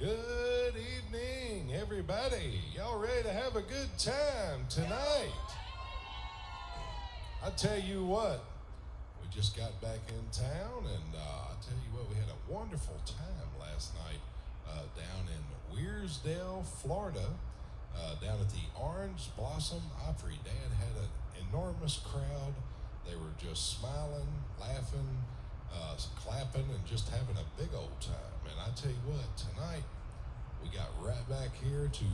Good evening, everybody. Y'all ready to have a good time tonight? I tell you what, we just got back in town, and I tell you what, we had a wonderful time last night down in Weirsdale, Florida, down at the Orange Blossom Opry. Dad had an enormous crowd. They were just smiling, laughing, clapping, and just having a big old time. And I tell you what, tonight we got right back here to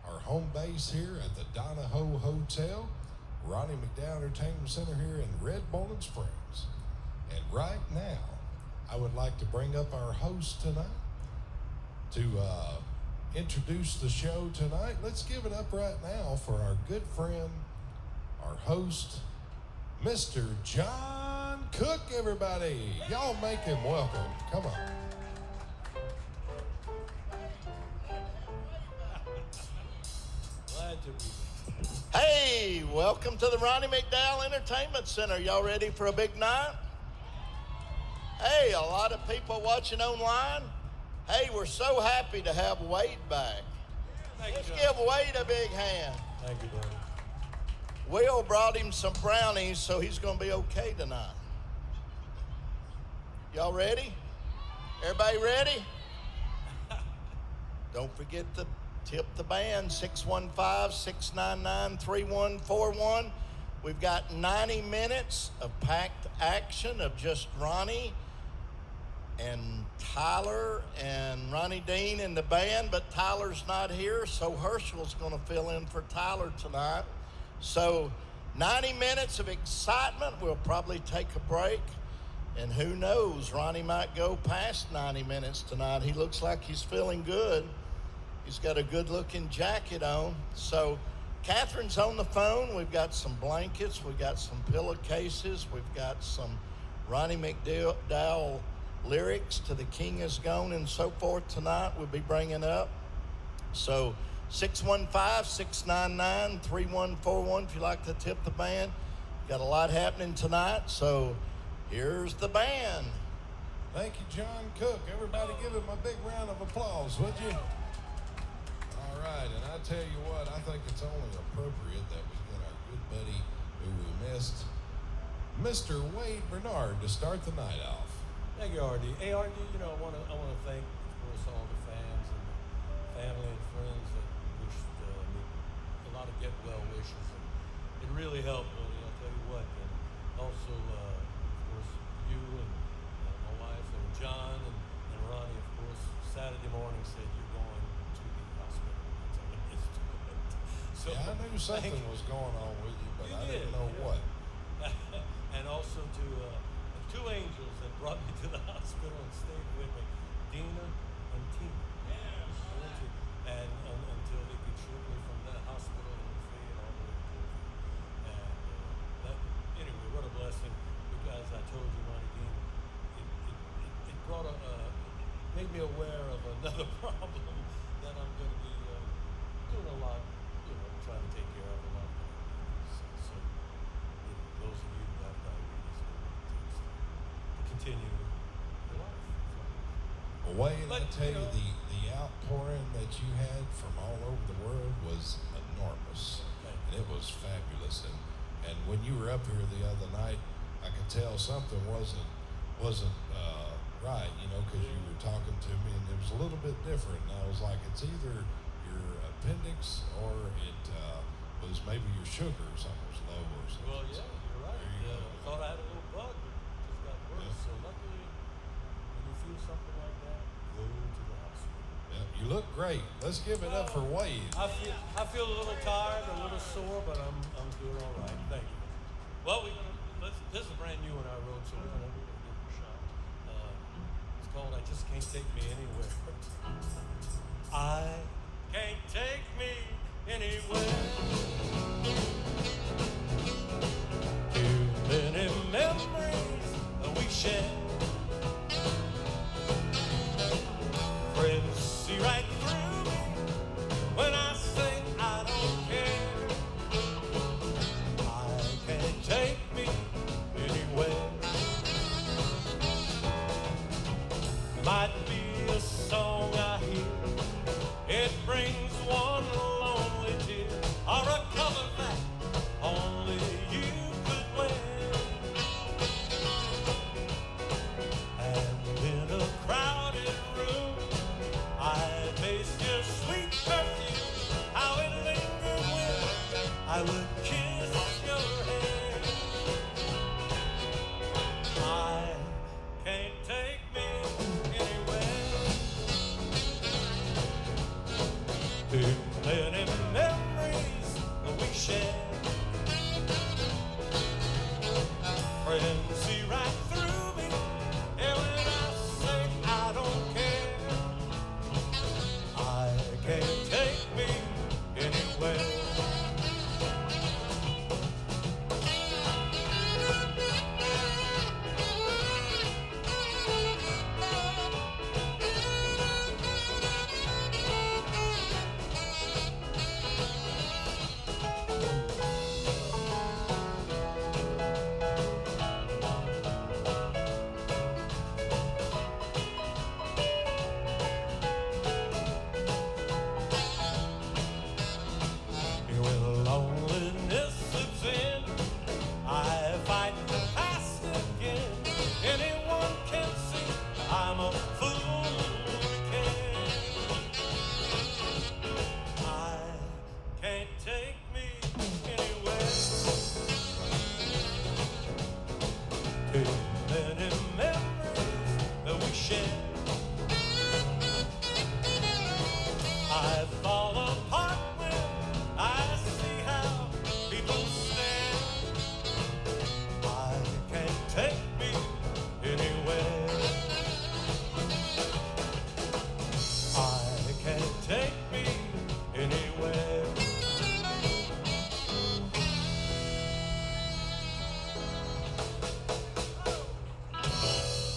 our home base here at the Donoho Hotel, Ronnie McDowell Entertainment Center here in Red Bowling Springs. And right now, I would like to bring up our host tonight to introduce the show tonight. Let's give it up right now for our good friend, our host, Mr. John Cook, everybody. Y'all make him welcome. Come on. Glad to be here. Hey, welcome to the Ronnie McDowell Entertainment Center. Y'all ready for a big night? Hey, a lot of people watching online. Hey, we're so happy to have Wade back. Let's give Wade a big hand. Thank you, brother. Will brought him some brownies, so he's going to be okay tonight. Y'all ready? Everybody ready? Don't forget to tip the band, 615-699-3141. We've got 90 minutes of packed action of just Ronnie and Tyler and Ronnie Dean in the band, but Tyler's not here, so Herschel's going to fill in for Tyler tonight. So 90 minutes of excitement. We'll probably take a break, and who knows, Ronnie might go past 90 minutes tonight. He looks like he's feeling good. He's got a good-looking jacket on. So Catherine's on the phone. We've got some blankets. We've got some pillowcases. We've got some Ronnie McDowell lyrics to The King Is Gone and so forth tonight we'll be bringing up. So 615-699-3141 if you like to tip the band. Got a lot happening tonight, so here's the band. Thank you, John Cook. Everybody give him a big round of applause, would you? All right, and I tell you what, I think it's only appropriate that we get our good buddy who we missed, Mr. Wade Bernard, to start the night off. Thank you, RD. Hey, RD, I want to thank, of course, all the fans and family and friends that wished me a lot of get well wishes. And it really helped, buddy, I'll tell you what. And also, of course, you and my wife and John and Ronnie, of course, Saturday morning said you're going to the hospital. So, yeah, I knew something was going on with you, but I didn't know what. And also to two angels that brought me to the hospital and stayed with me, Dina and Tina. Yeah. And until they could ship me from that hospital in Fayette all the way to Turkey. And anyway, what a blessing, because I told you, Ronnie Dean, it brought made me aware of another problem that I'm going to be doing a lot, trying to take care of a lot of things. So those of you who have diabetes, to continue your life. Well, Wade, I tell you, the outpouring that you had from all over the world was enormous, and it was fabulous. And when you were up here the other night, I could tell something wasn't right, because you were talking to me, and it was a little bit different. And I was like, it's either your appendix or it was maybe your sugar or something was low or something. Well, yeah, you're right. I thought I had a little bug, but it just got worse. Yeah. So luckily, when you feel something like that, go to the hospital. Yeah, you look great. Let's give it up for Wade. I feel a little tired, a little sore, but I'm doing all right. Thank you. Well, this is brand new on our road, so we're gonna give it a shot. It's called "I Just Can't Take Me Anywhere." I can't take me anywhere. Too many memories we share. Friends see right through me when I say I don't care. I can't take me anywhere. Might be a song I hear Friends see right through me, and when I say I don't care, I can't take me anywhere. When loneliness slips in, I fight the past again. Anyone can see I'm a fool again. I can't take me anywhere. Too many memories that we share. I fall apart when I see how people stare. I can't take me anywhere. I can't take me anywhere.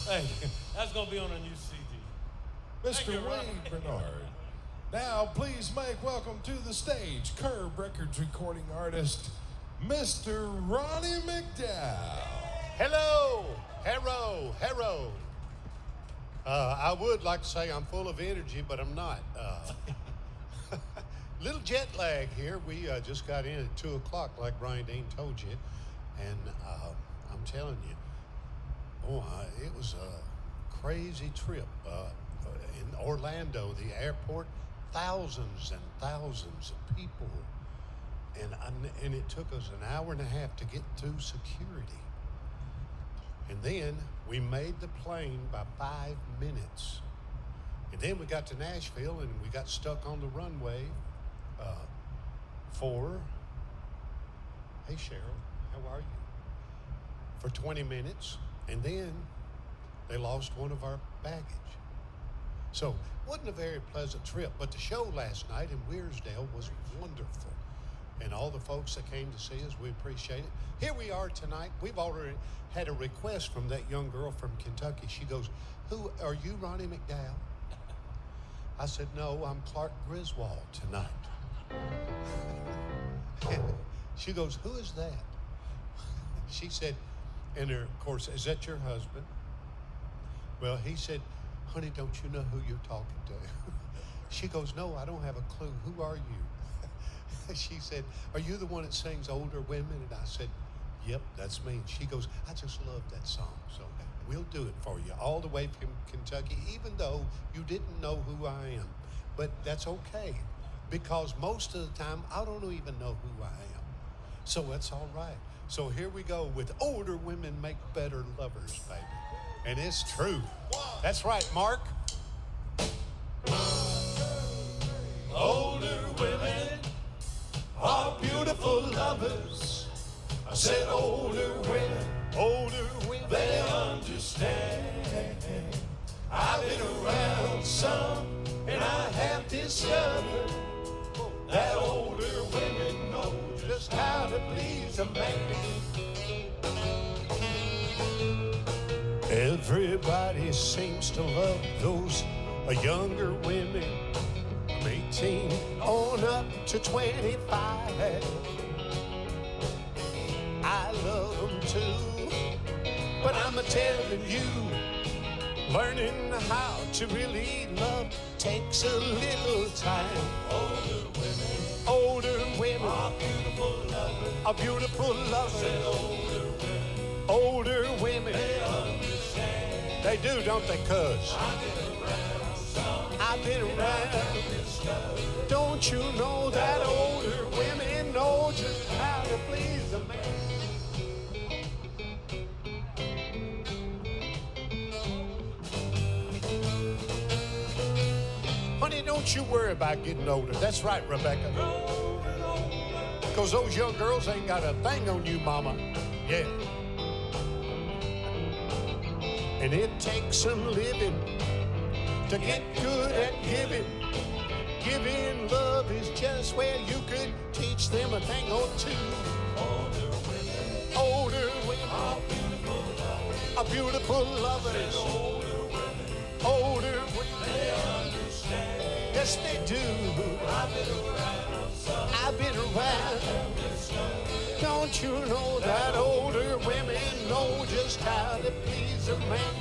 Hey, that's gonna be on a new CD. Mr. you, Ron. Wade Bernard. Now, please make welcome to the stage Curb Records recording artist, Mr. Ronnie McDowell. Hello, hello. I would like to say I'm full of energy, but I'm not. Little jet lag here. We just got in at 2 o'clock, like Brian Dean told you. And I'm telling you, it was a crazy trip. In Orlando, the airport, thousands and thousands of people. And it took us an hour and a half to get through security. And then we made the plane by 5 minutes. And then we got to Nashville and we got stuck on the runway for, hey Cheryl, how are you? For 20 minutes. And then they lost one of our baggage. So it wasn't a very pleasant trip, but the show last night in Wearsdale was wonderful. And all the folks that came to see us, we appreciate it. Here we are tonight. We've already had a request from that young girl from Kentucky. She goes, "Who are you, Ronnie McDowell?" I said, "No, I'm Clark Griswold tonight." She goes, "Who is that?" She said, and of course, "Is that your husband?" Well, he said, "Honey, don't you know who you're talking to?" She goes, "No, I don't have a clue. Who are you?" She said, "Are you the one that sings Older Women?" And I said, "Yep, that's me." And she goes, "I just love that song. So we'll do it for you all the way from Kentucky, even though you didn't know who I am. But that's okay, because most of the time, I don't even know who I am. So that's all right. So here we go with Older Women Make Better Lovers, baby. And it's true. That's right, Mark. Older women are beautiful lovers. I said older women, they understand. I've been around some, and I have discovered that older women know just how to please a man. Everybody seems to love those younger women, from 18 on up to 25. I love them too, but I'm telling you, learning how to really love takes a little time. Older women are beautiful lovers. Are beautiful lovers. Older women, they understand. They do, don't they, cuz? I've been around. Don't you know that older women know just how to please a man? Honey, don't you worry about getting older. That's right, Rebecca. Because those young girls ain't got a thing on you, mama. Yeah. And it takes some living to get good at giving. Giving love is just where you could teach them a thing or two. Older women are beautiful lovers. Older women, they understand. Yes, they do. I've been around. Don't you know that older women know just how to please a man?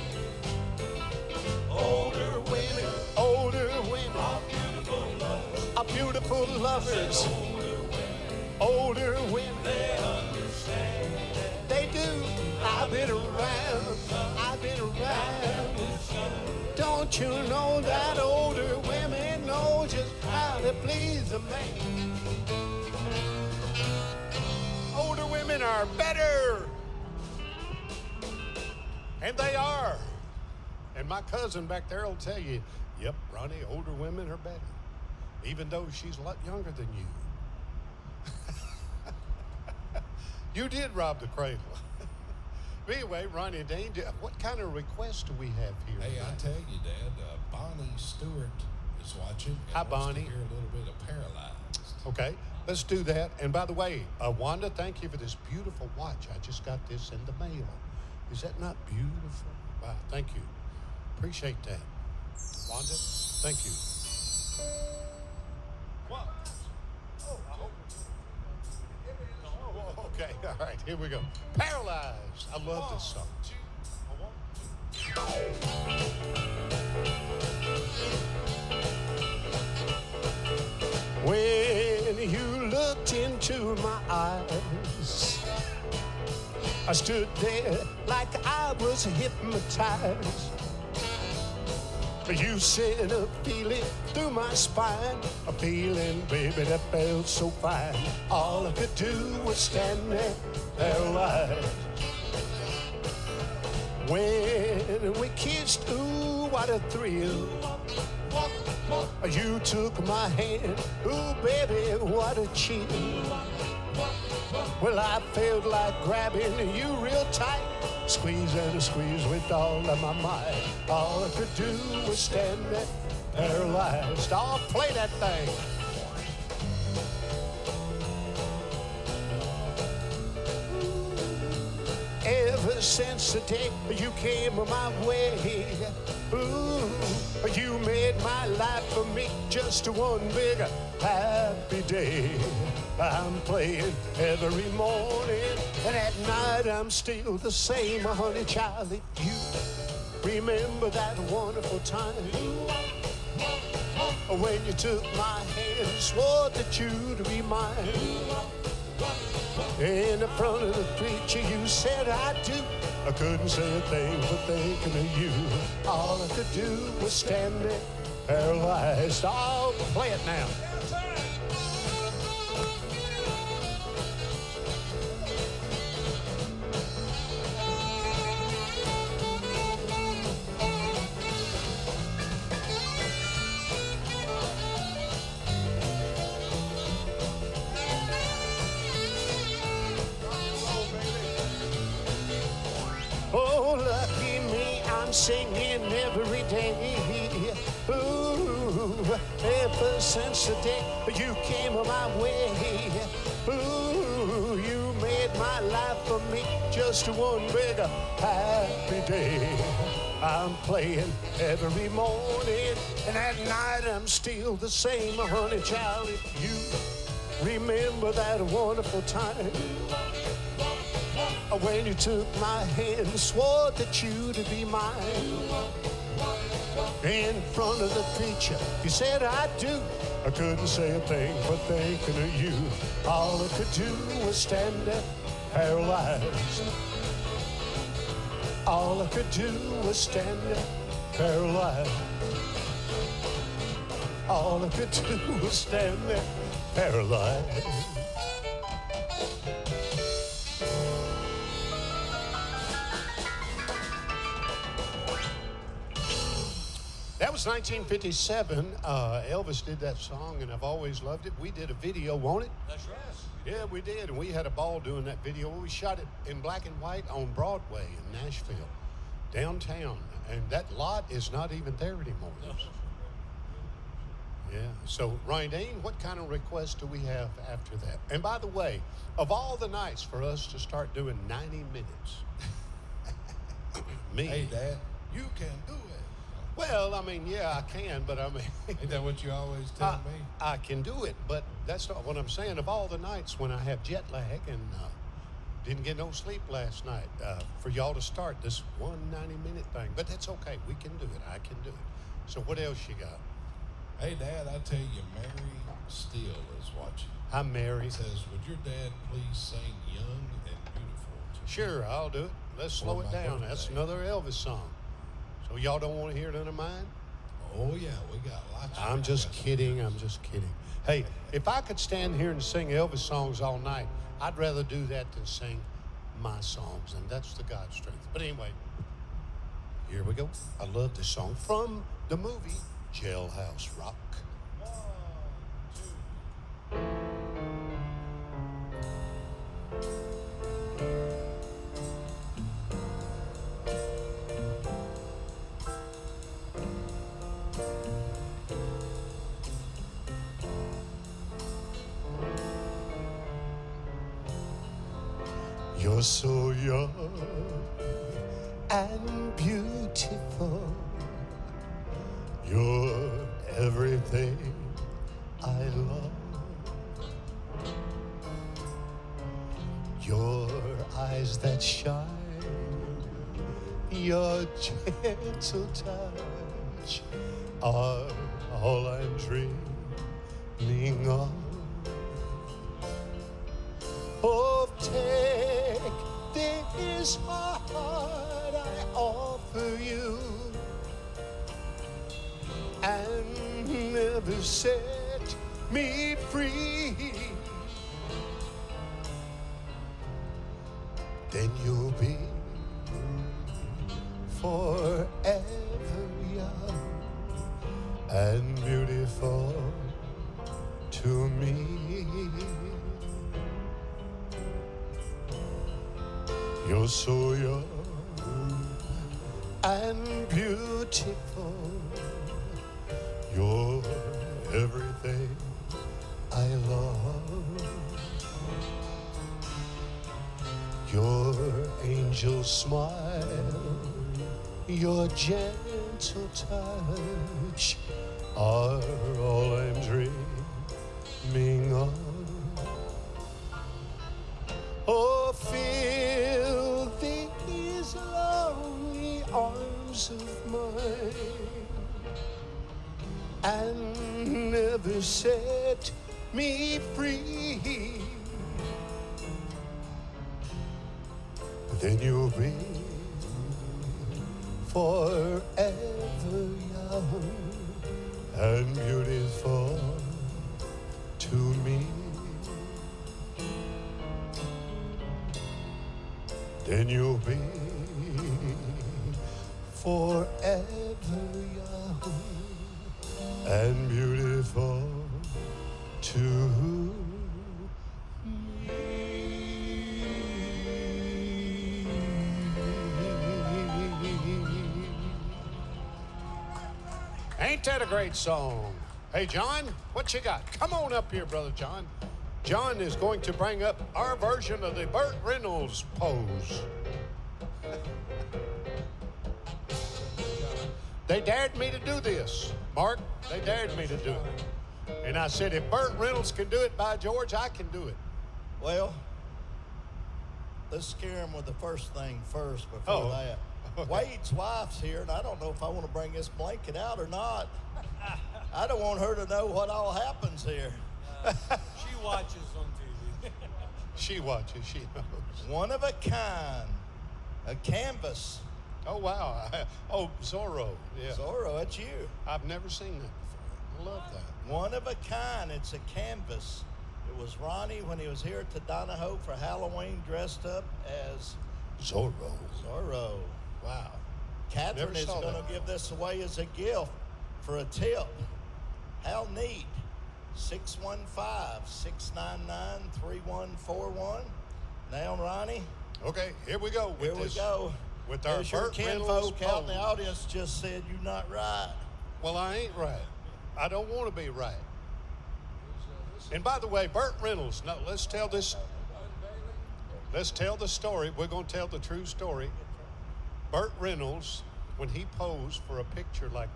Older women are beautiful lovers. Older women, they understand. They do. I've been around. Don't you know that older women know just how to please a man? Older women are better. And they are. And my cousin back there will tell you, yep, Ronnie, older women are better. Even though she's a lot younger than you. You did rob the cradle. Anyway, Ronnie Dean, what kind of request do we have here? Hey, I tell you, Dad, Bonnie Stewart is watching. And Hi, wants Bonnie. To hear a little bit of Paralyzed. Okay, let's do that. And by the way, Wanda, thank you for this beautiful watch. I just got this in the mail. Is that not beautiful? Wow, thank you. Appreciate that. Wanda, thank you. What? Oh, I hope oh, okay, all right, here we go. Paralyzed. I love this song. When you looked into my eyes, I stood there like I was hypnotized. You sent a feeling through my spine, a feeling, baby, that felt so fine. All I could do was stand there, paralyzed. When we kissed, ooh, what a thrill. You took my hand, ooh, baby, what a chill. Well, I felt like grabbing you real tight, squeeze and squeeze with all of my might. All I could do was stand there, paralyzed. I'll play that thing. Ever since the day you came my way, ooh, you made my life for me just one big happy day. I'm playing every morning, and at night I'm still the same, honey child. You remember that wonderful time when you took my hand and swore that you'd be mine. In the front of the preacher, you said I do. I couldn't say a thing but thinking of you. All I could do was stand there, paralyzed. I'll play it now. Oh, lucky me, I'm singing every day. Ooh, ever since the day you came my way. Ooh, you made my life for me just one big happy day. I'm playing every morning, and at night I'm still the same, honey child. If you remember that wonderful time when you took my hand and swore that you'd be mine. In front of the preacher, you said I do. I couldn't say a thing but thinking of you. All I could do was stand there, paralyzed. All I could do was stand there, paralyzed. All I could do was stand there, paralyzed. That was 1957. Elvis did that song, and I've always loved it. We did a video on it. That's right. Yeah, we did, and we had a ball doing that video. We shot it in black and white on Broadway in Nashville. downtown, and that lot is not even there anymore. Yeah. So, Ronnie Dean, what kind of requests do we have after that? And by the way, of all the nights for us to start doing 90 minutes, me. Hey, Dad, you can do it. Well, I mean, yeah, I can, but I mean, Ain't that what you always tell me? I can do it, but that's not what I'm saying. Of all the nights when I have jet lag and didn't get no sleep last night, for y'all to start this 190-minute thing, but that's okay. We can do it. I can do it. So what else you got? Hey, Dad, I tell you, Mary Steele is watching. Hi, Mary. It says, would your dad please sing Young and Beautiful to me? Sure, I'll do it. Let's slow For it my down. That's birthday. another Elvis song. So y'all don't want to hear none of mine? Oh, yeah, we got lots of I'm just requests. kidding. I'm just kidding. Hey, if I could stand here and sing Elvis songs all night, I'd rather do that than sing my songs, and that's the God strength. But anyway, here we go. I love this song from the movie Jailhouse Rock. You're so young and beautiful. You're everything I love. Your eyes that shine, your gentle touch are all I'm dreaming of. Oh, take this heart I offer you and never set me free. Then you'll be forever young and beautiful to me. You're so young and beautiful. You're everything I love. Your angel smile, your gentle touch are all I'm dreaming of. Oh, fill these lonely arms of mine and never set me free. Then you'll be forever young and beautiful to me. Then you'll be forever young and beautiful to me. Ain't that a great song? Hey, John, what you got? Come on up here, Brother John. John is going to bring up our version of the Burt Reynolds pose. They dared me to do this, Mark. They dared me to do it. And I said, if Burt Reynolds can do it, by George, I can do it. Well, let's scare him with the first thing first before that. Okay. Wade's wife's here, and I don't know if I want to bring this blanket out or not. I don't want her to know what all happens here. She watches on TV. She watches, she knows. One of a kind, a canvas. Oh, wow. Oh, Zorro, yeah. Zorro, that's you. I've never seen that before. I love that. One of a kind, it's a canvas. It was Ronnie when he was here at the Donoho for Halloween dressed up as Zorro. Zorro. Wow. Catherine Never is saw going that. to give this away as a gift for a tip. How neat. 615-699-3141. Now, Ronnie, Okay, here we go. here we go. with our There's your Burt Reynolds kinfolk out in the pose. audience just said you're not right. Well, I ain't right. I don't want to be right. And by the way, Burt Reynolds, no, let's tell the story. We're going to tell the true story. Burt Reynolds, when he posed for a picture like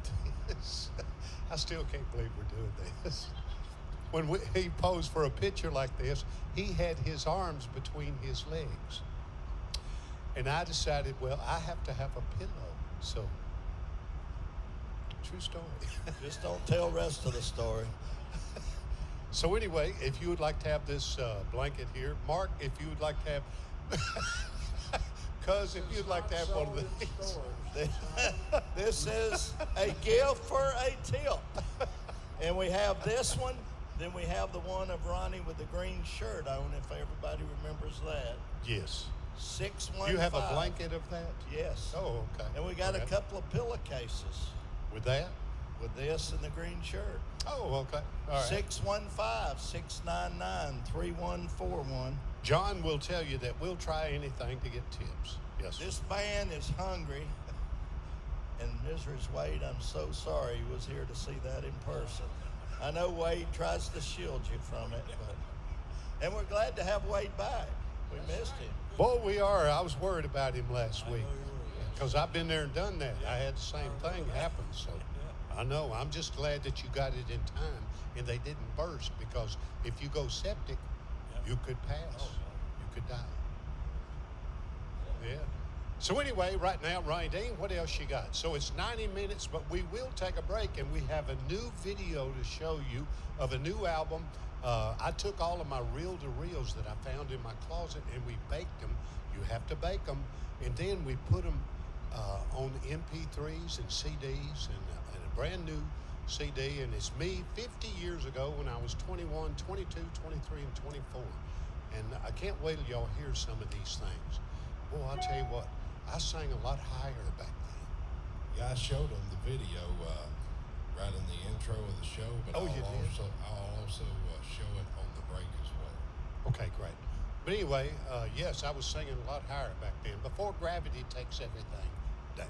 this, I still can't believe we're doing this. When he posed for a picture like this, he had his arms between his legs. And I decided, well, I have to have a pillow. So, true story. Just don't tell the rest of the story. So anyway, if you would like to have this blanket here, Mark, if you would like to have, Cuz, if you'd like to have one of these. This is a gift for a tip. And we have this one. Then we have the one of Ronnie with the green shirt on, if everybody remembers that. Yes. 615. You have a blanket of that? Yes. Oh, okay. And we got Okay. a couple of pillowcases With that? with this and the green shirt. Oh, okay. All right. 615-699-3141. John will tell you that we'll try anything to get tips. Yes. This band is hungry. And Mrs. Wade, I'm so sorry you was here to see that in person. I know Wade tries to shield you from it, and we're glad to have Wade back. We missed him. Boy, we are. I was worried about him last week because I've been there and done that. I had the same thing happen. So I know. I'm just glad that you got it in time and they didn't burst, because if you go septic, you could pass. You could die. Yeah. So anyway, right now, Ronnie Dean, what else you got? So it's 90 minutes, but we will take a break, and we have a new video to show you of a new album. I took all of my reel-to-reels that I found in my closet, and we baked them. You have to bake them, and then we put them on MP3s and CDs, and a brand new CD, and it's me 50 years ago when I was 21, 22, 23, and 24. And I can't wait till y'all hear some of these things. Boy, I'll tell you what, I sang a lot higher back then. Yeah, I showed them the video right in the intro of the show, but Oh, you did? I'll also show it on the break as well. Okay, great. But anyway, yes, I was singing a lot higher back then, before gravity takes everything down.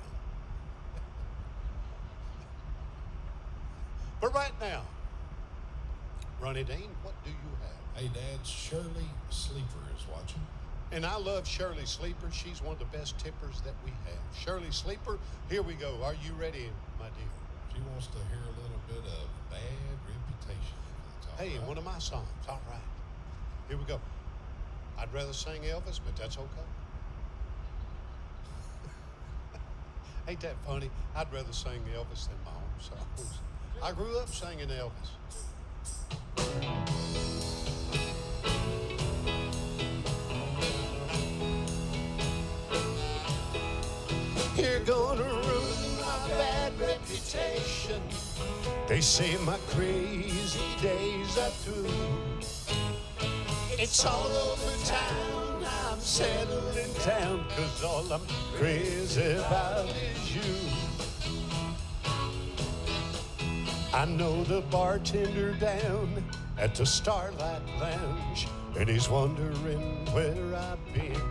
But right now, Ronnie Dean, what do you have? Hey, Dad, Shirley Sleeper is watching. And I love Shirley Sleeper. She's one of the best tippers that we have. Shirley Sleeper, here we go. Are you ready, my dear? She wants to hear a little bit of Bad Reputation. Hey, one of my songs. All right. Here we go. I'd rather sing Elvis, but that's okay. Ain't that funny? I'd rather sing Elvis than my own songs. I grew up singing Elvis. You're gonna ruin my bad reputation. They say my crazy days are through. It's all over town, I'm settling down, 'cause all I'm crazy about is you. I know the bartender down at the Starlight Lounge, and he's wondering where I've been.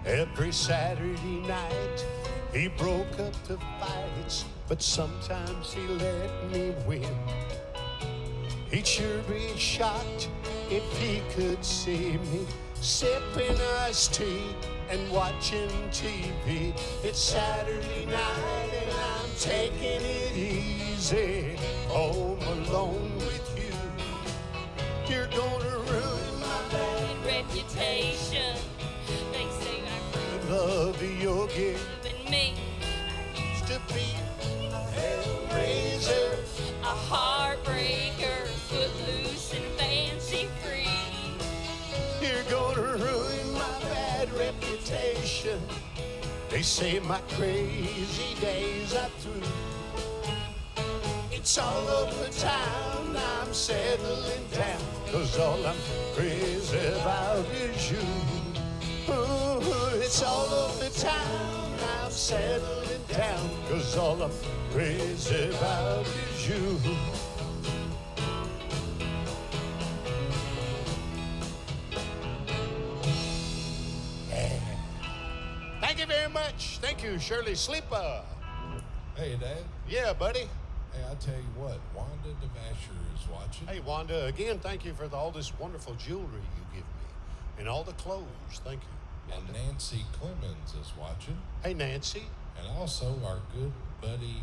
Every Saturday night, he broke up the fights, but sometimes he let me win. He'd sure be shocked if he could see me sipping iced tea and watching TV. It's Saturday night and I'm taking it easy, home alone with you. You're gonna ruin my bad reputation. They say I'm love you'll give. than me, Used to be a hellraiser, a heartbreaker, footloose and fancy free. you're gonna ruin my bad reputation. They say my crazy days are through. It's all over town, I'm settling down, 'cause all I'm crazy about is you. Ooh, it's all over town, I'm settling down, 'cause all I'm crazy about is you. Thank you very very much. Thank you, Shirley Sleeper. Hey, Dad. Yeah, buddy. Hey, I tell you what, Wanda DeVasher is watching. Hey, Wanda, again, thank you for all this wonderful jewelry you give me and all the clothes. Thank you. And Nancy Clemens is watching. Hey, Nancy. And also our good buddy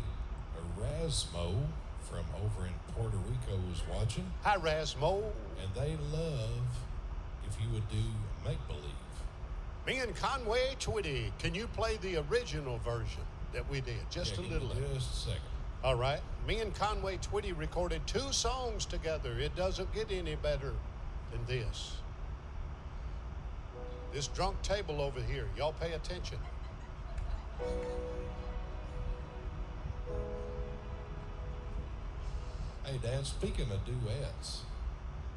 Erasmo from over in Puerto Rico is watching. Hi, Rasmo. And they love if you would do make-believe. Me and Conway Twitty, can you play the original version that we did? Just a little. Just a second. All right. Me and Conway Twitty recorded 2 songs together. It doesn't get any better than this. This drunk table over here. Y'all pay attention. Hey, Dad, speaking of duets,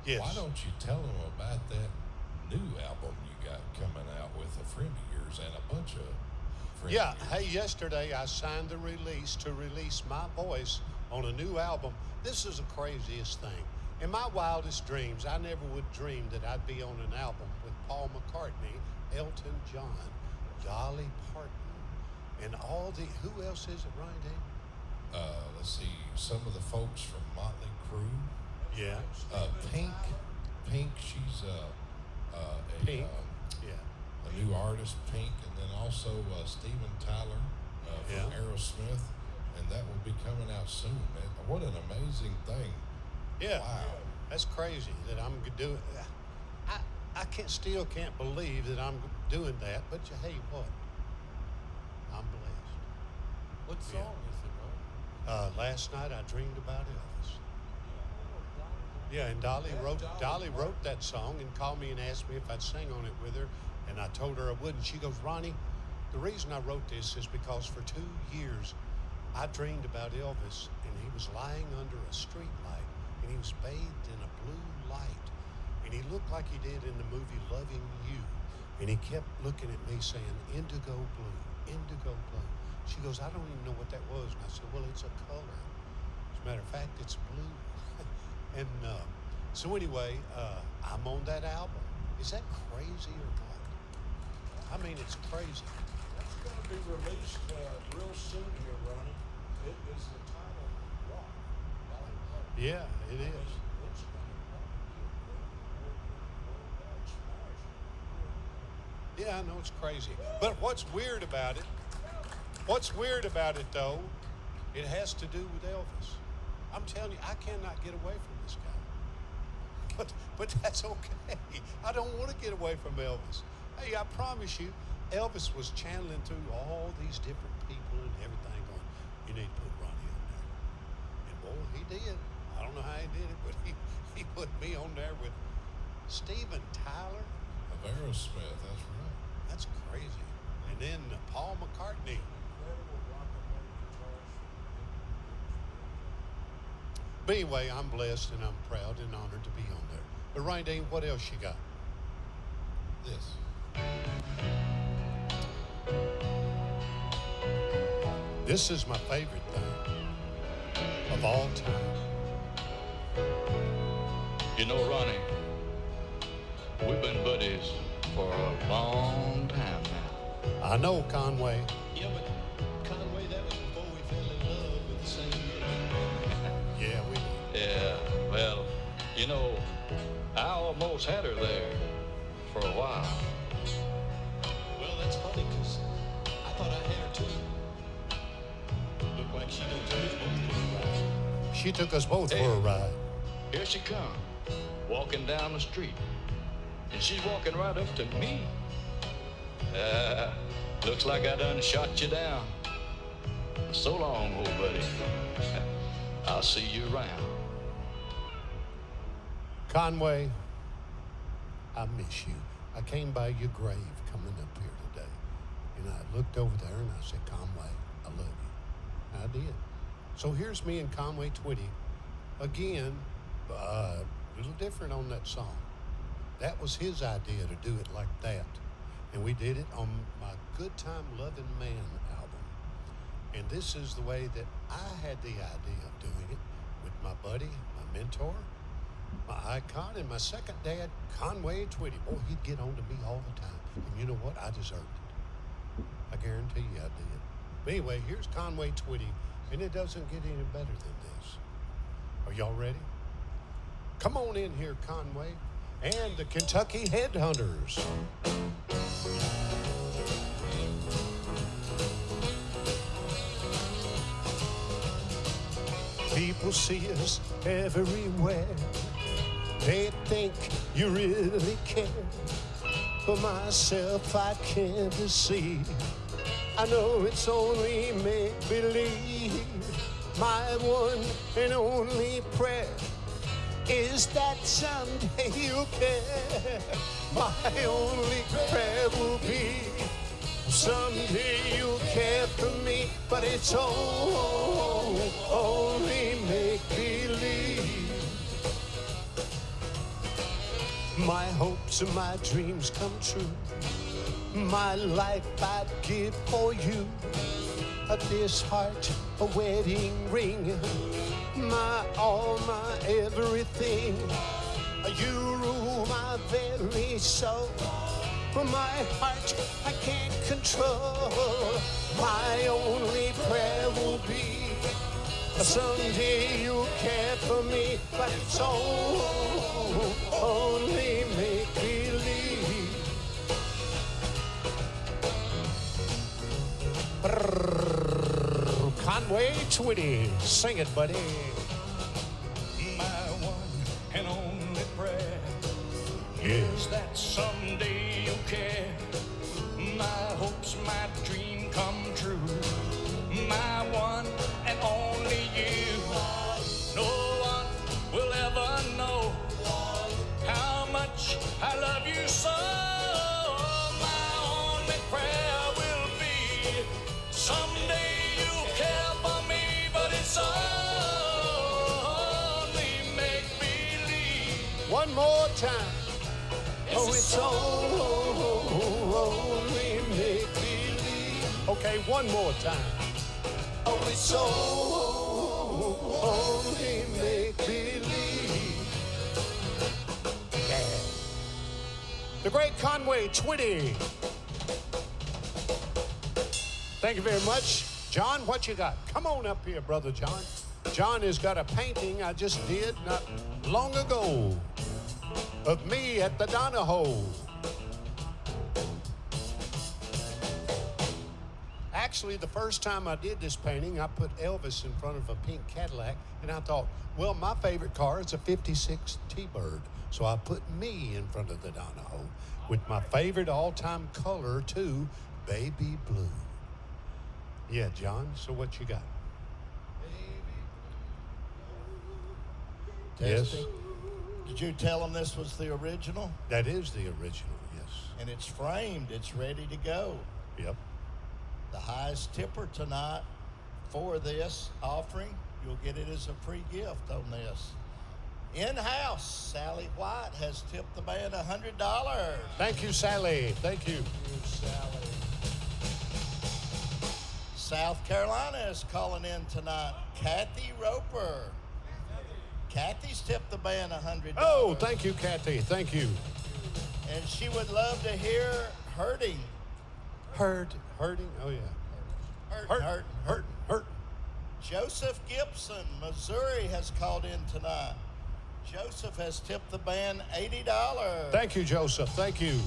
Yes. why don't you tell them about that new album you got coming out with a friend of yours and a bunch of friends Yeah. of yours? Hey, yesterday I signed the release to release my voice on a new album. This is the craziest thing. In my wildest dreams, I never would dream that I'd be on an album with Paul McCartney, Elton John, Dolly Parton, and all the, who else is it, Ryan Dave? Let's see, some of the folks from Motley Crue. Yeah. Pink, she's Pink. Yeah. a new artist, Pink, and then also Steven Tyler from Yeah. Aerosmith, and that will be coming out soon, man. What an amazing thing. Yeah. Wow. That's crazy that I'm doing. I still can't believe that I'm doing that. But hey, what? I'm blessed. What song is it, Ron? Last night I dreamed about Elvis. Yeah, and Dolly wrote that song and called me and asked me if I'd sing on it with her, and I told her I would. And she goes, Ronnie, the reason I wrote this is because for 2 years I dreamed about Elvis, and he was lying under a street light, and he was bathed in a blue light, and he looked like he did in the movie Loving You, and he kept looking at me saying, indigo blue, indigo blue. She goes, I don't even know what that was. And I said, well, it's a color. As a matter of fact, it's blue. And so anyway, I'm on that album. Is that crazy or what? I mean, it's crazy. That's going to be released real soon here, Ronnie. It is the title Rock. Dolly Parton. Yeah, it is. It's going to probably be a worldwide smash. Yeah, I know it's crazy. But what's weird about it though, it has to do with Elvis. I'm telling you, I cannot get away from this guy. But that's okay. I don't want to get away from Elvis. Hey, I promise you, Elvis was channeling through all these different people and everything going, you need to put Ronnie on there. And boy, he did. I don't know how he did it, but he put me on there with Steven Tyler. Of Aerosmith, that's right. That's crazy. And then Paul McCartney. Incredible rock and roll guitarist. But anyway, I'm blessed and I'm proud and honored to be on there. But Ryan Dean, what else you got? This. This is my favorite thing of all time. You know, Ronnie, we've been buddies for a long time now. I know, Conway. Yeah, but Conway, that was before we fell in love with the same girl. Yeah, we do. Yeah, well, you know, I almost had her there for a while. Well, that's funny, because I thought I had her too. Looked like she done took us both for a ride. She took us both for a ride. Here she comes, walking down the street. And she's walking right up to me. Looks like I done shot you down. So long, old buddy. I'll see you around. Conway, I miss you. I came by your grave coming up here today. And I looked over there and I said, Conway, I love you. I did. So here's me and Conway Twitty. Again, a little different on that song. That was his idea to do it like that. And we did it on my Good Time Loving Man album. And this is the way that I had the idea of doing it with my buddy, my mentor, my icon, and my second dad, Conway Twitty. Boy, he'd get on to me all the time. And you know what? I deserved it. I guarantee you I did. But anyway, here's Conway Twitty, and it doesn't get any better than this. Are y'all ready? Come on in here, Conway, and the Kentucky Headhunters. People see us everywhere. They think you really care. For myself, I can't deceive. I know it's only make-believe. My one and only prayer is that someday you'll care. My only prayer will be someday you'll care for me. But it's only make-believe. My hopes and my dreams come true. My life I'd give for you. This heart, a wedding ring. My all, my everything. You rule my very soul. For my heart I can't control. My only prayer will be someday you'll care for me. But it's only make-believe. Conway Twitty, sing it, buddy. My one and only prayer Yeah. is that someday you'll care. My hopes, my dream come true. My one and only you. No one will ever know how much I love you so. My only prayer will be someday you'll care for me, but it's only make-believe. One more time. Oh, it's only make-believe. Okay, one more time. Oh, it's only make-believe. Yeah. The great Conway Twitty. Thank you very much. John, what you got? Come on up here, Brother John. John has got a painting I just did not long ago of me at the Donoho. Actually, the first time I did this painting, I put Elvis in front of a pink Cadillac, and I thought, well, my favorite car is a 56 T-Bird. So I put me in front of the Donoho with my favorite all-time color, too, baby blue. Yeah, John, so what you got? Yes, Testing. Did you tell them this was the original? that is the original, yes. And it's framed. It's ready to go. Yep. The highest tipper tonight for this offering, you'll get it as a free gift on this. In-house, Sally White has tipped the band $100. Thank you, Sally. Thank you. Sally. South Carolina is calling in tonight. Kathy Roper. Kathy's tipped the band $100. Oh, thank you, Kathy. Thank you. And she would love to hear Hurting. Hurting? Oh, yeah. Hurt. Joseph Gibson, Missouri, has called in tonight. Joseph has tipped the band $80. Thank you, Joseph. Thank you.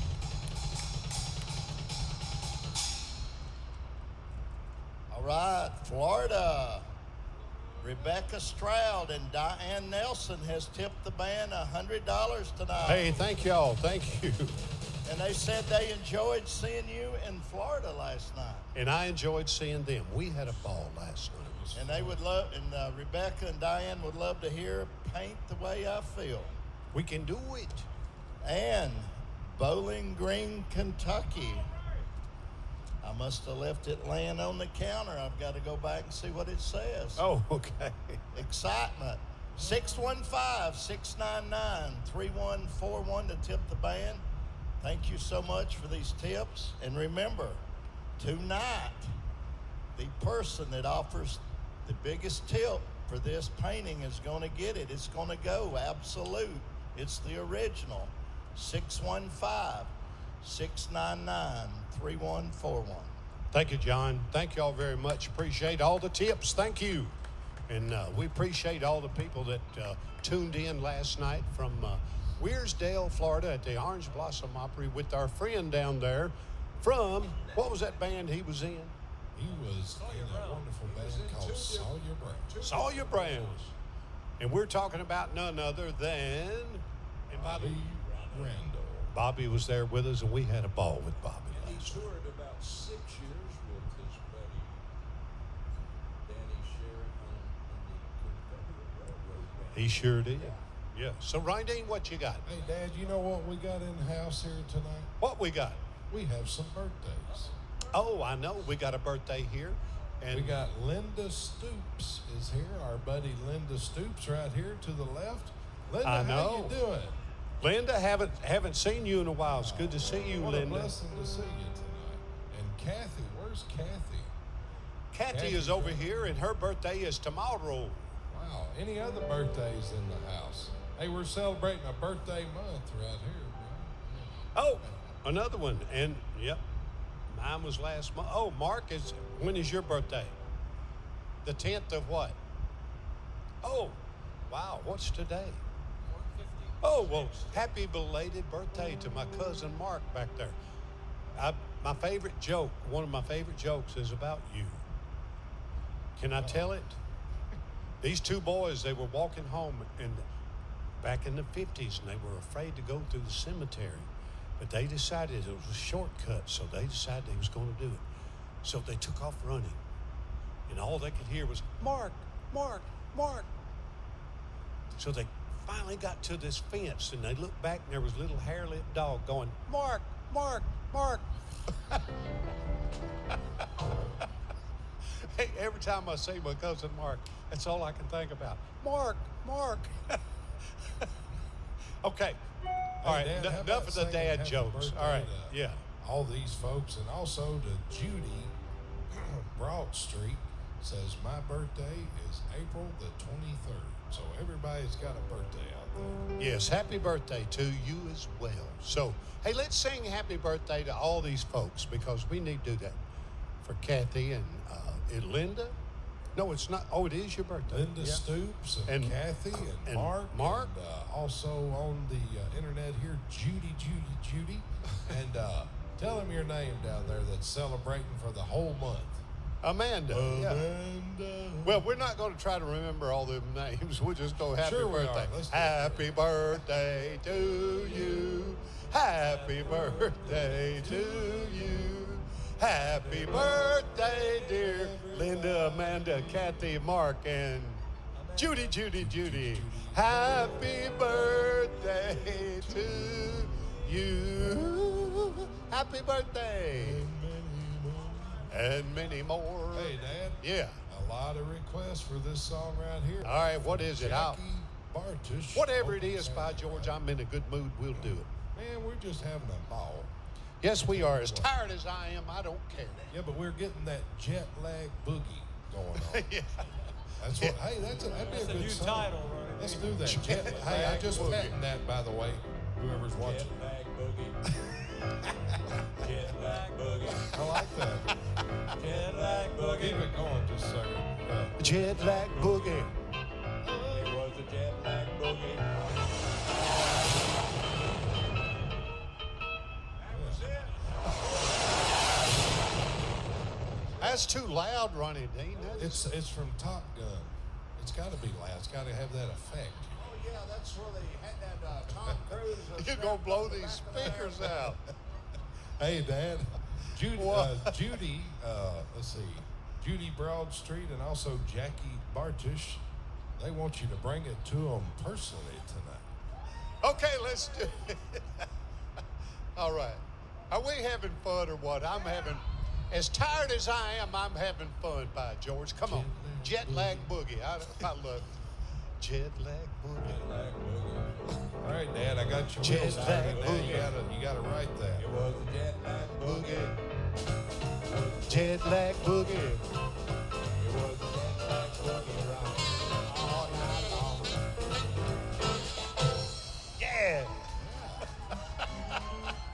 All right, Florida. Rebecca Stroud and Diane Nelson has tipped the band $100 tonight. Hey, thank y'all. Thank you. And they said they enjoyed seeing you in Florida last night. And I enjoyed seeing them. We had a ball last night. And they would love, and Rebecca and Diane would love to hear Paint the Way I Feel. We can do it. And Bowling Green, Kentucky. I must have left it laying on the counter. I've got to go back and see what it says. Oh, okay. Excitement. 615-699-3141 to tip the band. Thank you so much for these tips. And remember, tonight, the person that offers the biggest tip for this painting is going to get it. It's going to go absolute. It's the original. 615-699-3141. Thank you, John. Thank you all very much. Appreciate all the tips. Thank you. And we appreciate all the people that tuned in last night from Weirsdale, Florida at the Orange Blossom Opry with our friend down there from, what was that band he was in? He was in a wonderful band called Sawyer Brown. Sawyer Browns. And we're talking about none other than... And Bobby Randall. Bobby was there with us, and we had a ball with Bobby. He toured about 6 years with his buddy Danny Sherritt on the Confederate Railroad Band. He sure did. Yeah. So, Ryan, what you got? Hey, Dad, you know what we got in the house here tonight? What we got? We have some birthdays. Oh, I know. We got a birthday here. And We got Linda Stoops is here. Our buddy Linda Stoops right here to the left. Linda, I know. how you doing? Linda, haven't seen you in a while. It's good to see you, What Linda. a blessing to see you tonight. And Kathy, where's Kathy? Kathy is over here, and her birthday is tomorrow. Wow. Any other birthdays in the house? Hey, we're celebrating a birthday month right here, bro. Oh, another one. And, yep, mine was last month. Oh, Mark, when is your birthday? The 10th of what? Oh, wow, what's today? Oh, well, happy belated birthday to my cousin Mark back there. My favorite joke, one of my favorite jokes is about you. Can I tell it? These two boys, they were walking home back in the 50s, and they were afraid to go through the cemetery. But they decided it was a shortcut, so they decided they was going to do it. So they took off running. And all they could hear was, Mark, Mark, Mark. So they finally got to this fence, and they looked back, and there was a little hair-lipped dog going, Mark, Mark, Mark. Hey, every time I see my cousin Mark, that's all I can think about. Mark, Mark. Okay. All right, Dad, how enough about of the singing dad happy jokes. birthday All right, to yeah. all these folks, and also to Judy Broad Street says, my birthday is April the 23rd. So everybody's got a birthday out there. Yes, happy birthday to you as well. So, hey, let's sing happy birthday to all these folks because we need to do that for Kathy and Linda. No, it's not. Oh, it is your birthday. Linda Yeah. Stoops and Kathy and Mark. Mark. And, also on the internet here, Judy. And tell them your name down there that's celebrating for the whole month. Amanda. Yeah. Amanda. Well, we're not going to try to remember all them names. We'll just go happy Sure we are. birthday. Let's do it. Happy birthday to you. Happy birthday to you. Happy birthday, dear Linda, Amanda, Kathy, Mark, and Judy. Happy birthday to you. Happy birthday. And many more. Hey, Dad. Yeah. A lot of requests for this song right here. All right, what is it? Jackie Bartish. Whatever it is by George, I'm in a good mood. We'll do it. Man, we're just having a ball. Yes, we are. As tired as I am, I don't care. Yeah, but we're getting that jet lag boogie going on. Yeah. That's what. Hey, that'd be That's a a good new song. title, Ronnie. Let's do that. Jet. Hey, I just patented that, by the way. Whoever's watching. Jet lag boogie. Jet lag boogie. I like that. Jet lag Keep boogie. it going just a second. Yeah. Jet lag boogie. It was a jet lag boogie. That's too loud, Ronnie Dean. It's from Top Gun. It's got to be loud. It's got to have that effect. Oh, yeah, that's where they had that Tom Cruise. You're going to blow these speakers out. Hey, Dad. Judy. What? Let's see. Judy Broad Street and also Jackie Bartish. They want you to bring it to them personally tonight. Okay, let's do it. All right. Are we having fun or what? I'm having, as tired as I am, I'm having fun by George. Come on. Jet lag boogie. I love it. Jet lag boogie. All right, Dad, I got your Jet wheels lag started. Now boogie. you gotta write that. It was a jet lag boogie. Jet lag boogie. It was a jet lag boogie rock all night long. Yeah.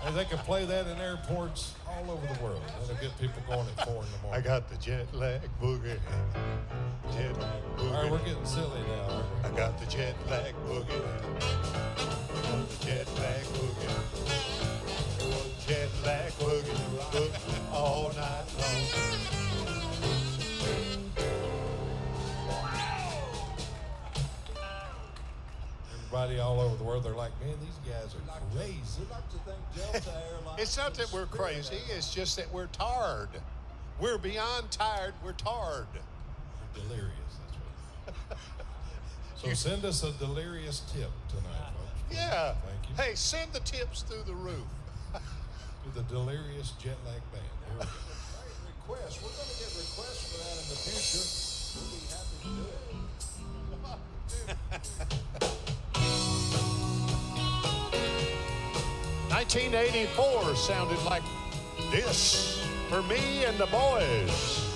Hey, they can play that in airports all all over the world. That'll get people going at 4 in the morning. I got the jet lag boogie. Jet lag boogie. All right, we're getting silly now. Aren't we? I got the jet lag boogie. The jet lag boogie. Jet lag boogie. Boogie all night long. Everybody all over the world, they're like, man, these guys are crazy. We'd like to thank Delta Airlines. It's not that we're crazy, it's just that we're tired. We're beyond tired, we're tired. We're delirious, that's what. So send us a delirious tip tonight, folks. Yeah. Thank you. Hey, send the tips through the roof. To the delirious jet lag band. Here we go. Great request. We're going to get requests for that in the future. We'll be happy to do it. 1984 sounded like this for me and the boys.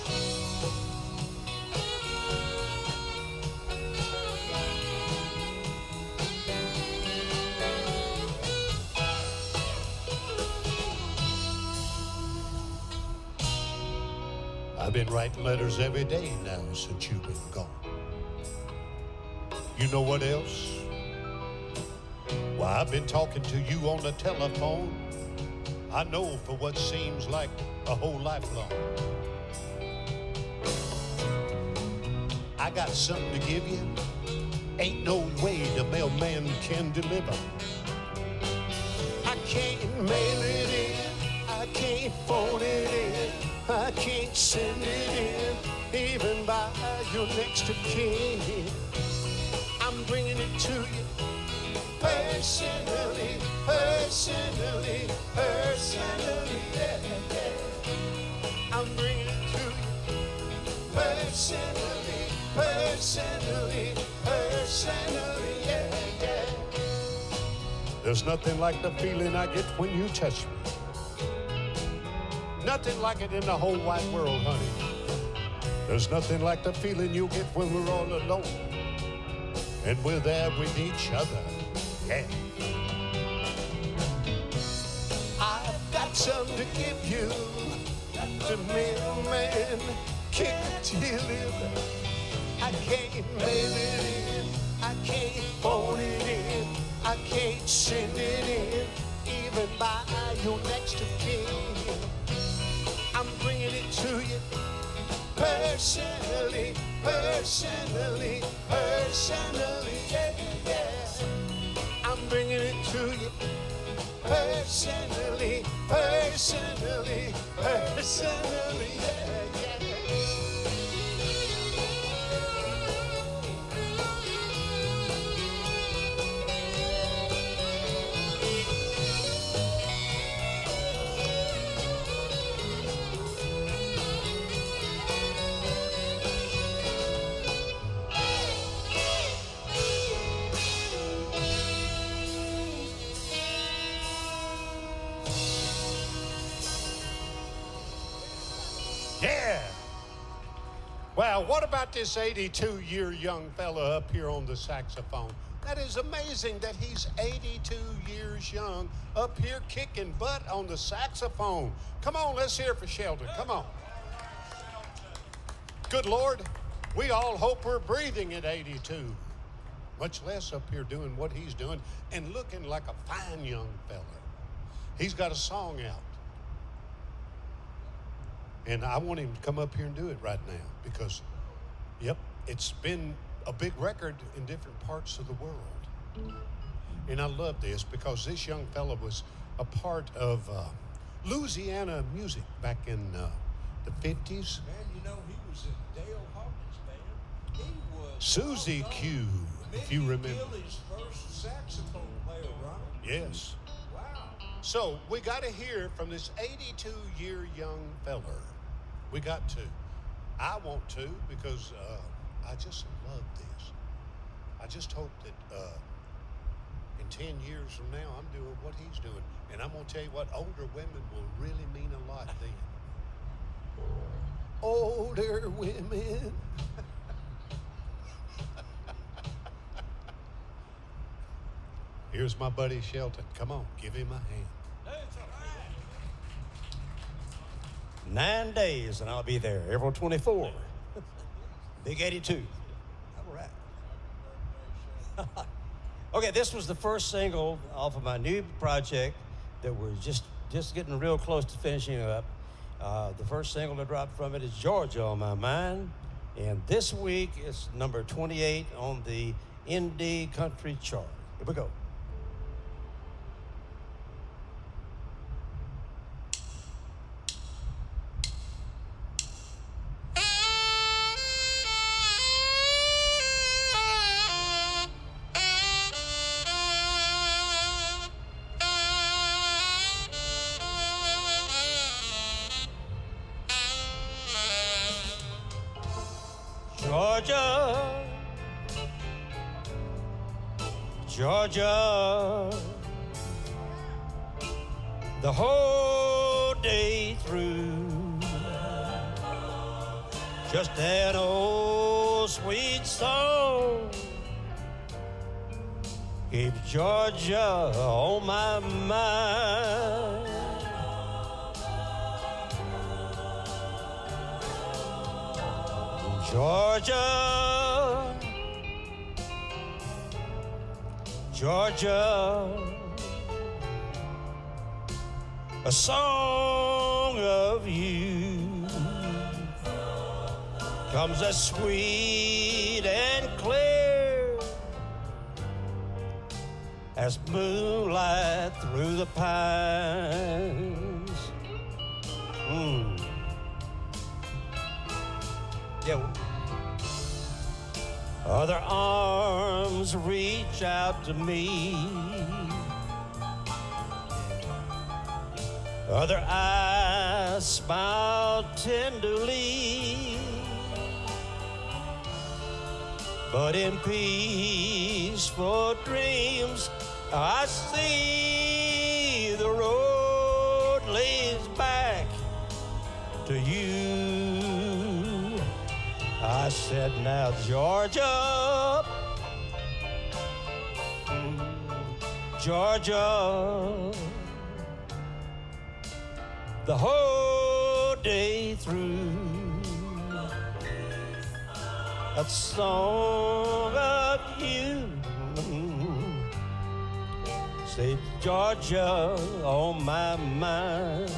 I've been writing letters every day now since you've been gone. You know what else? Why, I've been talking to you on the telephone. I know for what seems like a whole lifelong. I got something to give you. Ain't no way the mailman can deliver. I can't mail it in. I can't phone it in. I can't send it in, even by your next of kin. I'm bringing it to you personally, personally, personally, yeah, yeah. I'm bringing it to you personally, personally, personally, yeah, yeah. There's nothing like the feeling I get when you touch me. Nothing like it in the whole wide world, honey. There's nothing like the feeling you get when we're all alone and we're there with each other. Yeah. I've got something to give you. The mailman can't deliver. I can't mail it in. I can't phone it in. I can't send it in, even by your next of kin. I'm bringing it to you personally, personally, personally, yeah, yeah. I'm bringing it to you personally, personally, personally, yeah, yeah. Yeah. Well, what about this 82-year young fella up here on the saxophone? That is amazing that he's 82 years young, up here kicking butt on the saxophone. Come on, let's hear it for Sheldon. Come on. Good Lord, we all hope we're breathing at 82, much less up here doing what he's doing and looking like a fine young fella. He's got a song out. And I want him to come up here and do it right now because, yep, it's been a big record in different parts of the world. And I love this because this young fella was a part of Louisiana music back in the 50s. Man, you know, he was in Dale Hawkins' band. He was Susie Q, if you remember. Gillies' first saxophone player, Ronnie. Yes. Wow. So we got to hear from this 82-year young feller. We got to. I want to because I just love this. I just hope that in 10 years from now, I'm doing what he's doing. And I'm going to tell you what, older women will really mean a lot then. Older women. Here's my buddy Shelton. Come on, give him a hand. Hey, it's all right. 9 days, and I'll be there, April 24. Big 82. All right. Okay, this was the first single off of my new project that we're just getting real close to finishing up. The first single to drop from it is Georgia on My Mind. And this week, it's number 28 on the indie country chart. Here we go. Georgia, Georgia, the whole day through, just an old sweet song keeps Georgia on my mind. Georgia, Georgia, a song of you comes as sweet and clear as moonlight through the pines. Yeah. Other arms reach out to me. Other eyes smile tenderly. But in peaceful dreams, I see the road leads back to you. I said, now, Georgia, Georgia, the whole day through, a song of you. Say, Georgia, on my mind.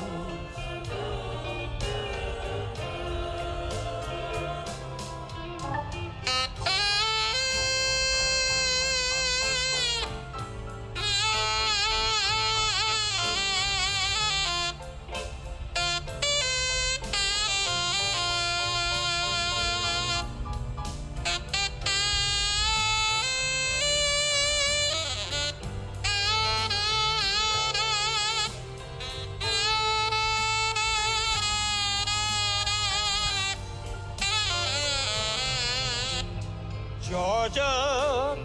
Georgia,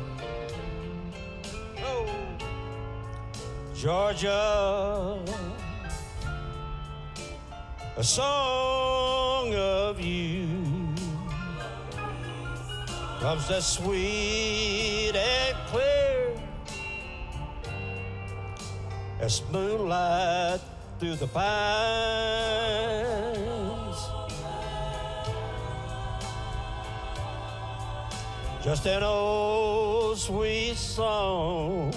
oh, Georgia, a song of you comes as sweet and clear as moonlight through the pines. Just an old sweet song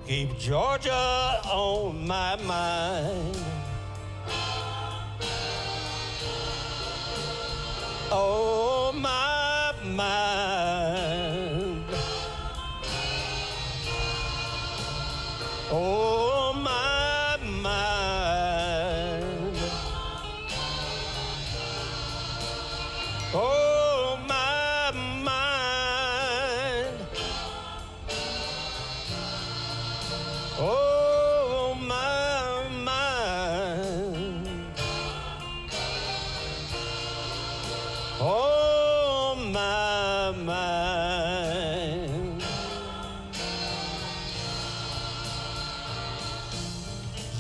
keep Georgia on my mind. Oh, my mind. Oh, my mind. Oh, oh, my mind. Oh, my mind.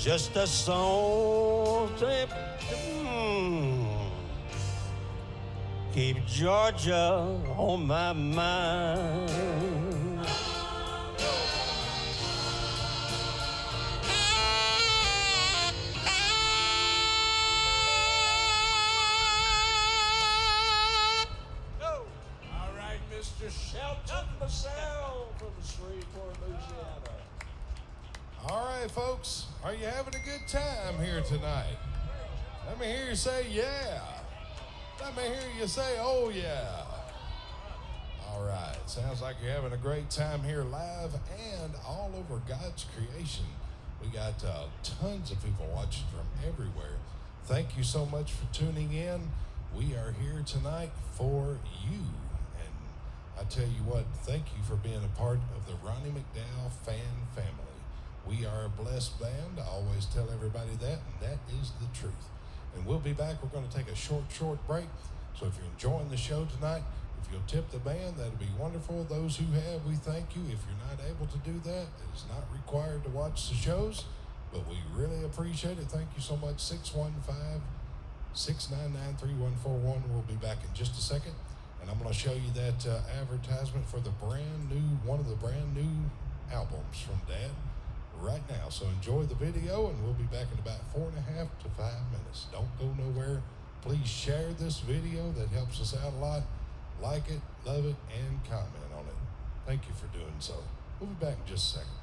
Just a song to keep Georgia on my mind. right, folks. Are you having a good time here tonight? Let me hear you say yeah. Let me hear you say oh yeah. All right. Sounds like you're having a great time here live and all over God's creation. We got tons of people watching from everywhere. Thank you so much for tuning in. We are here tonight for you. And I tell you what, thank you for being a part of the Ronnie McDowell fan family. We are a blessed band. I always tell everybody that, and that is the truth. And we'll be back. We're going to take a short break. So if you're enjoying the show tonight, if you'll tip the band, that'd be wonderful. Those who have, we thank you. If you're not able to do that, it's not required to watch the shows, but we really appreciate it. Thank you so much. 615-699-3141. We'll be back in just a second, and I'm going to show you that advertisement for the one of the brand new albums from Dad right now. So enjoy the video, and we'll be back in about 4.5 to 5 minutes. Don't go nowhere. Please share this video. That helps us out a lot. Like it, love it, and comment on it. Thank you for doing so. We'll be back in just a second.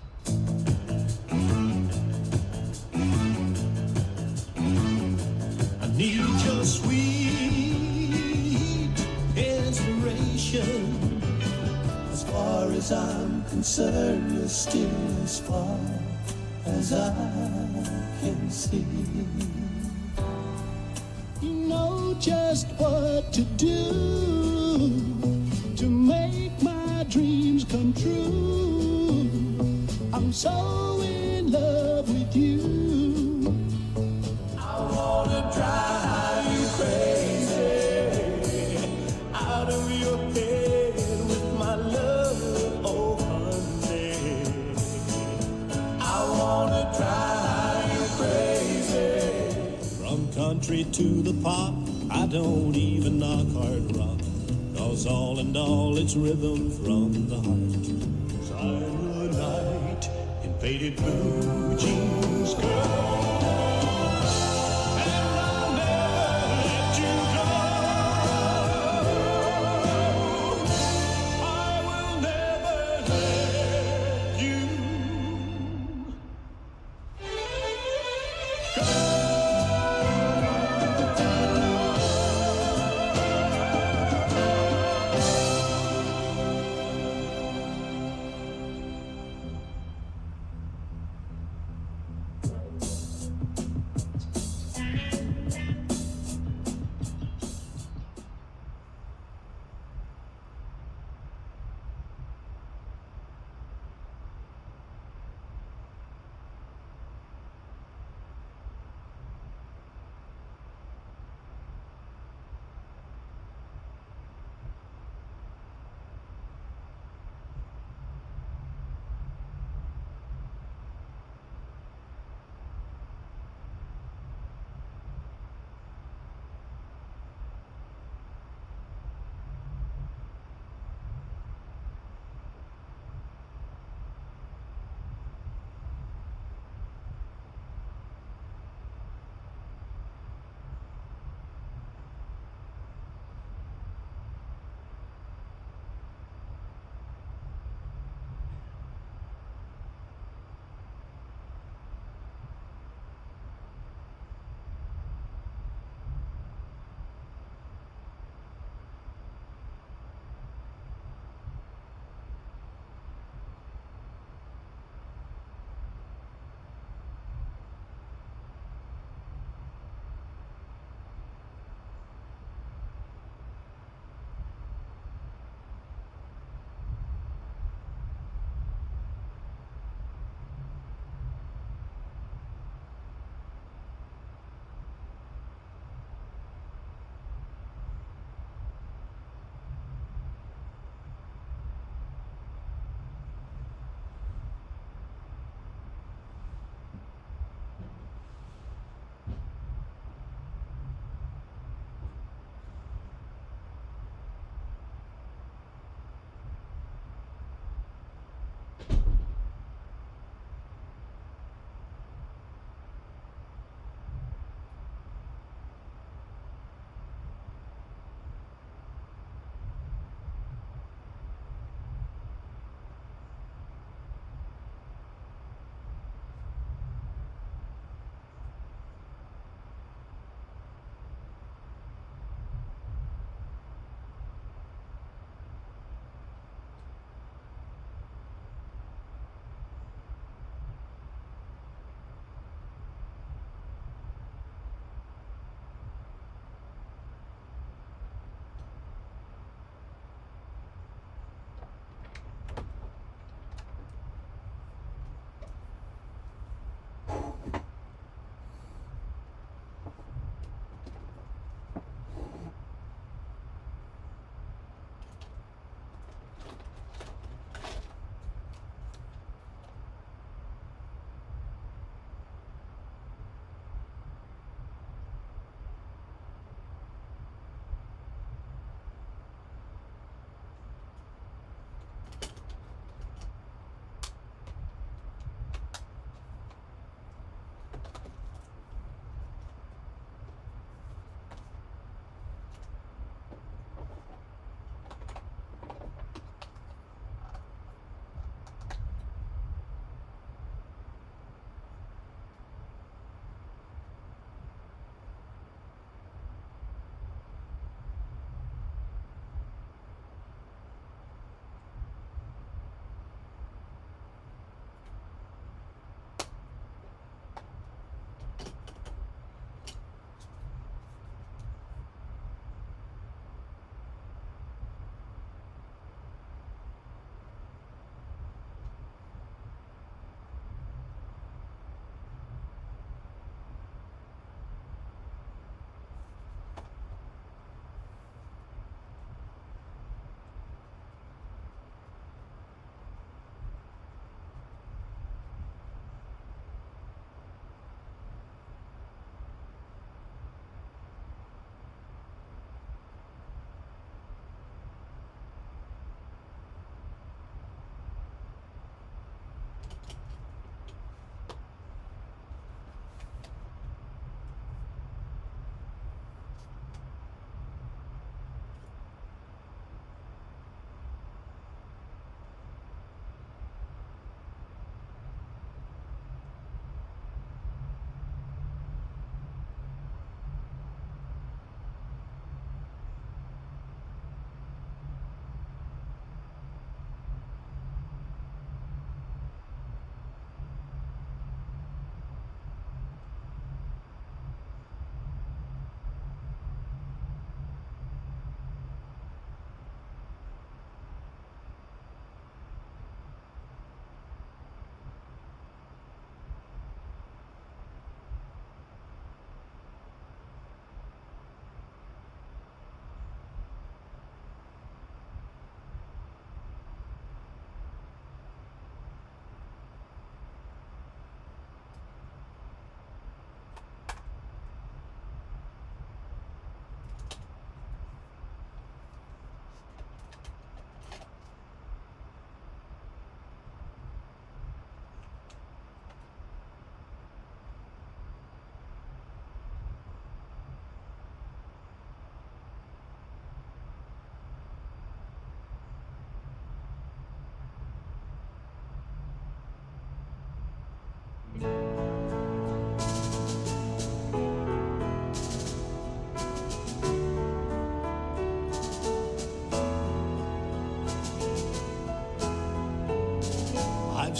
I need your sweet inspiration. As far as I'm concerned, you're still as far as I can see. You know just what to do to make my dreams come true. I'm so in love with you. I wanna drive you crazy, out of your head with my love, oh honey. I wanna drive you crazy. From country to the pop, I don't even knock hard rock, 'cause all in all it's rhythm from the heart. 'Cause I'm a knight in faded blue jeans, girl.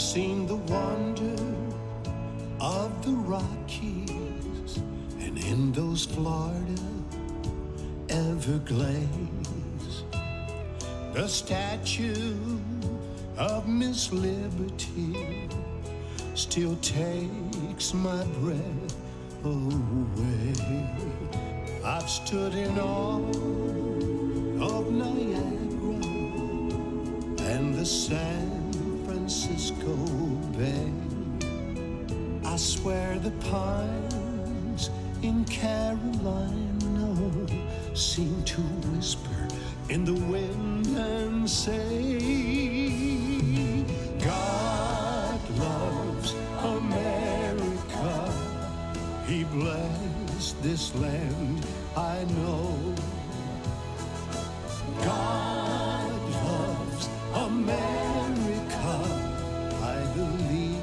seen the wonder of the Rockies, and in those Florida Everglades, the statue of Miss Liberty still takes my breath away. I've stood in awe of Niagara and the San Francisco Bay. I swear the pines in Carolina seem to whisper in the wind and say, God loves America. He blessed this land, I know. God loves America. I believe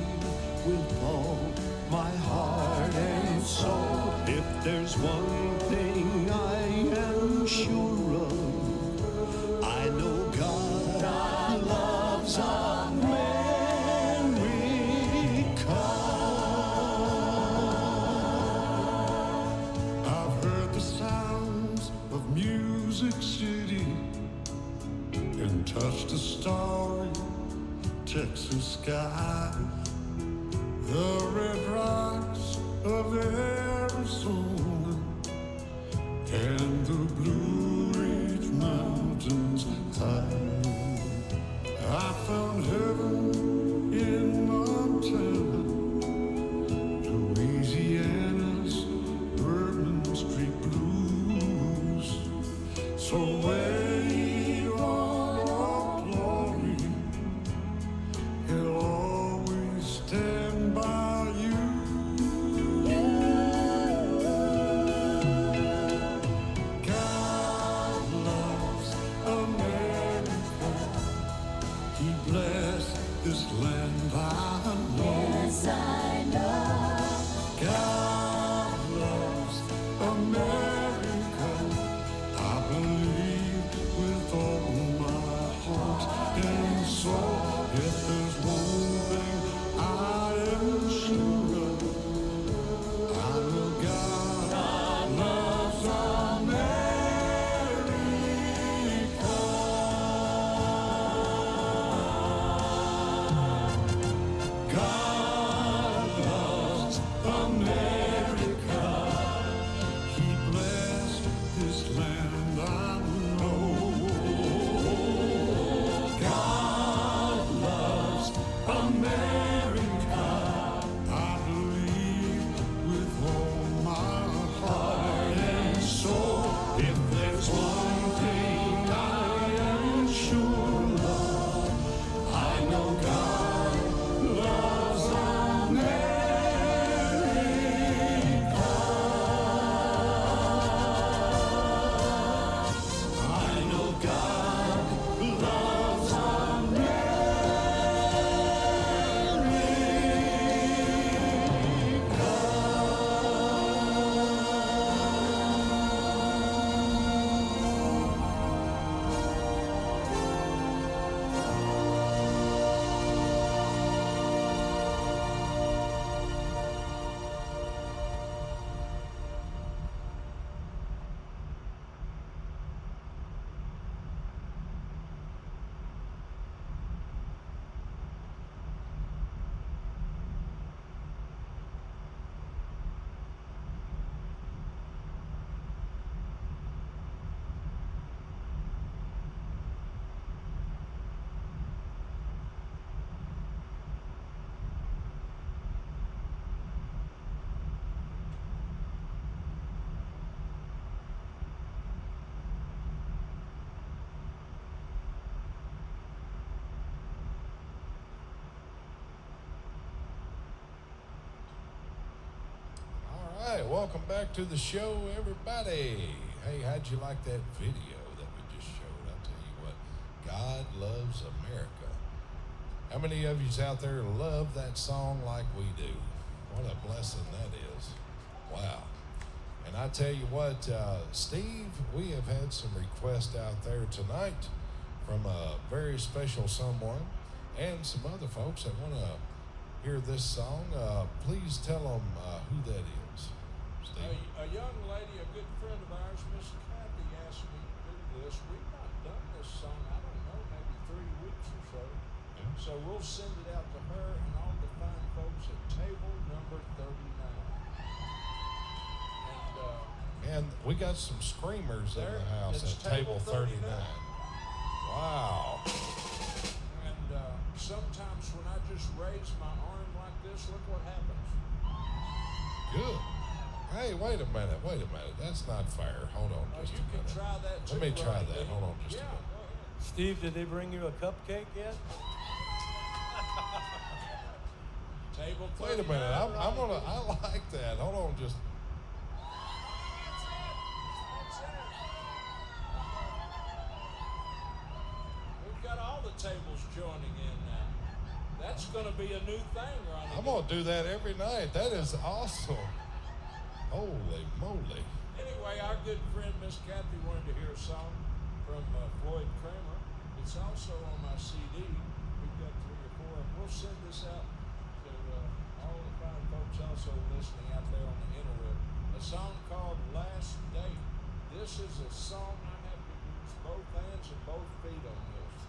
with all my heart and soul. If there's one thing I am sure of, I know God loves America. I've heard the sounds of Music City and touched the starry Texas sky. The red rocks of Arizona and the Blue Ridge Mountains high. I found heaven in Montana, Louisiana's Bourbon Street blues. So wave on our glory, it'll always stand by you. God loves America. He blessed this land, I know. Yes, I know. God loves America. I believe with all my heart and soul. If there's one thing I am sure of, I know God loves America. God loves America. He blessed this land, I know. God loves America. I believe with all my heart and soul. If there's one thing I am sure of, I know God loves America. I know God loves All right, welcome back to the show, everybody. Hey, how'd you like that video that we just showed? I'll tell you what, God loves America. How many of yous out there love that song like we do? What a blessing that is. Wow. And I tell you what, Steve, we have had some requests out there tonight from a very special someone. and some other folks that want to hear this song. Please tell them who that is. Steve. A young lady, a good friend of ours, Miss Kathy, asked me to do this. We've not done this song, I don't know, maybe 3 weeks or so. Yeah. So we'll send it out to her and all the fine folks at table number 39. And we got some screamers in There, the house it's at table 39. 39. Wow. And sometimes when I just raise my arm like this, look what happens. Good. Hey, wait a minute. That's not fair. Hold on just You a can minute. try that too. Let me try Ronnie that. D. Hold on just a Yeah, minute. go ahead. Steve, did they bring you a cupcake yet? Table 39. Wait a minute. I Ronnie D. like that. Hold on just. We've got all the tables joining in now. That's going to be a new thing, Ronnie. I'm going to do that every night. That is awesome. Holy moly. Anyway, our good friend Miss Kathy wanted to hear a song from Floyd Kramer. It's also on my CD. We've got 3 or 4. We'll send this out to all the fine folks also listening out there on the interweb. A song called Last Day. This is a song I have to use both hands and both feet on this.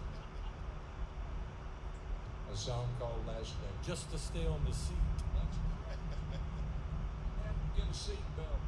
A song called Last Day. Just to stay on the seat. Get a seatbelt.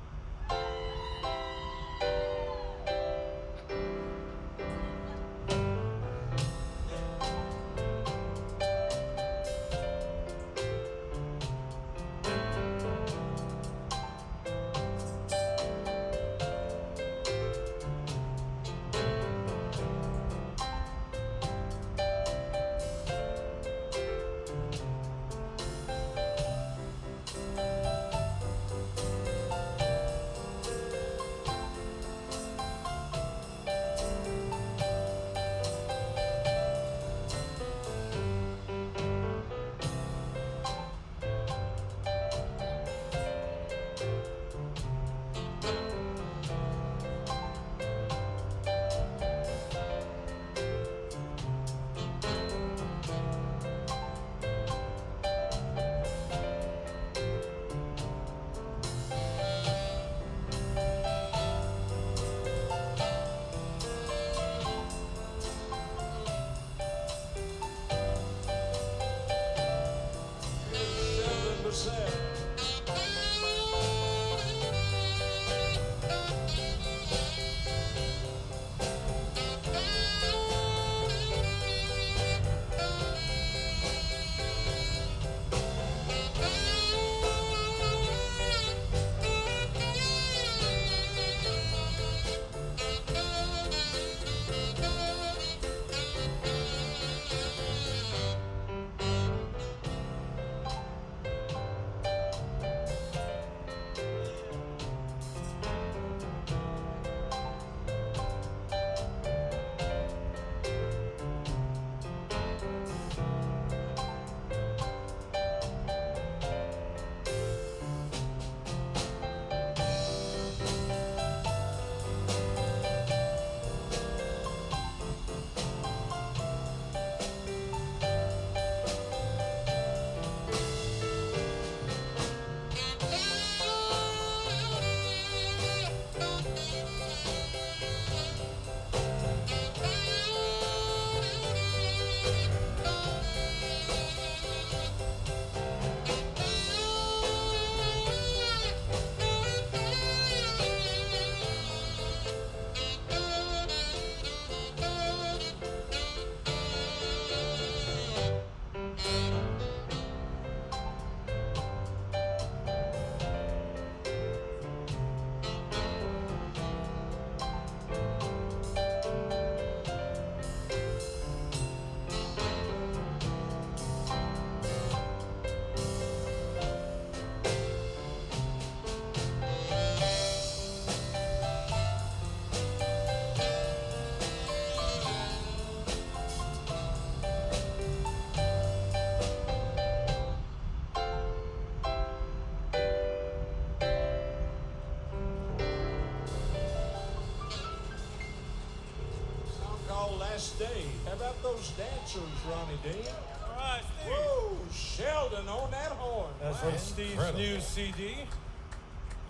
last day. How about those dancers, Ronnie Dean? All right, Steve. Woo! Sheldon on that horn. That's from Steve's Incredible. new CD.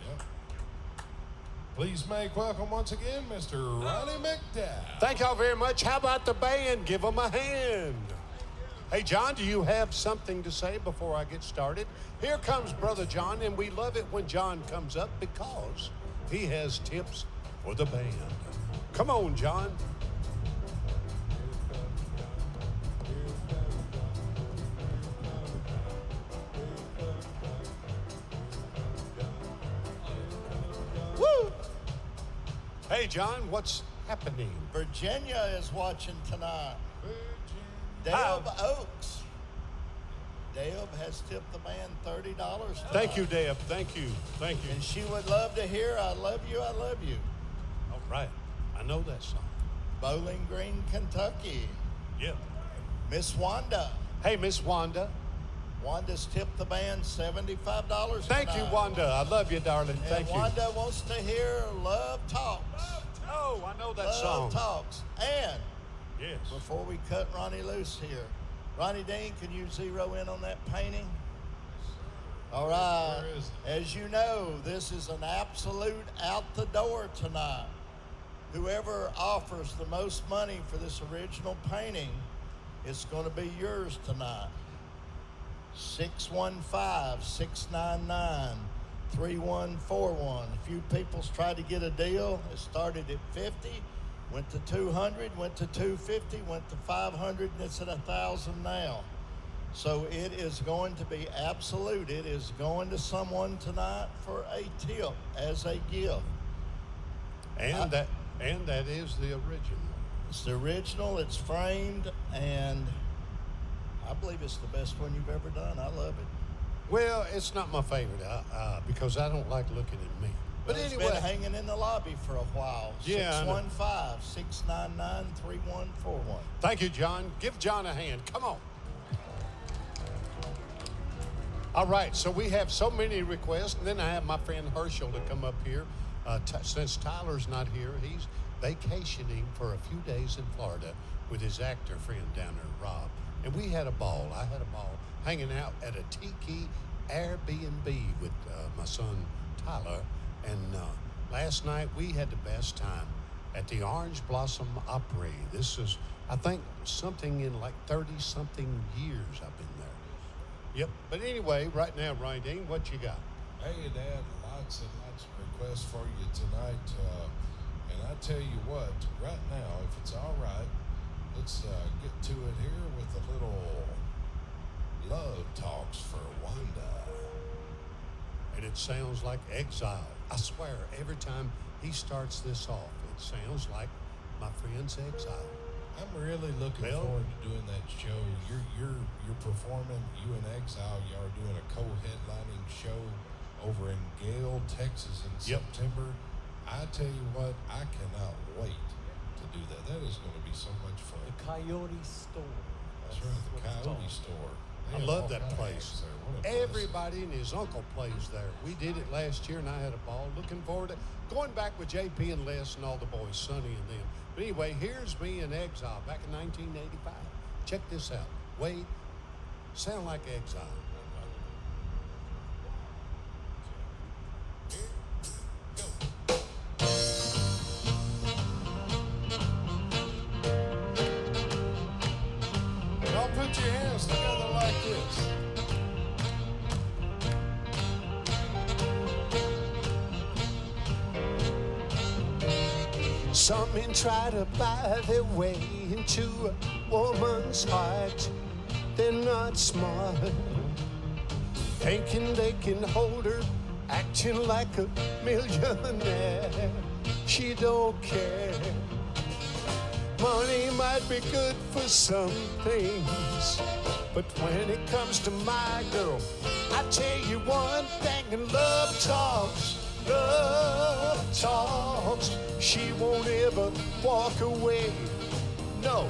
Yep. Please make welcome once again, Mr. Ronnie McDowell. Thank y'all very much. How about the band? Give them a hand. Hey, John, do you have something to say before I get started? Here comes Brother John, and we love it when John comes up because he has tips for the band. Come on, John. Woo! Hey, John, what's happening? Virginia is watching tonight. Deb Oaks. Deb has tipped the band $30 tonight. Thank you, Deb. Thank you. Thank you. And she would love to hear I Love You, I Love You. All right. I know that song. Bowling Green, Kentucky. Yep. Miss Wanda. Hey, Miss Wanda. Wanda's tipped the band $75 Thank you, tonight. Wanda. I love you, darling. And Thank you. Wanda wants to hear Love Talks. Oh, I know that Love song. Talks. And Yes. before we cut Ronnie loose here, Ronnie Dean, can you zero in on that painting? All right. Where is it? As you know, this is an absolute out the door tonight. Whoever offers the most money for this original painting, it's going to be yours tonight. 615-699-3141. A few people's tried to get a deal. It started at 50, went to 200, went to 250, went to 500, and it's at 1,000 now. So it is going to be absolute. It is going to someone tonight for a tip as a gift. And that is the original. It's the original, it's framed, and I believe it's the best one you've ever done. I love it. Well, it's not my favorite because I don't like looking at me. But Well, anyway, it's been hanging in the lobby for a while. Yeah, I know. 615-699-3141. thank you, John. Give John a hand. Come on. All right, so we have so many requests, and then I have my friend Herschel to come up here. Since Tyler's not here, he's vacationing for a few days in Florida with his actor friend down there, Rob. And we had a ball. I had a ball hanging out at a tiki Airbnb with my son Tyler. And last night we had the best time at the Orange Blossom Opry. This is, I think, something in like 30-something years I've been there. Yep. But anyway, right now, Ryan Dean, what you got? Hey, Dad, lots and lots of requests for you tonight. And I tell you what, right now, if it's all right, let's get to it here with a little Love Talks for Wanda. And it sounds like Exile. I swear, every time he starts this off, it sounds like my friend's Exile. I'm really looking Well- forward to doing that show. You're performing. You and Exile, y'all are doing a co-headlining show over in Gale, Texas in Yep. September. I tell you what, I cannot wait to do that. That is going to be so much fun. The Coyote Store. That's right, the what it's Coyote called. Store. I They have love all that kind of place. acts there. What a place. Everybody and his uncle plays there. We did it last year, and I had a ball. Looking forward to going back with JP and Les and all the boys, Sonny and them. But anyway, here's me in Exile back in 1985. Check this out. Wait, sound like Exile. Y'all put your hands together like this. Some men try to buy their way into a woman's heart. They're not smart, thinking they can hold her, acting like a millionaire. She don't care. Money might be good for some things, but when it comes to my girl, I tell you one thing, and love talks. Love talks. She won't ever walk away. No.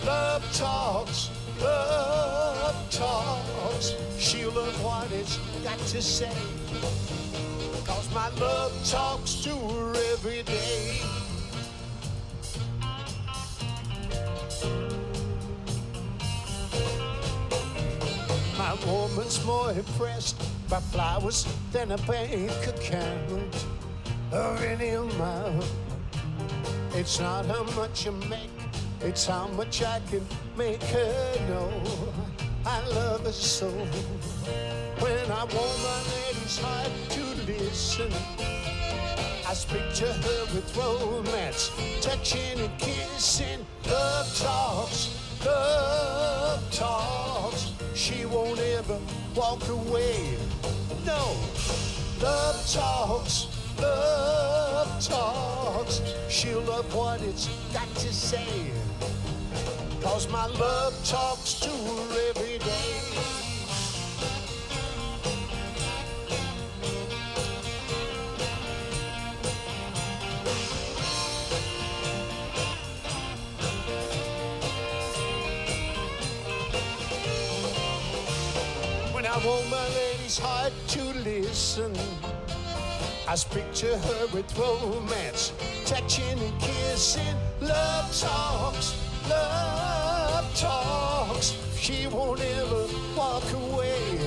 Love talks. Love talks. She'll love what it's got to say. 'Cause my love talks to her every day. woman's more impressed by flowers than a bank account of any amount. It's not how much you make, it's how much I can make her know I love her so. When I want my lady's heart to listen, I speak to her with romance, touching and kissing. Love talks, love talks. She won't ever walk away. No, love talks, love talks. She'll love what it's got to say, 'cause my love talks to her every day. I want my lady's heart to listen. I speak to her with romance, touching and kissing. Love talks, love talks. She won't ever walk away.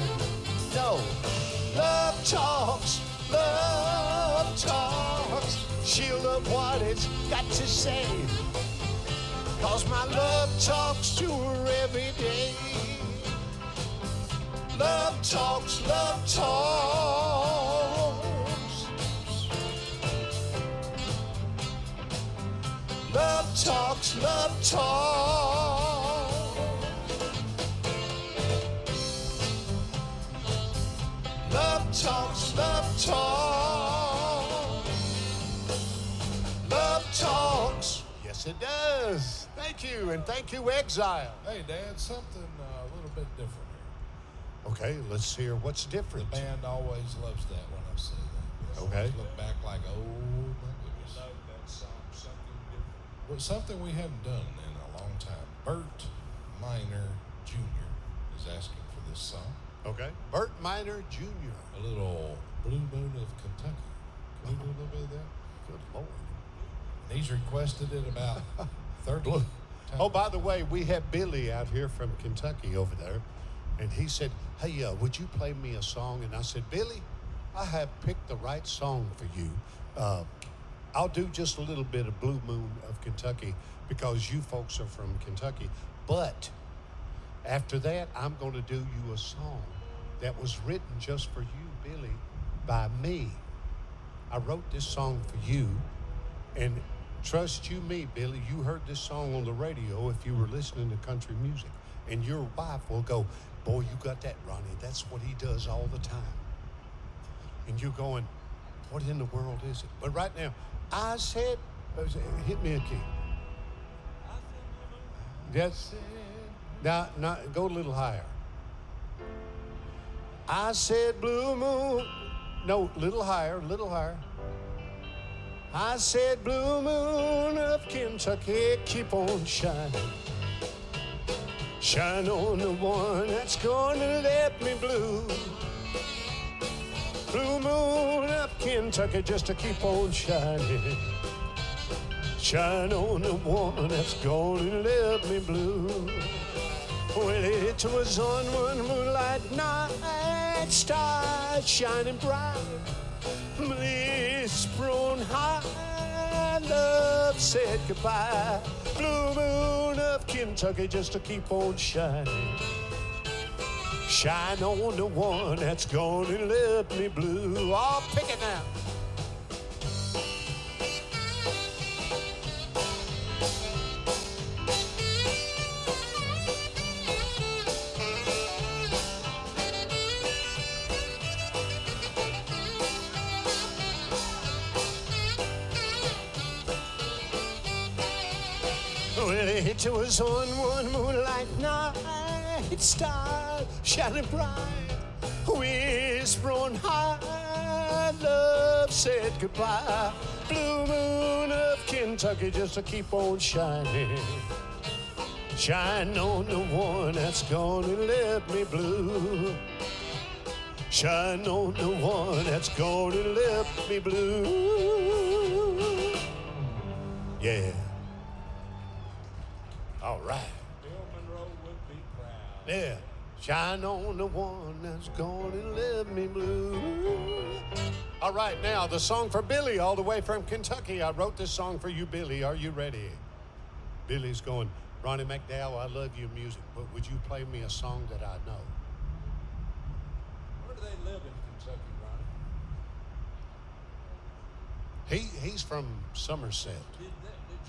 No, love talks, love talks. She'll love what it's got to say, 'cause my love talks to her every day. Love talks, love talks. Love talks, love talks. Love talks, love talks. Love talks. Yes, it does. Thank you, and thank you, Exile. Hey, Dad, something a little bit different here. Okay, let's hear what's different. The band always loves that when I say that. They Okay. always look back like, oh my goodness. Love that song, something different. Well, something we haven't done in a long time. Bert Minor Jr. is asking for this song. Okay. Bert Minor Jr. A little Blue Moon of Kentucky. Can we do a little bit of that? Good Lord. And he's requested it about 30 times. Oh, by the way, we have Billy out here from Kentucky over there, and he said, hey, would you play me a song? And I said, Billy, I have picked the right song for you. I'll do just a little bit of Blue Moon of Kentucky because you folks are from Kentucky. But after that, I'm going to do you a song that was written just for you, Billy, by me. I wrote this song for you, and trust you me, Billy, you heard this song on the radio if you were listening to country music, and your wife will go, boy, you got that, Ronnie. That's what he does all the time. And you're going, what in the world is it? But right now, I said, hit me a key. Yes. Now, go a little higher. I said blue moon. No, little higher, little higher. I said blue moon of Kentucky, keep on shining. Shine on the one that's gonna let me blue. Blue moon of Kentucky, just to keep on shining. Shine on the one that's gonna let me blue. Well, it was on one moonlight night, stars shining bright. Bliss on high, love said goodbye. Blue moon of Kentucky, just to keep on shining. Shine on the one that's gonna let me blue. Oh, pick it now. Well, it was on one moonlight night, stars shining bright, whisper on high, love said goodbye. Blue moon of Kentucky, just to keep on shining. Shine on the one that's gonna let me blue. Shine on the one that's gonna let me blue. Yeah. All right. Bill Monroe would be proud. Yeah. Shine on the one that's gonna leave me blue. All right, now the song for Billy, all the way from Kentucky. I wrote this song for you, Billy. Are you ready? Billy's going, Ronnie McDowell, I love your music, but would you play me a song that I know? Where do they live in Kentucky, Ronnie? He's from Somerset. Did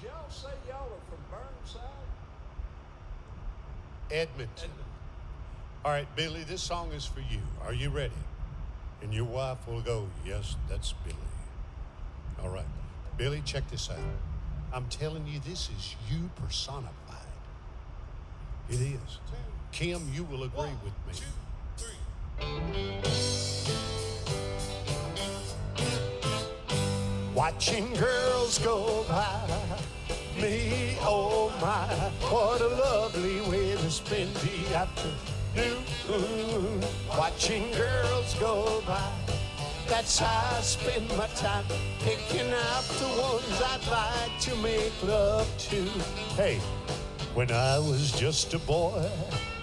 y'all say y'all are from Burnside? Edmonton. All right, Billy, this song is for you. Are you ready? And your wife will go, yes, that's Billy. All right. Billy, check this out. I'm telling you, this is you personified. It is. Kim, you will agree with me. 1, 2, 3. Watching girls go by, me, oh my, what a lovely way to spend the afternoon. Watching girls go by, that's how I spend my time, picking out the ones I'd like to make love to. Hey, when I was just a boy,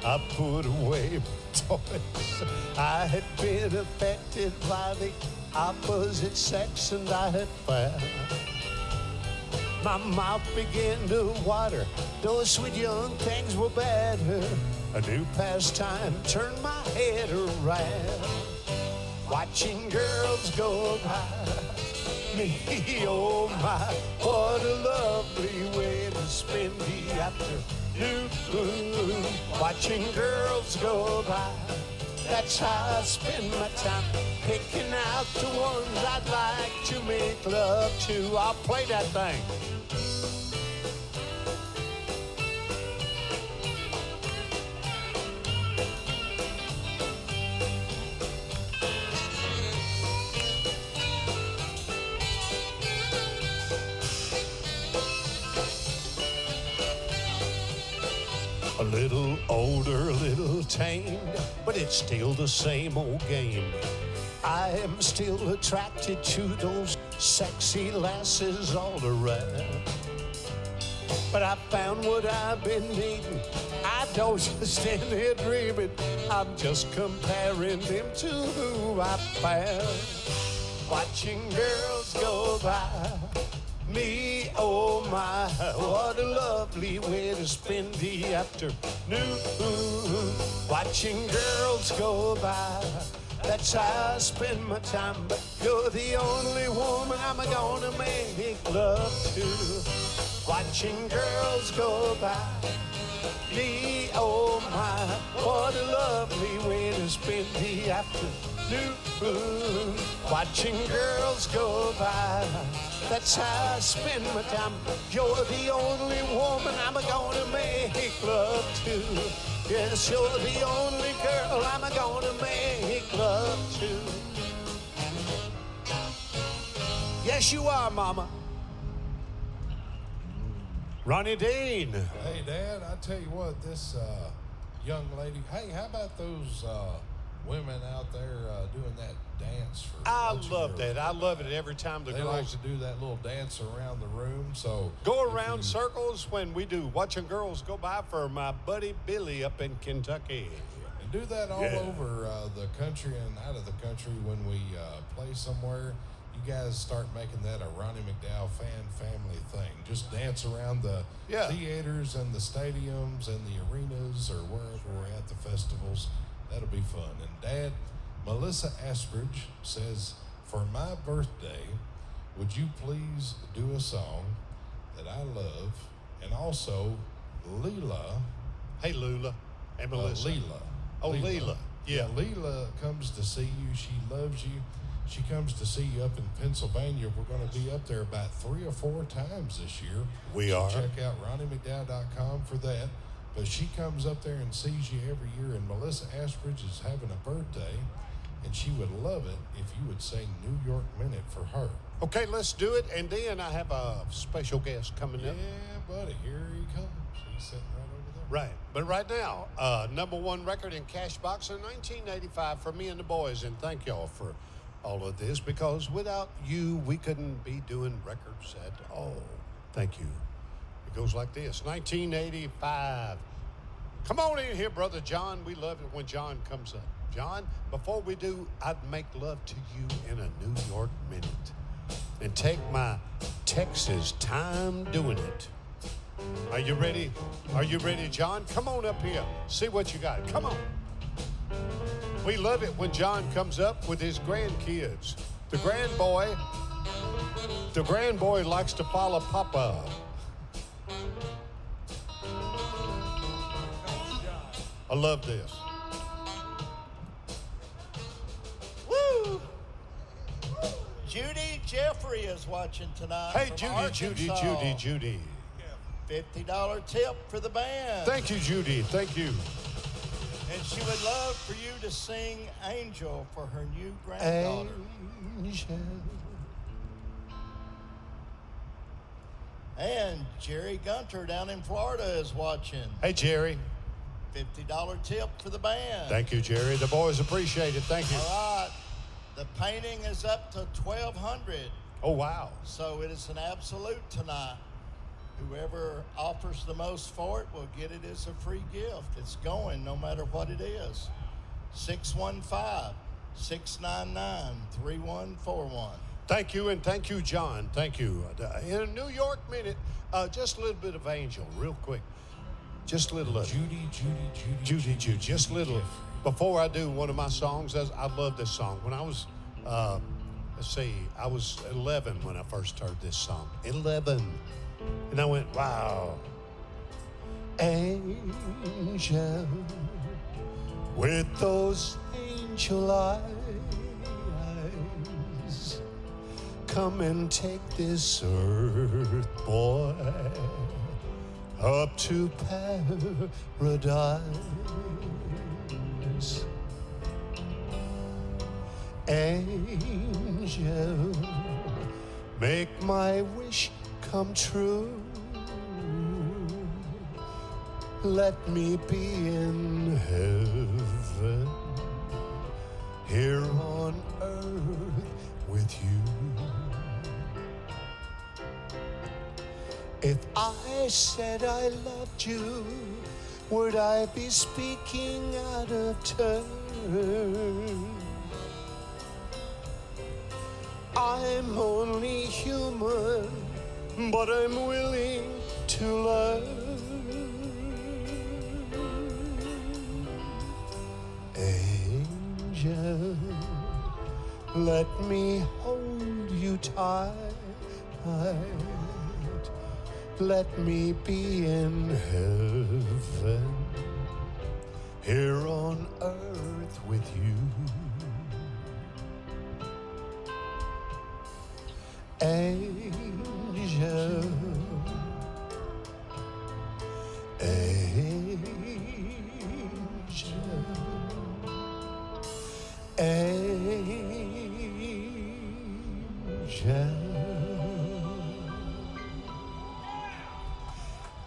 I put away toys. I had been affected by the opposite sex, and I had found my mouth began to water. Those sweet young things were bad. A new pastime turned my head around. Watching girls go by, me, oh my, what a lovely way to spend the afternoon. Watching girls go by, that's how I spend my time, picking out the ones I'd like to make love to. I'll play that thing. A little older, a little tamed, but it's still the same old game. I am still attracted to those sexy lasses all around. But I found what I've been needing. I don't just stand here dreaming. I'm just comparing them to who I found. Watching girls go by, me, oh my, what a lovely way to spend the afternoon. Watching girls go by, that's how I spend my time. But you're the only woman I'm gonna make love to. Watching girls go by, me, oh my, what a lovely way to spend the afternoon. Watching girls go by, that's how I spend my time. You're the only woman I'm gonna make love to. Yes, you're the only girl I'm gonna make love to. Yes, you are, Mama. Ronnie Dean. Hey, Dad, I tell you what, this young lady, hey, how about those women out there doing that dance for I bunch of love girls? that. I love it every time the They like girls to do that little dance around the room. So go if around you- circles when we do Watching Girls Go By for my buddy Billy up in Kentucky. And do that all Yeah. over the country and out of the country when we play somewhere. You guys start making that a Ronnie McDowell family thing. Just dance around the Yeah. theaters and the stadiums and the arenas or wherever we're at the festivals. That'll be fun. And Dad, Melissa Aspridge says, for my birthday, would you please do a song that I love? And also, Leela. Hey, Lula and Melissa. Leela. Oh, Leela. Yeah. Leela comes to see you. She loves you. She comes to see you up in Pennsylvania. We're going to be up there about 3 or 4 times this year. We So are. Check out RonnieMcDowell.com for that. But she comes up there and sees you every year. And Melissa Aspridge is having a birthday, and she would love it if you would sing New York Minute for her. Okay, let's do it. And then I have a special guest coming Yeah, up. buddy, here he comes. He's sitting right over there. Right. But right now, #1 record in cash box in 1985 for me and the boys. And thank y'all for all of this, because without you, we couldn't be doing records at all. Thank you. It goes like this. 1985. Come on in here, Brother John. We love it when John comes up. John, before we do, I'd make love to you in a New York minute and take my Texas time doing it. Are you ready? Are you ready, John? Come on up here. See what you got. Come on. We love it when John comes up with his grandkids. The grandboy likes to follow Papa. I love this. Woo! Judy Jeffrey is watching tonight. Hey, from Judy, Arkansas. Judy. $50 tip for the band. Thank you, Judy. Thank you. And she would love for you to sing Angel for her new granddaughter. Angel. And Jerry Gunter down in Florida is watching. Hey, Jerry. $50 tip for the band. Thank you, Jerry. The boys appreciate it. Thank you. All right. The painting is up to $1,200. Oh, wow. So it is an absolute tonight. Whoever offers the most for it will get it as a free gift. It's going no matter what it is. 615-699-3141. Thank you, and thank you, John. Thank you. In a New York minute, just a little bit of Angel, real quick. Just a little. Judy. Just a little. Before I do one of my songs, I love this song. When I was, let's see, I was 11 when I first heard this song. 11. And I went, wow. Angel, with those angel eyes, come and take this earth, boy, up to paradise. Angel, make my wish come true. Let me be in heaven, here on earth with you. If I said I loved you, would I be speaking out of turn? I'm only human, but I'm willing to learn. Angel, let me hold you tight. Let me be in heaven, here on earth with you. Angel,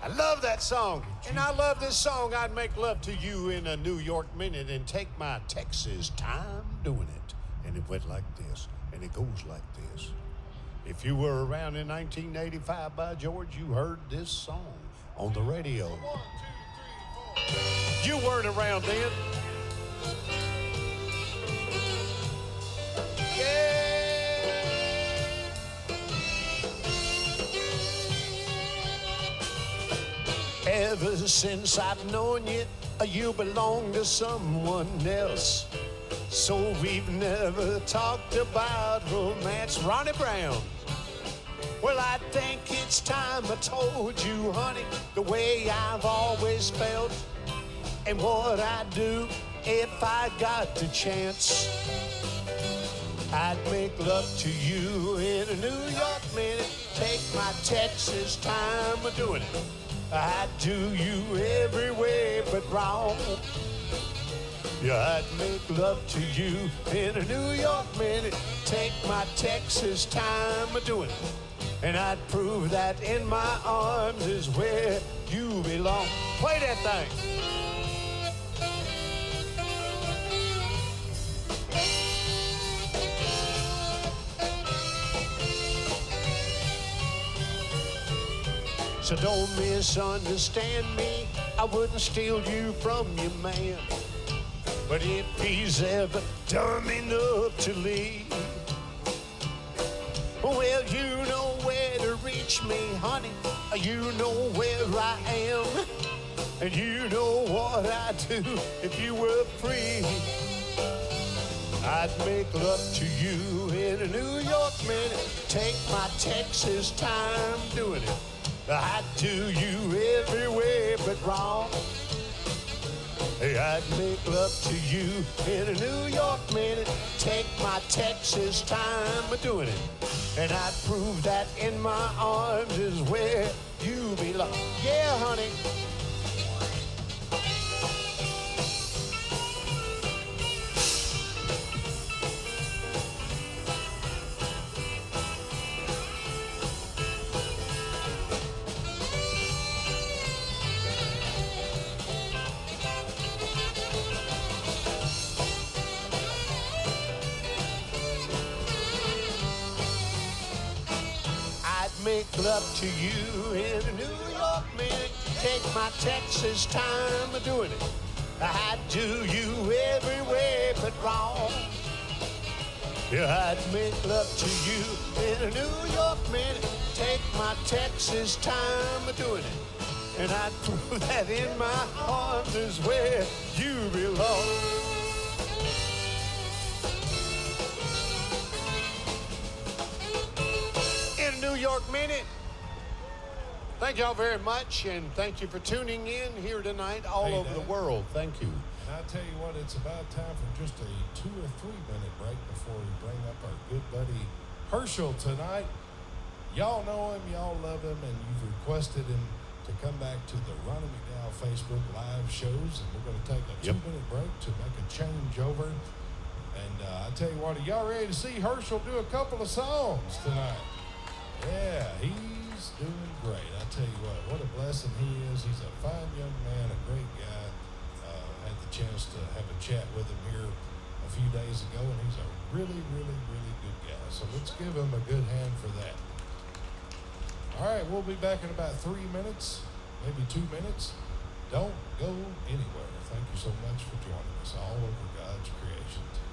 I love that song, and I love this song. I'd make love to you in a New York minute and take my Texas time doing it. And it went like this, and it goes like this. If you were around in 1985, by George, you heard this song on the radio. 1, 2, 3, 4. You weren't around then. Yeah. Ever since I've known you, you belong to someone else. So we've never talked about romance. Ronnie Brown. Well, I think it's time I told you, honey, the way I've always felt and what I'd do if I got the chance. I'd make love to you in a New York minute, take my Texas time of doing it. I'd do you every way but wrong. Yeah, I'd make love to you in a New York minute, take my Texas time of doing it. And I'd prove that in my arms is where you belong. Play that thing. So don't misunderstand me. I wouldn't steal you from your man. But if he's ever dumb enough to leave, well, you know where to reach me, honey. You know where I am. And you know what I'd do if you were free. I'd make love to you in a New York minute. Take my Texas time doing it. I'd do you every way but wrong. Hey, I'd make love to you in a New York minute. Take my Texas time doing it. And I'd prove that in my arms is where you belong. Yeah, honey. Make love to you in a New York minute. Take my Texas time doing it. I'd do you every way but wrong. Yeah, I'd make love to you in a New York minute. Take my Texas time doing it. And I'd prove that in my arms is where you belong. New York Minute. Thank y'all very much, and thank you for tuning in here tonight all over the world. Thank you. And I tell you what, it's about time for just a 2 or 3 minute break before we bring up our good buddy Herschel tonight. Y'all know him, y'all love him, and you've requested him to come back to the Ronnie McDowell Facebook live shows, and we're going to take a 2 minute break to make a changeover. And I tell you what, are y'all ready to see Herschel do a couple of songs tonight? Yeah, he's doing great. I tell you what a blessing he is. He's a fine young man, a great guy. Had the chance to have a chat with him here a few days ago, and he's a really, really, really good guy. So let's give him a good hand for that. All right, we'll be back in about 3 minutes, maybe 2 minutes. Don't go anywhere. Thank you so much for joining us all over God's creation tonight.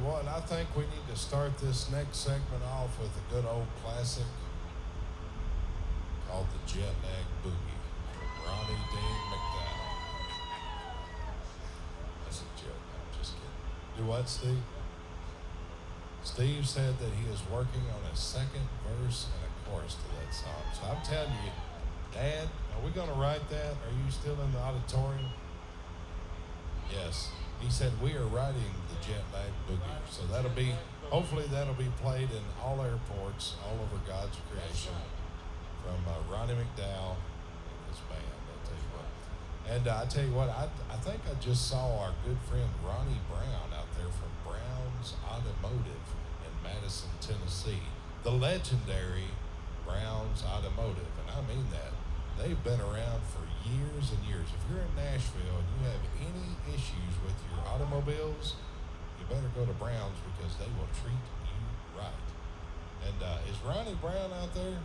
what, I think we need to start this next segment off with a good old classic called the Jet Lag Boogie from Ronnie McDowell. That's a joke, I'm just kidding. Do what, Steve? Steve said that he is working on a second verse and a chorus to that song. So I'm telling you, Dad, are we going to write that? Are you still in the auditorium? Yes. He said we are writing the Jet Lag Boogie. So that'll be, hopefully that'll be played in all airports all over God's creation from Ronnie McDowell and his band, I'll tell you what. And I tell you what, I think I just saw our good friend Ronnie Brown out there from Brown's Automotive in Madison, Tennessee. The legendary Brown's Automotive, and I mean that. They've been around for years and years. If you're in Nashville and you have any issues with your automobiles, you better go to Brown's because they will treat you right. And is Ronnie Brown out there?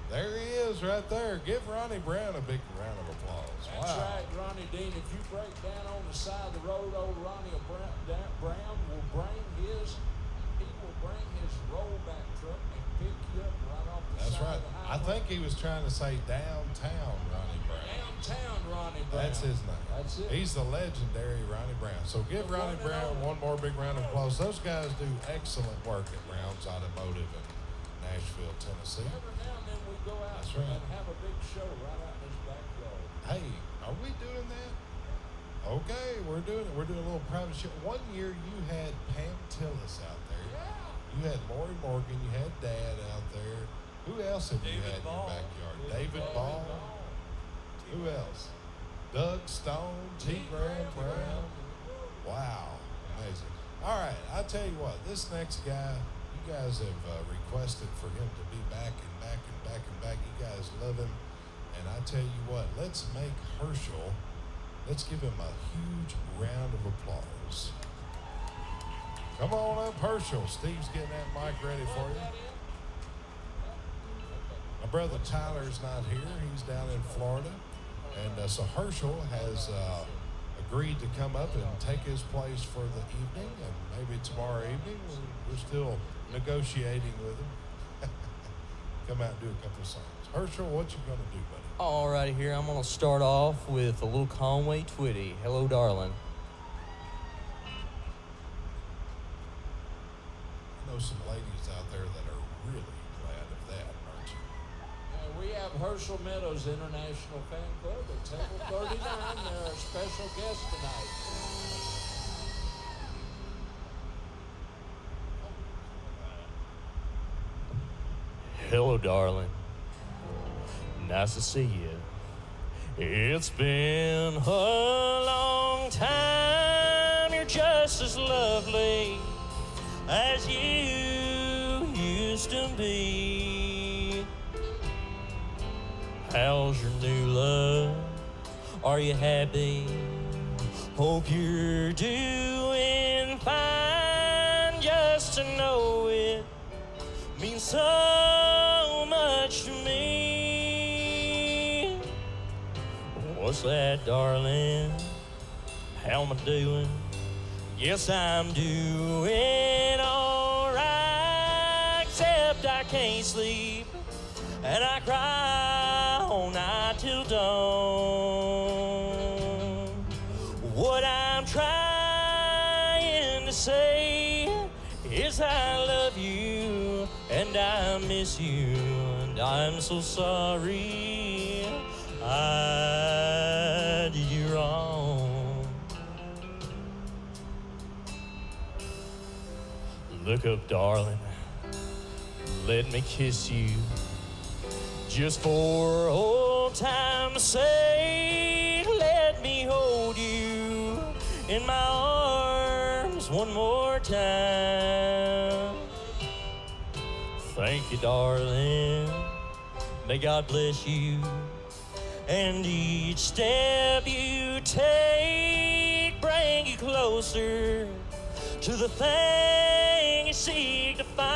There he is right there. Give Ronnie Brown a big round of applause. That's right, Ronnie Dean. If you break down on the side of the road, old Ronnie Brown will bring his rollback truck and pick you up right off the That's side right. of the I highway. think he was trying to say downtown Ronnie Brown. Downtown Ronnie Brown. That's his name. That's it. He's the legendary Ronnie Brown. So give The Ronnie one and Brown only. one more big round of applause. Those guys do excellent work at Brown's Automotive in Nashville, Tennessee. Every now and then we go out That's right. and have a big show right out in his backyard. Hey, are we doing that? Okay, we're doing it. We're doing a little private show. One year you had Pam Tillis out there. You had Lori Morgan. You had Dad out there. Who else have you David had Ball. in your backyard? David Ball. Who else? Doug Stone, T. Graham Brown. Wow, amazing. All right, I'll tell you what, this next guy, you guys have requested for him to be back and back and back and back. You guys love him. And I tell you what, let's make Herschel, let's give him a huge round of applause. Come on up, Herschel. Steve's getting that mic ready for you. My brother Tyler's not here. He's down in Florida. And so Herschel has agreed to come up and take his place for the evening. And maybe tomorrow evening, we're still negotiating with him. Come out and do a couple of songs. Herschel, what you going to do, buddy? All right, here I'm going to start off with a little Conway Twitty. Hello, darling. I know some ladies out there that are really glad of that, aren't you? We have Herschel Meadows International Fan Club at Table 39. They're our special guest tonight. Hello, darling. Nice to see you. It's been a long time. You're just as lovely as you used to be. How's your new love? Are you happy? Hope you're doing fine. Just to know it means so much to me. What's that, darling? How am I doing? Yes, I'm doing all right, except I can't sleep and I cry all night till dawn. What I'm trying to say is I love you and I miss you, and I'm so sorry I did you wrong. Look up, darling, let me kiss you, just for old time's sake. Let me hold you in my arms one more time. Thank you, darling. May God bless you. And each step you take bring you closer to the thing you seek to find.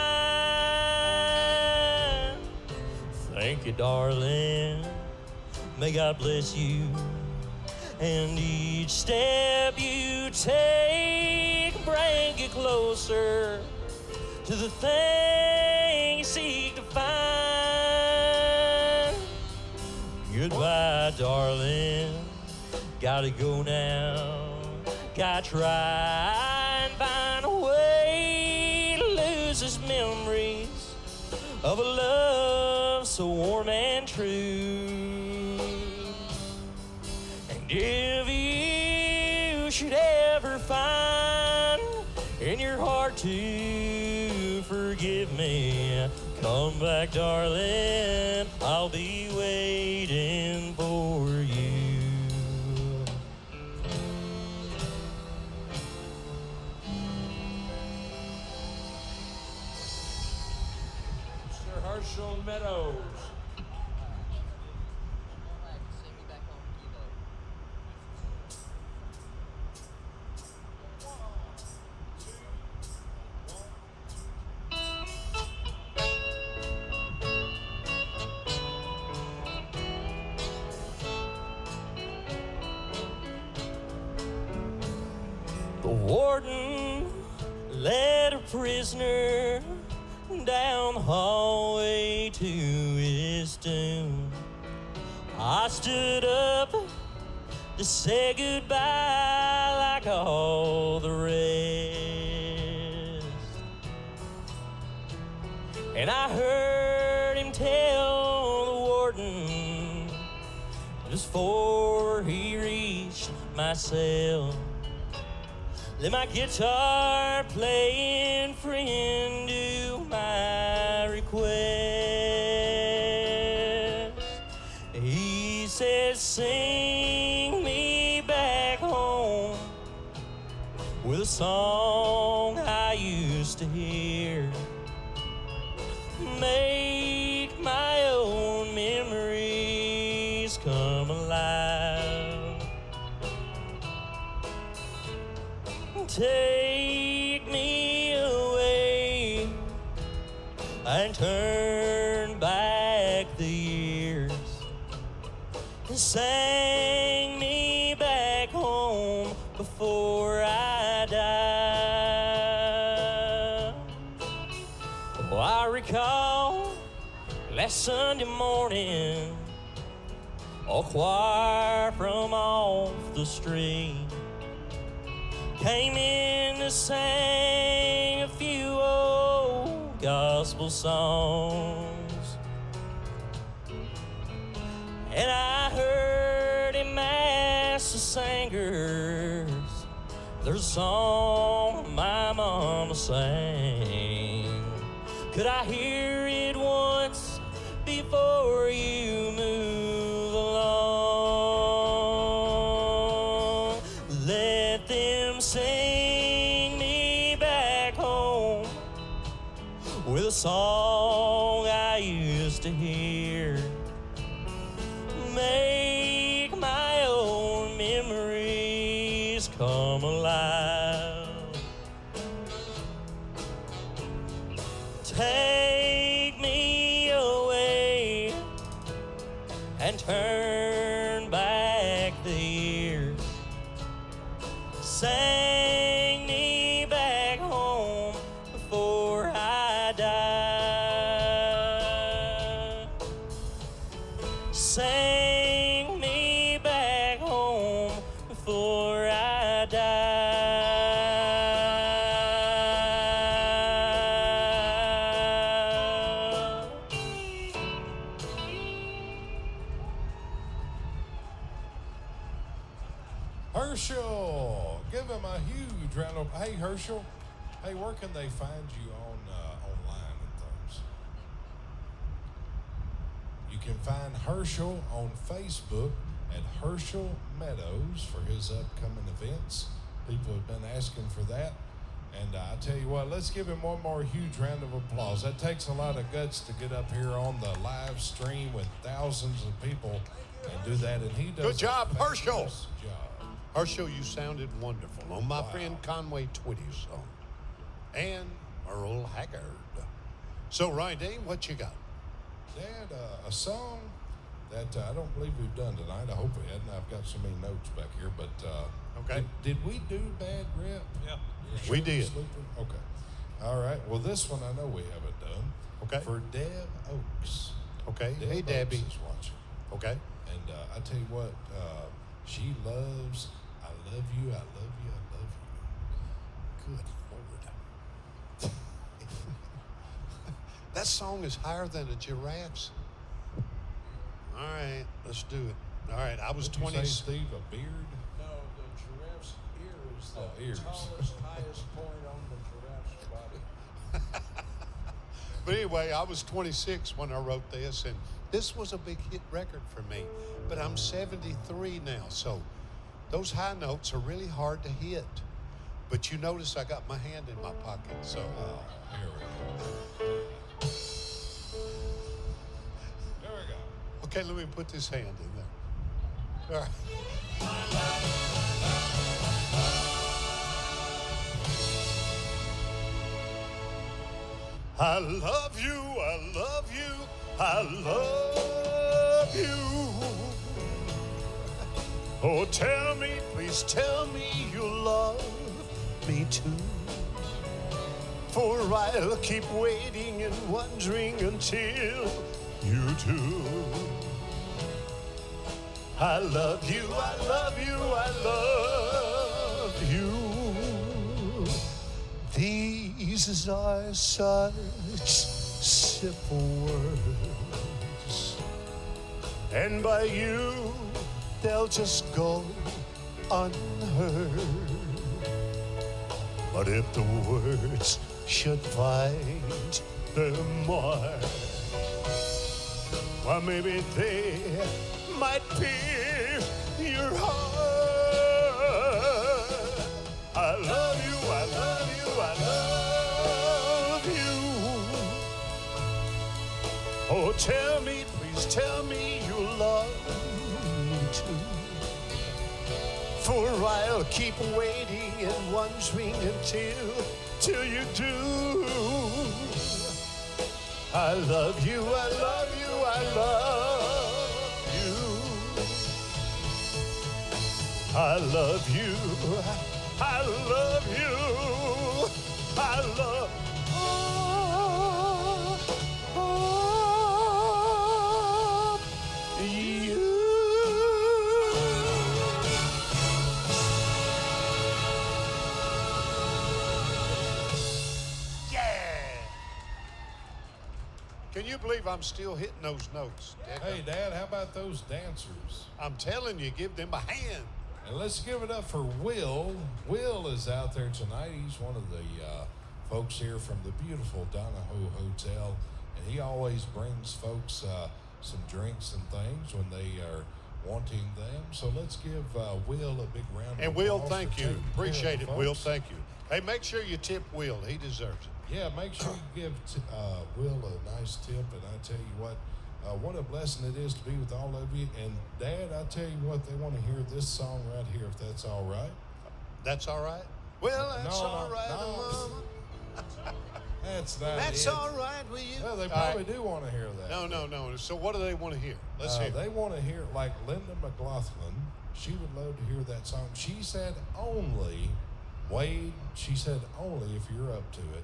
Thank you, darling. May God bless you. And each step you take closer to the thing you seek to find. Goodbye, darling. Gotta go now. Gotta try and find a way to lose his memories of a love so warm and true. And if you should ever find in your heart to forgive me, come back, darling. I'll be waiting for you. Mr. Herschel Meadows. The warden led a prisoner down the hallway to his doom. I stood up to say goodbye like all the rest. And I heard him tell the warden just before he reached my cell, let my guitar playing friend do my request. He said, sing me back home with a song I used to hear. Make my own memories come alive. Take me away and turn back the years and sing me back home before I die. Oh, I recall last Sunday morning, a choir from off the street came in to sing a few old gospel songs. And I heard him ask the singers, there's a song my mama sang. Could I hear it once before you move along? Let them sing me back home with a song I used to hear. Make my own memories come alive. Take me away and turn back the years. Sing me back home before I die. Sing me back home before I die. Herschel, give him a huge round of. Hey, Herschel. Hey, where can they find you on online and things? You can find Herschel on Facebook at Herschel Meadows for his upcoming events. People have been asking for that. And I tell you what, let's give him one more huge round of applause. That takes a lot of guts to get up here on the live stream with thousands of people and do that. And he does Good job, a Herschel. fabulous job. Herschel, you sounded wonderful on my friend Conway Twitty's song. And Earl Haggard. So, Ryan Dean, what you got? Dad, a song that I don't believe we've done tonight. I hope we hadn't. I've got so many notes back here, but Okay. Did we do Bad Rep? Yeah. We did. Sleeper? Okay. All right. Well, this one I know we haven't done. Okay. For Deb Oaks. Okay. Deb Hey, Oaks Debbie. is watching. Okay. And I tell you what, she loves, I love you, I love you, I love you. Good Lord. That song is higher than a giraffe's. All right, let's do it. All right, I was What'd you 20. say, Steve, a beard? No, the giraffe's ear is the ears. tallest, highest point on the giraffe's body. But anyway, I was 26 when I wrote this, and this was a big hit record for me. But I'm 73 now, so those high notes are really hard to hit. But you notice I got my hand in my pocket, so. Here we go. There we go. Okay, let me put this hand in there. All right. I love you, I love you, I love you. Oh, tell me, please tell me you love me too. For I'll keep waiting and wondering until you do. I love you, I love you, I love you. These are such simple words, and by you they'll just go unheard. But if the words should find their mark, well, maybe they might pierce your heart. I love you, I love you, I love you. Oh, tell me, please tell me you love me too. For I'll keep waiting and wondering till you do. I love you, I love you, I love you. I love you, I love you, I love you. Can you believe I'm still hitting those notes? Hey, Dad, how about those dancers? I'm telling you, give them a hand. And let's give it up for Will. Will is out there tonight. He's one of the folks here from the beautiful Donoho Hotel. And he always brings folks some drinks and things when they are wanting them. So let's give Will a big round of And Will, applause thank for you. taking care of Appreciate the it, Will. folks. Thank you. Hey, make sure you tip Will. He deserves it. Yeah, make sure you give Will a nice tip. And I tell you what a blessing it is to be with all of you. And Dad, I tell you what, they want to hear this song right here, if that's all right. That's all right? Well, that's No, all right, no. Mama. That's not That's it. all right with you. Well, they All probably right. do want to hear that. No. So what do they want to hear? Let's hear. They want to hear, like Linda McLaughlin, she would love to hear that song. She said only, Wade, she said only if you're up to it,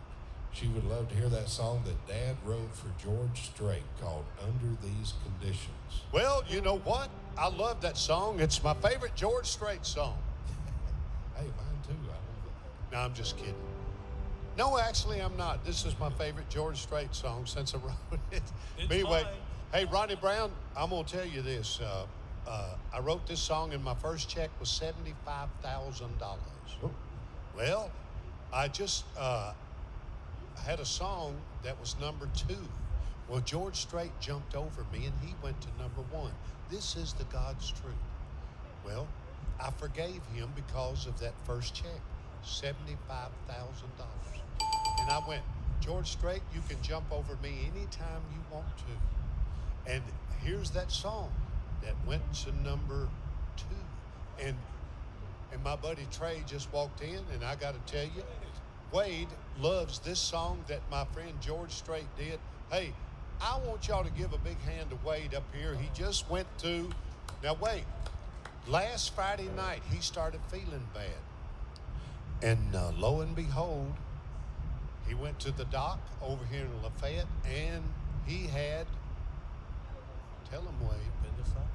she would love to hear that song that Dad wrote for George Strait called Under These Conditions. Well, you know what? I love that song. It's my favorite George Strait song. Hey, mine too. No, I'm just kidding. No, actually, I'm not. This is my favorite George Strait song since I wrote it. It's But anyway, mine. hey, Ronnie Brown, I'm going to tell you this. I wrote this song, and my first check was $75,000. Oh. Well, I just had a song that was number 2. Well, George Strait jumped over me, and he went to number 1. This is the God's truth. Well, I forgave him because of that first check, $75,000. And I went, George Strait, you can jump over me anytime you want to. And here's that song that went to number 2. And my buddy Trey just walked in, and I got to tell you, Wade loves this song that my friend George Strait did. Hey, I want y'all to give a big hand to Wade up here. He just went to, now wait, last Friday night he started feeling bad. And lo and behold, he went to the doc over here in Lafayette and he had, tell him Wade. Appendicitis.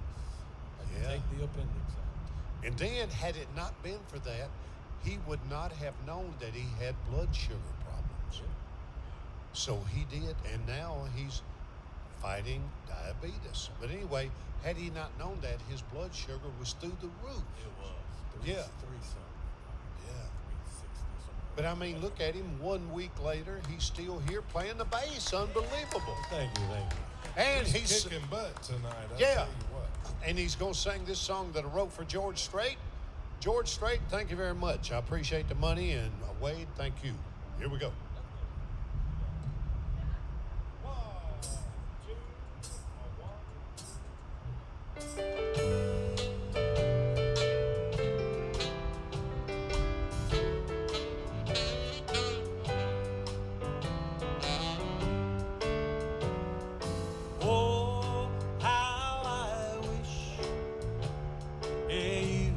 Yeah. Take the appendix out. And then had it not been for that, he would not have known that he had blood sugar problems. So he did, and now he's fighting diabetes. But anyway, had he not known that, his blood sugar was through the roof. It was. Yeah. 3 something. Yeah. 360 something. But I mean, look at him 1 week later, he's still here playing the bass. Unbelievable. Thank you. And He's he's kicking butt tonight. I'll Yeah. tell you what. and he's going to sing this song that I wrote for George Strait. George Strait, thank you very much. I appreciate the money, and Wade, thank you. Here we go. Oh, how I wish you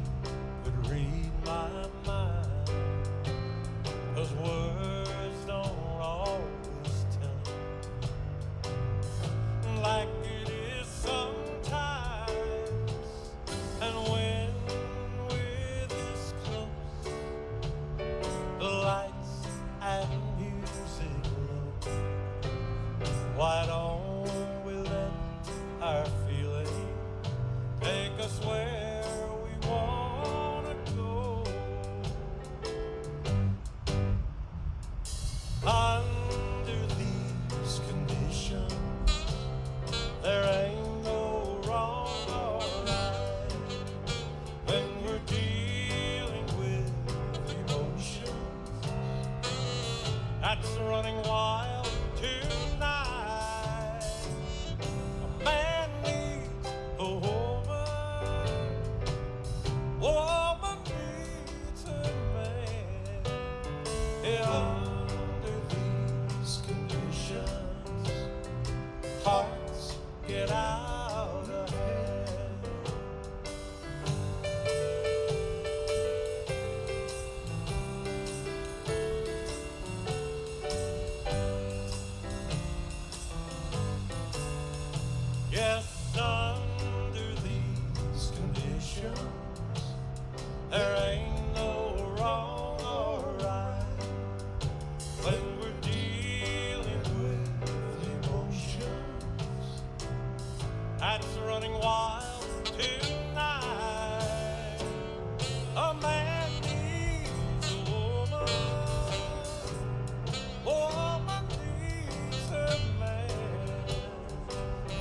could read my mind, 'cause words don't always tell like it is sometimes. And when we're this close, the lights and music low, why don't we let our feeling take us where we wanna go? Under these conditions, there ain't no wrong or right when we're dealing with emotions that's running wild tonight. A man needs a woman needs a man. Yeah, under these conditions, hearts get out of hand. Yes, under these conditions, there ain't no wrong or right when we're dealing with emotions that's running wild tonight. A man needs a woman needs a man.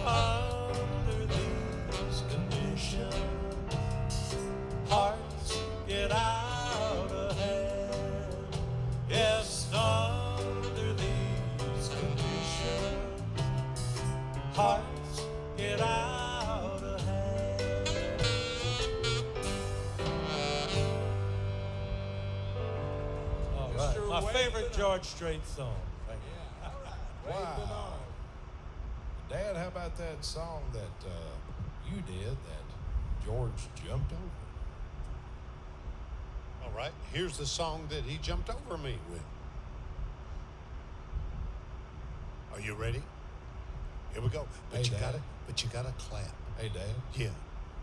Under these conditions, hearts get out of hand. Yes, under these conditions, hearts get out of hand. All right, Mr. my Wade favorite Donoho. George Strait song. Thank you. Wow. Dad, how about that song that you did that George jumped over? All right, here's the song that he jumped over me with. Are you ready? Here we go. But Hey, Dad. you gotta clap. Hey, Dad, Yeah.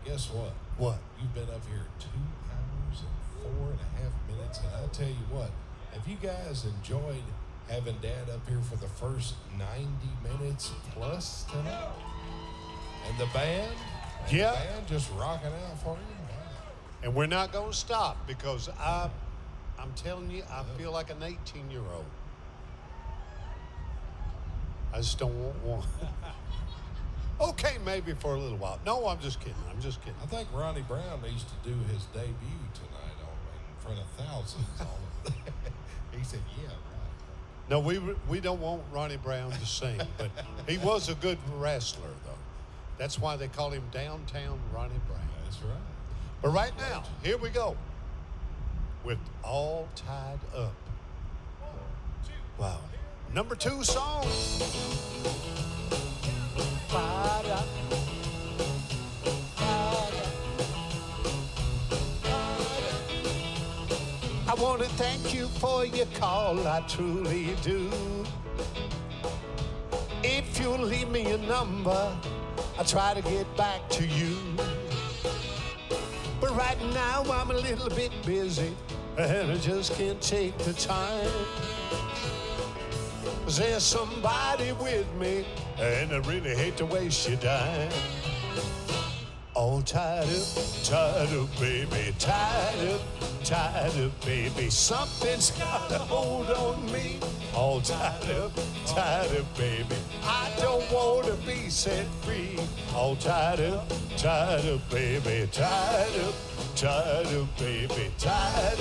guess what? What? You've been up here 2 hours and 4.5 minutes, and I tell you what, have you guys enjoyed having Dad up here for the first 90 minutes plus tonight? And the band? And Yeah. The band just rocking out for you? And we're not gonna stop because I'm telling you, I feel like an 18-year-old. I just don't want one. Okay, maybe for a little while. No, I'm just kidding. I'm just kidding. I think Ronnie Brown needs to do his debut tonight in front of thousands. He said, yeah, right. No, we don't want Ronnie Brown to sing, but he was a good wrestler, though. That's why they call him Downtown Ronnie Brown. That's right. But right now, here we go with All Tied Up. Wow. Number 2 song. Ba-da. I want to thank you for your call, I truly do. If you'll leave me a number, I'll try to get back to you. But right now I'm a little bit busy, and I just can't take the time. There's somebody with me, and I really hate to waste your time. All tied up, baby, tied up, baby. Something's got a hold on me. All tied up, baby. I don't want to be set free. All tied up, baby, tied up, baby, tied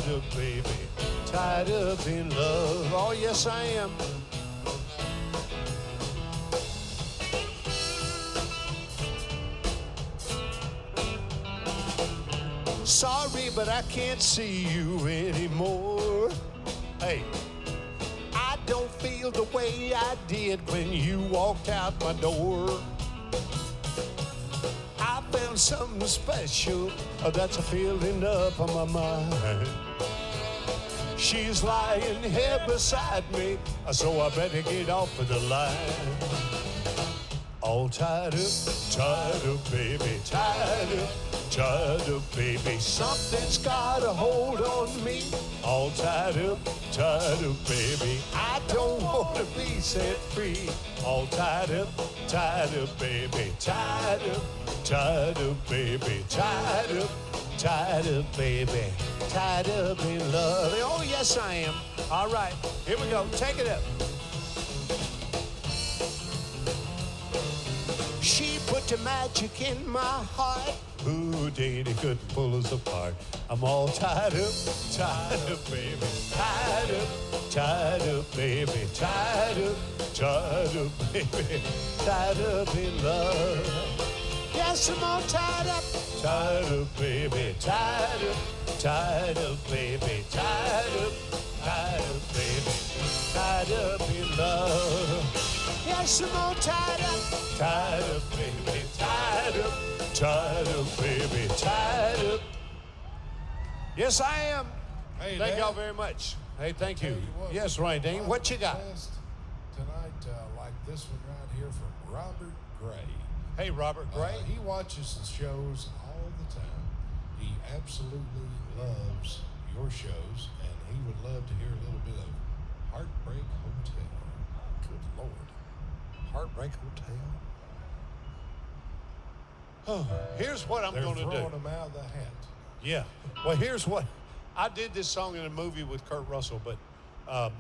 up, baby, tied up in love. Oh, yes, I am. Sorry, but I can't see you anymore. Hey, I don't feel the way I did when you walked out my door. I found something special that's a feeling up on my mind. She's lying here beside me, so I better get off of the line. All tied up, baby, tied up, baby. Something's got a hold on me. All tied up, baby. I don't want to be set free. All tied up, baby, tied up, baby, tied up, baby, tied up in love. Oh, yes, I am. All right, here we go. Take it up. She put the magic in my heart. Houdini couldn't pull us apart. I'm all tied up, baby. Tied up, baby. Tied up, baby. Tied up in love. Yes, I'm all tied up, baby. Tied up, baby. Tied up, baby. Tied up in love. Yes, I'm all tied up, baby. Tied up, baby. Tied up. Yes, I am. Hey, Thank Dad. y'all very much. Hey, thank you. Tell what, Yes, Ronnie Dean, what you got? Tonight, like this one right here from Robert Gray. Hey, Robert Gray. He watches the shows all the time. He absolutely loves your shows, and he would love to hear a little bit of Heartbreak Hotel. Good Lord. Heartbreak Hotel. Oh, here's what I'm They're going to do. throwing them out of the hat. Yeah. Well, here's what. I did this song in a movie with Kurt Russell, but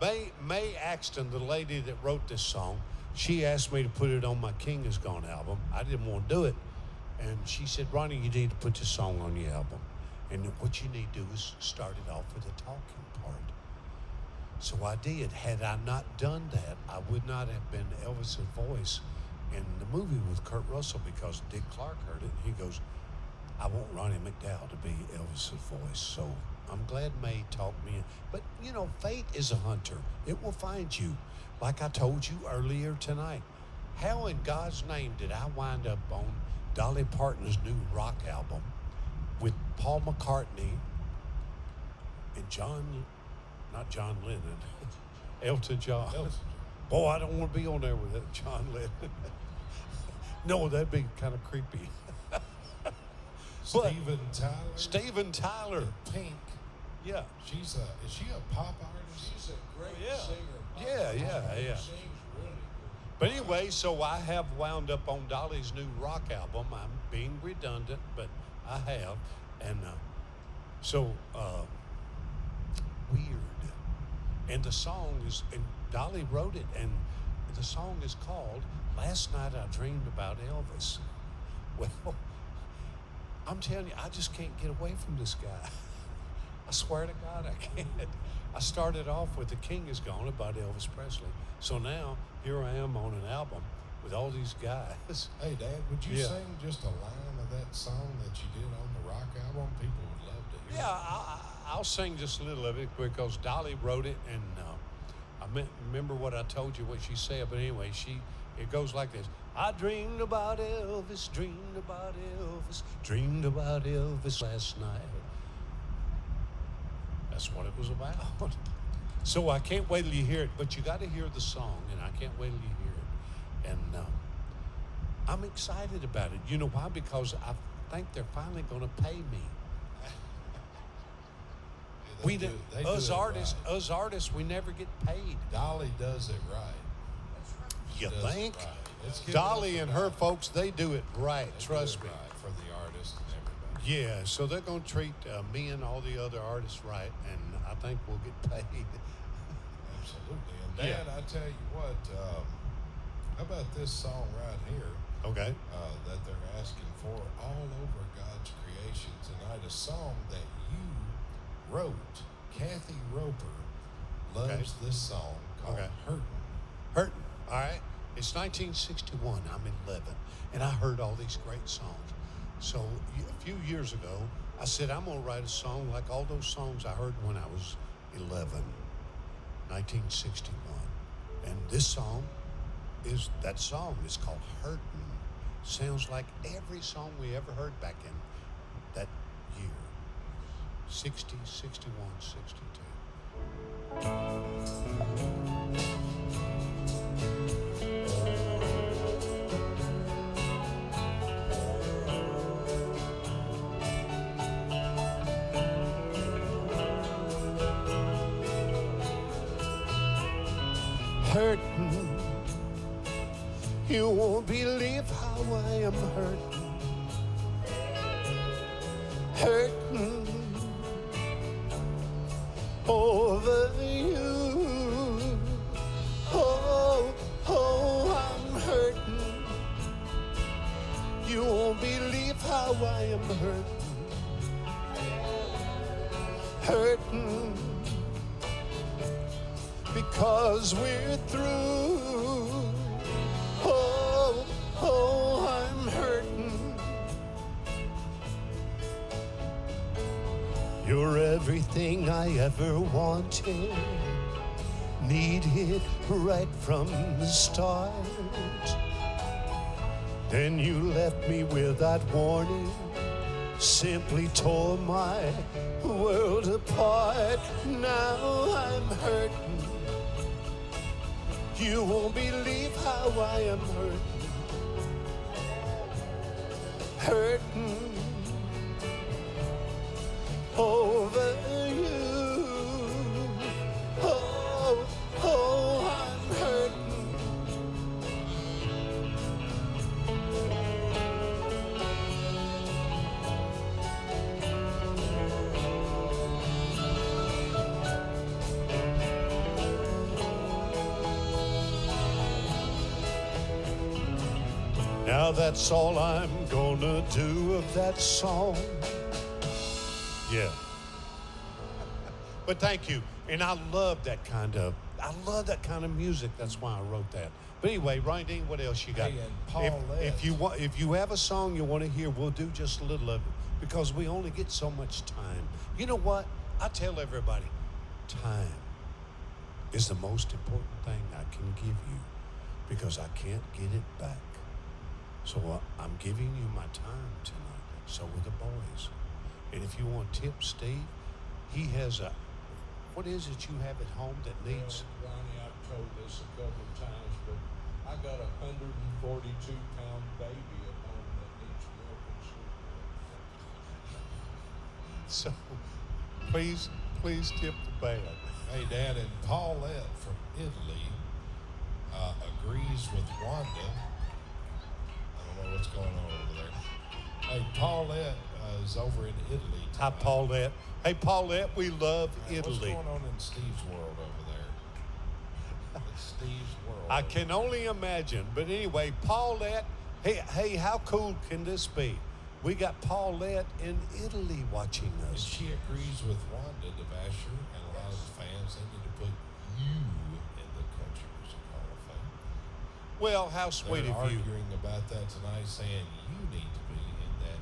Mae Axton, the lady that wrote this song, she asked me to put it on my King Is Gone album. I didn't want to do it. And she said, Ronnie, you need to put this song on your album. And what you need to do is start it off with a talking part. So I did. Had I not done that, I would not have been Elvis' voice in the movie with Kurt Russell, because Dick Clark heard it. And he goes, I want Ronnie McDowell to be Elvis' voice. So I'm glad Mae talked me in. But, you know, fate is a hunter. It will find you. Like I told you earlier tonight, how in God's name did I wind up on Dolly Parton's new rock album with Paul McCartney and not John Lennon, Elton John. Boy, I don't want to be on there with that John Lennon. No, that'd be kind of creepy. Steven Tyler. Pink. Yeah. Is she a pop artist? She's a great yeah. singer. Yeah. Sings really good. But anyway, so I have wound up on Dolly's new rock album. I'm being redundant, but I have. And weird. And the song is, and Dolly wrote it, and the song is called Last Night I Dreamed About Elvis. Well, I'm telling you, I just can't get away from this guy. I swear to God, I can't. I started off with The King Is Gone about Elvis Presley. So now, here I am on an album with all these guys. Hey, Dad, would you Yeah. sing just a line of that song that you did on the rock album? People would love to hear Yeah, I'll sing just a little of it because Dolly wrote it, and I remember what I told you, what she said. But anyway, she It goes like this. I dreamed about Elvis, dreamed about Elvis, dreamed about Elvis last night. That's what it was about. So I can't wait till you hear it, but you got to hear the song, and I can't wait till you hear it. And I'm excited about it. You know why? Because I think they're finally going to pay me. They do us it artists, right. us artists, we never get paid. Dolly does it right. You Does it think? right. Let's give it Dolly up and for her Dolly. folks, they do it right. They Trust do me. it right for the artists and everybody. Yeah, so they're going to treat me and all the other artists right, and I think we'll get paid. Absolutely. And Dan, Yeah. I tell you what, how about this song right here Okay. that they're asking for all over God's creation tonight? A song that you wrote. Kathy Roper loves this song called Hurtin'. Hurting. All right. It's 1961. I'm 11, and I heard all these great songs. So a few years ago, I said, I'm going to write a song like all those songs I heard when I was 11, 1961. And this song is that song. It's called Hurtin'. Sounds like every song we ever heard back in that year. 60, 61, 62. Hurting, you won't believe how I am hurting. Hurting over you. Oh, I'm hurting. You won't believe how I am hurting. Hurting because we're through. Oh, I'm hurting. You're everything I ever wanted, needed right from the start. Then you left me without warning, simply tore my world apart. Now I'm hurting. You won't believe how I am hurting. Hurting over you. Oh, I'm hurting. Now that's all I'm gonna do of that song. Yeah. But thank you. And I love that kind of music. That's why I wrote that. But anyway, Ryan Dean, what else you got? Hey, and Paulette. If you have a song you want to hear, we'll do just a little of it because we only get so much time. You know what? I tell everybody, time is the most important thing I can give you because I can't get it back. So I'm giving you my time tonight. So with the boys. And if you want tips, Steve, he has a, what is it you have at home that needs? Well, Ronnie, I've told this a couple of times, but I got a 142-pound baby at home that needs milk and cereal. So please tip the band. Hey, Dad, and Paulette from Italy agrees with Wanda. I don't know what's going on over there. Hey, Paulette is over in Italy tonight. Hi, Paulette. Hey, Paulette, we love Italy. What's going on in Steve's world over there? It's Steve's world. I can only imagine. But anyway, Paulette, hey, how cool can this be? We got Paulette in Italy watching And us. she agrees with Wanda DeVasher and a lot of the fans. They need to put you in the Country Music Hall of Fame. Well, how sweet They're of you. arguing about that tonight, saying you need to be in that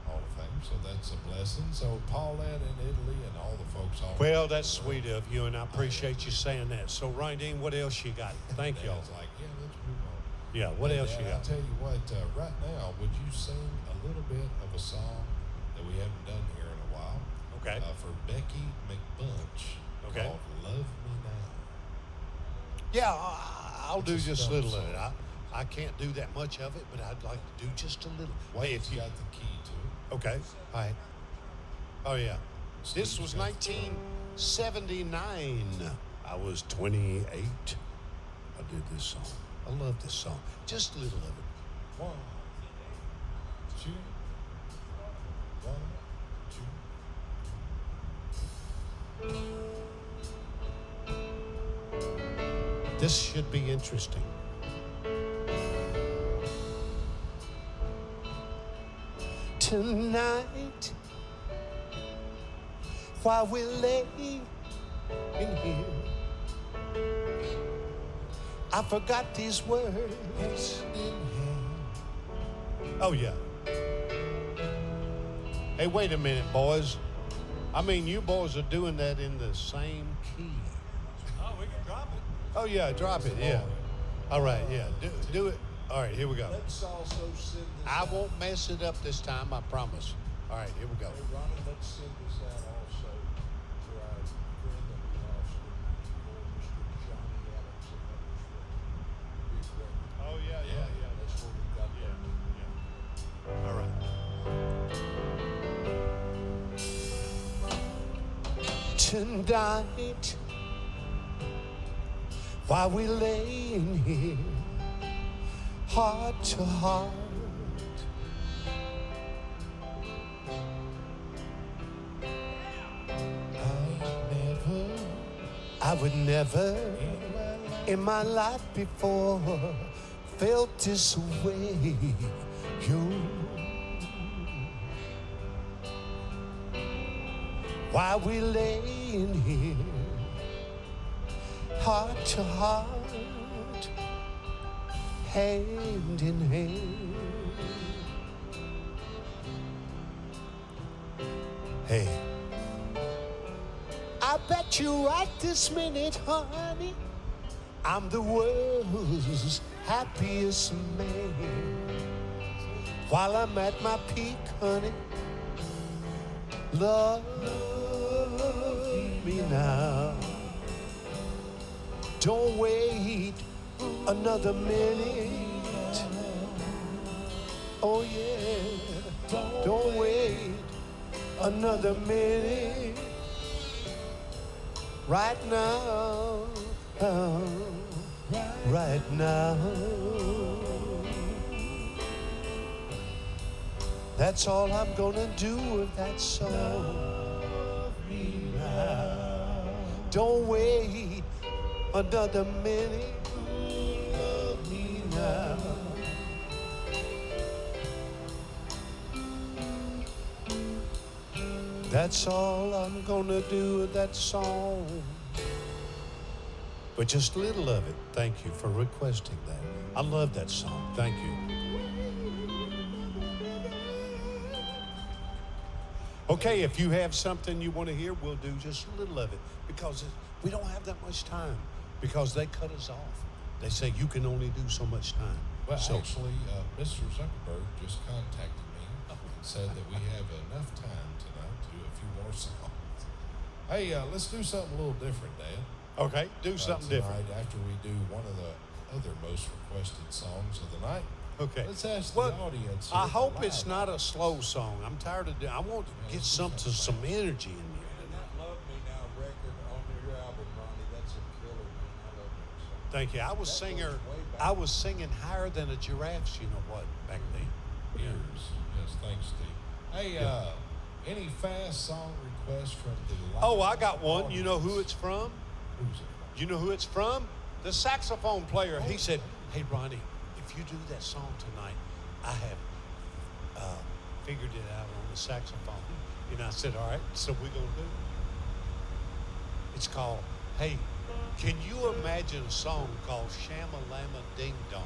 Hall of Fame. So that's a blessing. So Paulette in Italy and all the folks all Well, over that's the world. sweet of you, and I appreciate you saying that. So, Ryan Dean, what else you got? Thank y'all. Dad's like, yeah, let's move on. Yeah, what else Dad, you I'll got? tell you what, right now, would you sing a little bit of a song that we haven't done here in a while? Okay. For Becky McBunch. Okay. Called Love Me Now. Yeah, I'll do It's a just a little song. of it. I can't do that much of it, but I'd like to do just a little. Wade's got the key to it. Okay. All right. Oh, yeah. This Steve's was got 1979. I was 28. I did this song. I love this song. Just a little of it. 1, 2, 1, 2. This should be interesting. Tonight, while we lay in here, I forgot these words. Oh, yeah. Hey, wait a minute, boys. I mean, you boys are doing that in the same key. Oh, we can drop it. Oh, yeah, drop it, yeah. All right, yeah, do it. All right, here we go. Let's also send this I out. won't mess it up this time, I promise. All right, here we go. Hey, Ronnie, let's send this out also to our friend that we lost, Mr. Johnny Adams, and that was big record. Oh, yeah, yeah. That's where we got that. All right. Tonight, while we lay in here, heart to heart, I would never in my life before felt this way. You, while we lay in here, heart to heart, hand in hand. Hey, I bet you right this minute, honey, I'm the world's happiest man. While I'm at my peak, honey, love me now. Don't wait another minute. Oh yeah, don't wait another minute. Right now, right now. That's all I'm gonna do with that song. Don't wait another minute. Love me now. That's all I'm gonna do with that song. But just a little of it. Thank you for requesting that. I love that song. Thank you. Okay, if you have something you want to hear, we'll do just a little of it because we don't have that much time because they cut us off. They say you can only do so much time. Well, So- actually, Mr. Zuckerberg just contacted me and said that we have enough time tonight to do a few more songs. Hey, let's do something a little different, Dad. Okay, do something different. Tonight, after we do one of the other most requested songs of the night, Okay. let's ask Well, the audience. I here hope live. it's not a slow song. I'm tired of doing. I want to get some energy in me. And that Love Me Now record on your album, Ronnie, that's a killer, man. I love that song. Thank you. I was That goes way back. I was singing higher than a giraffe's. You know what? Back then. Years. Yes, thanks, Steve. Hey, any fast song requests from the live Oh, I got one. audience? You know who it's from? Who's it? You know who it's from? The saxophone player. He said, "Hey, Ronnie, if you do that song tonight, I have figured it out on the saxophone." And I said, "All right, so we're gonna do it." It's called, hey, can you imagine a song called Shama Lama Ding Dong?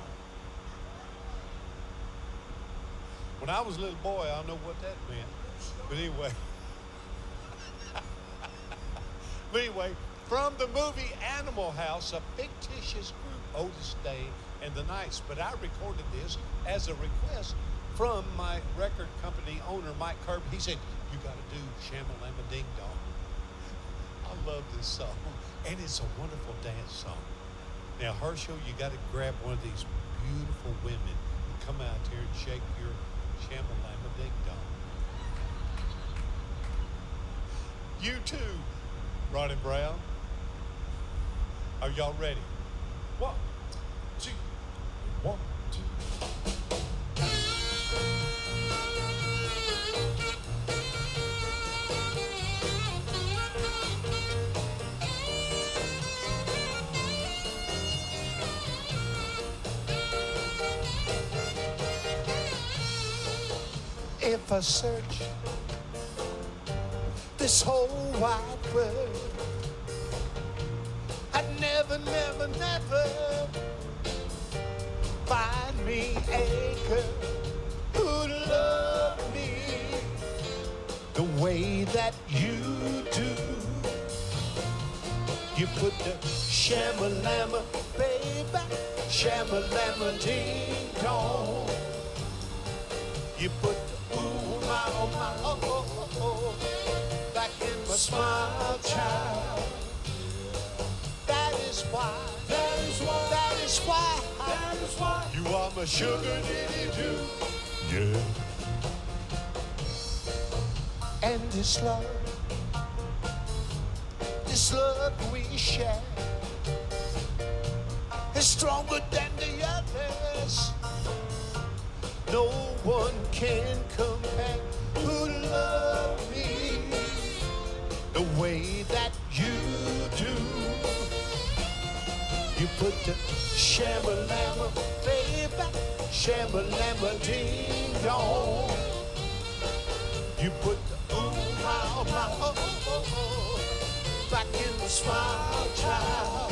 When I was a little boy, I don't know what that meant. But anyway. But anyway, from the movie Animal House, a fictitious group, Otis Day and the nights. But I recorded this as a request from my record company owner, Mike Kirby. He said, you got to do Shama Lama Ding Dong. I love this song, and it's a wonderful dance song. Now, Herschel, you got to grab one of these beautiful women and come out here and shake your Shama Lama Ding Dong. You too, Ronnie Brown. Are y'all ready? 1, 2, 1, 2. If I search this whole wide world, I'd never, never, never find me a girl who'd love me the way that you do. You put the shama-lama, baby, shama-lama ding dong. You put the ooh, my, oh, my, oh, oh, oh, oh, back in my smile, child. That is why, that is why, that is why, that is why you are my sugar daddy too. Yeah. And this love we share is stronger than the others. No one can compare who love me the way that you do. You put the shama-lama, baby, shama-lama ding dong. You put the ooh, my, oh, my, oh, oh, oh, back in the smile, child.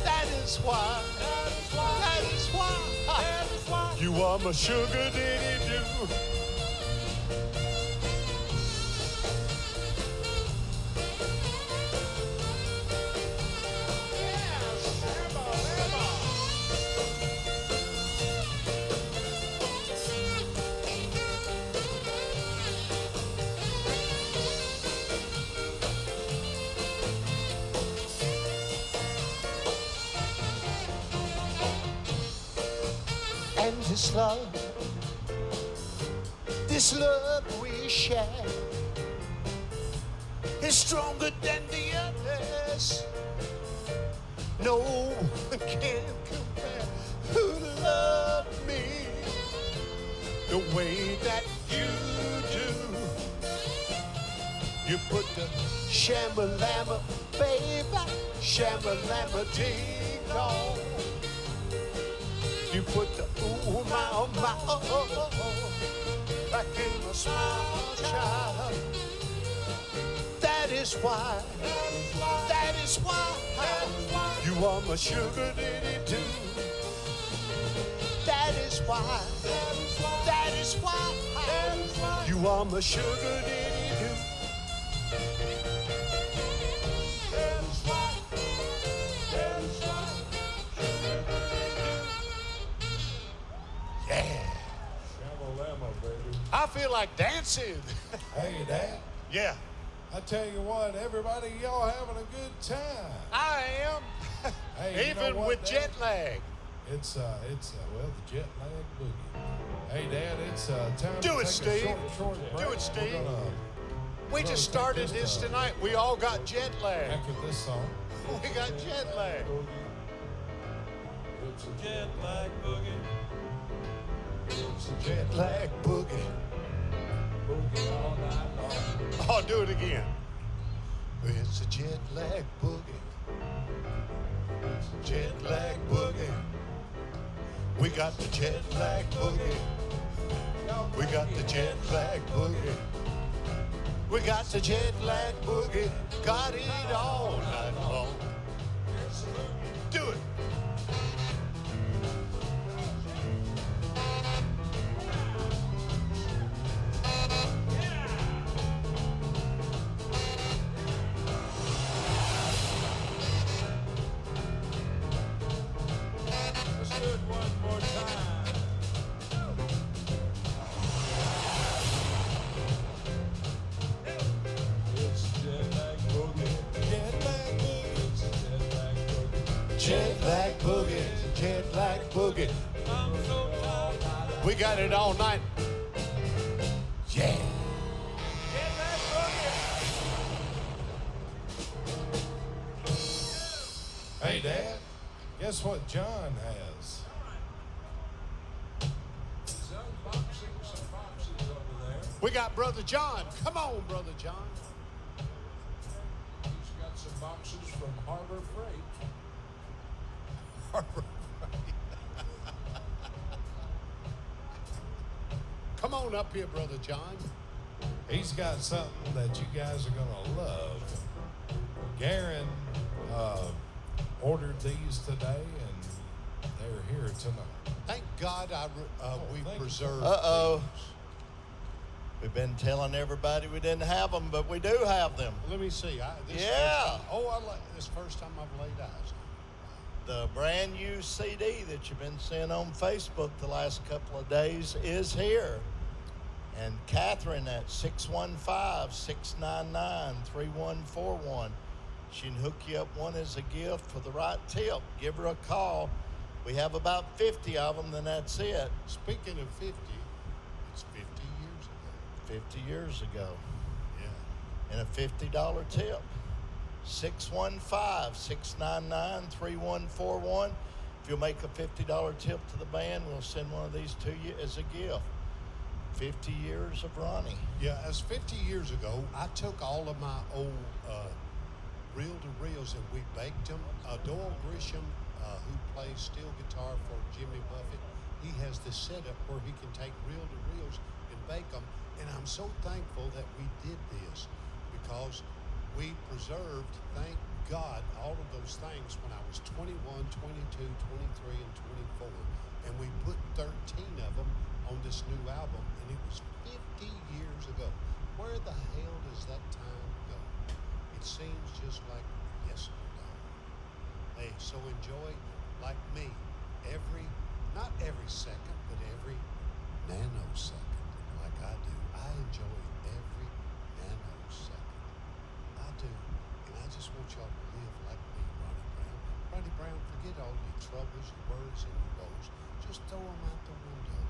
That is why, that is why, that is why, that is why you are my sugar daddy do. And this love we share is stronger than the others. No one can compare who love me the way that you do. You put the shama-lama, baby, shama-lama ding dong. You put the ooh, my, oh, my, oh, oh, oh, oh, back in my smile, child. That is why, that is why you are my sugar daddy too. That is why, that is why you are my sugar daddy too. That is why, that is why. Yeah. Shama-lama, baby. I feel like dancing. Hey, Dad. Yeah, I tell you what, everybody, y'all having a good time. I am. Hey, you know Even what, with Dad? jet lag. It's well, the jet lag boogie. Hey, Dad, it's time Do to it, take Steve. a short break. Do it, Steve. We're gonna We just started this tonight. We all got jet lag. after this song. We got jet lag. It's a Jet lag boogie. It's a Jet lag boogie. boogie all night long. Oh, do it again. It's a jet lag boogie. It's a jet lag boogie. We got the jet lag boogie. We got the jet lag boogie. We got the jet lag boogie. Got it all night long. Do it. lag boogie, jet lag boogie. We got it all night. Yeah. Hey, Dad, guess what John has? Some boxes over there. We got Brother John. Come on, Brother John. He's got some boxes from Harbor Freight. Harbor Come on up here, Brother John. He's got something that you guys are gonna love. Garen ordered these today, and they're here tonight. Thank God we thank you. preserved Uh-oh. these. We've been telling everybody we didn't have them, but we do have them. Let me see. Yeah. This first time I've laid eyes on The brand new CD that you've been seeing on Facebook the last couple of days is here. And Catherine at 615-699-3141. She can hook you up one as a gift for the right tip. Give her a call. We have about 50 of them, then that's it. it. Speaking of 50, it's 50 years ago. 50 years ago. Yeah. And a $50 tip. 615-699-3141. If you'll make a $50 tip to the band, we'll send one of these to you as a gift. 50 years of Ronnie. Yeah, as 50 years ago, I took all of my old reel-to-reels and we baked them. Doyle Grisham, who plays steel guitar for Jimmy Buffett, he has this setup where he can take reel-to-reels and bake them. And I'm so thankful that we did this because we preserved, thank God, all of those things when I was 21, 22, 23, and 24. And we put 13 of them on this new album, and it was 50 years ago. Where the hell does that time go? It seems just like yesterday. Hey, so enjoy, like me, not every second, but every nanosecond, like I do. I enjoy every nanosecond. I do. And I just want y'all to live like me, Ronnie Brown. Ronnie Brown, forget all your troubles, your worries, and your woes. Just throw them out the window.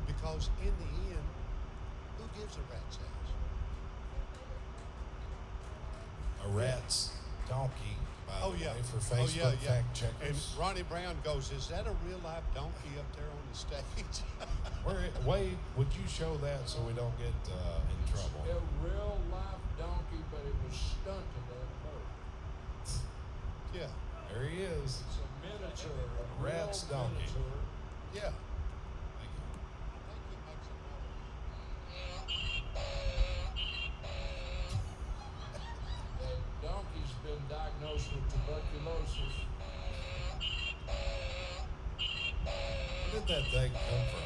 Because in the end, who gives a rat's ass? A rat's donkey, by the way, for Oh, Facebook yeah. fact checkers. And Ronnie Brown goes, is that a real life donkey up there on the stage? Wade, would you show that so we don't get in trouble? A real life donkey, but it was stunted at birth. Yeah. There he is. It's a miniature. A Rat's real donkey. miniature. Yeah. The donkey's been diagnosed with tuberculosis. Where did that thing come from?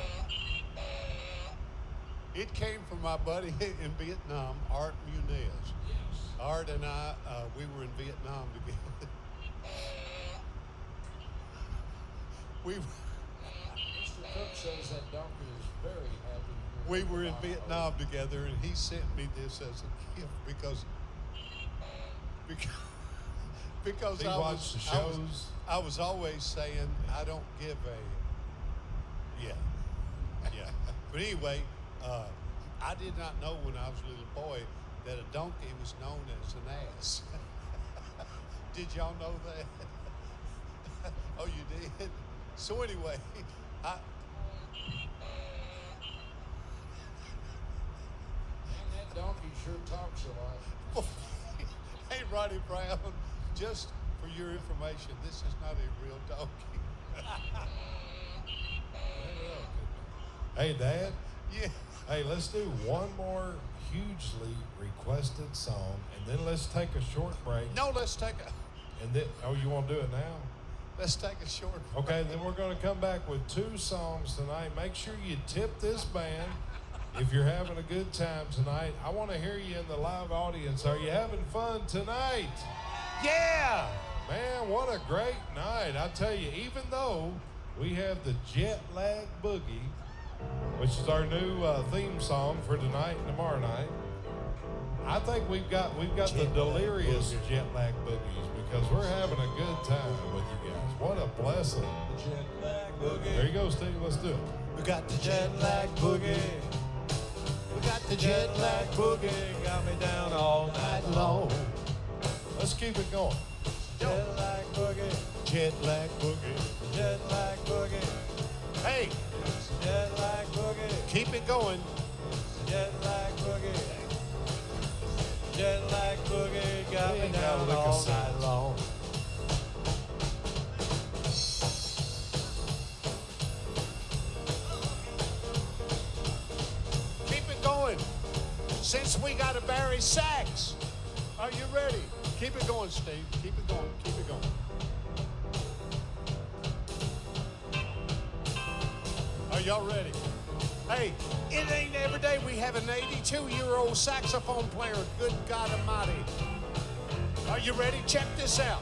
It came from my buddy in Vietnam, Art Munez. Yes. Art and I, we were in Vietnam together. Mr. Cook says that donkey is very happy. We were in Vietnam together, and he sent me this as a gift because He watched the shows. I was always saying I don't give a yeah. But anyway, I did not know when I was a little boy that a donkey was known as an ass. Did y'all know that? Oh, you did? So anyway, And that donkey sure talks a lot. hey, Ronnie Brown, just for your information, this is not a real donkey. Hey, Dad. Yeah. Hey, let's do one more hugely requested song, and then let's take a short break. No, let's take a. And then, you want to do it now? Let's take a short break. Okay, then we're going to come back with 2 songs tonight. Make sure you tip this band if you're having a good time tonight. I want to hear you in the live audience. Are you having fun tonight? Yeah! Man, what a great night. I tell you, even though we have the Jet Lag Boogie, which is our new theme song for tonight and tomorrow night, I think we've got the delirious jet lag boogies because we're having a good time with you guys. What a blessing. Jet lag boogie. There you go, Steve. Let's do it. We got the jet lag boogie. We got the jet lag boogie. Got me down all night long. Let's keep it going. Jet lag boogie. Jet lag boogie. Jet lag boogie. Hey, Jet lag boogie. keep it going. Jet lag boogie. Jet lag boogie. Got We me ain't gotta down lick a all sentence. night long. Keep it going. Since we got to bury sacks. Are you ready? Keep it going, Steve. Keep it going. Keep it going. Are y'all ready? Hey, it ain't every day we have an 82-year-old saxophone player. Good God Almighty. Are you ready? Check this out.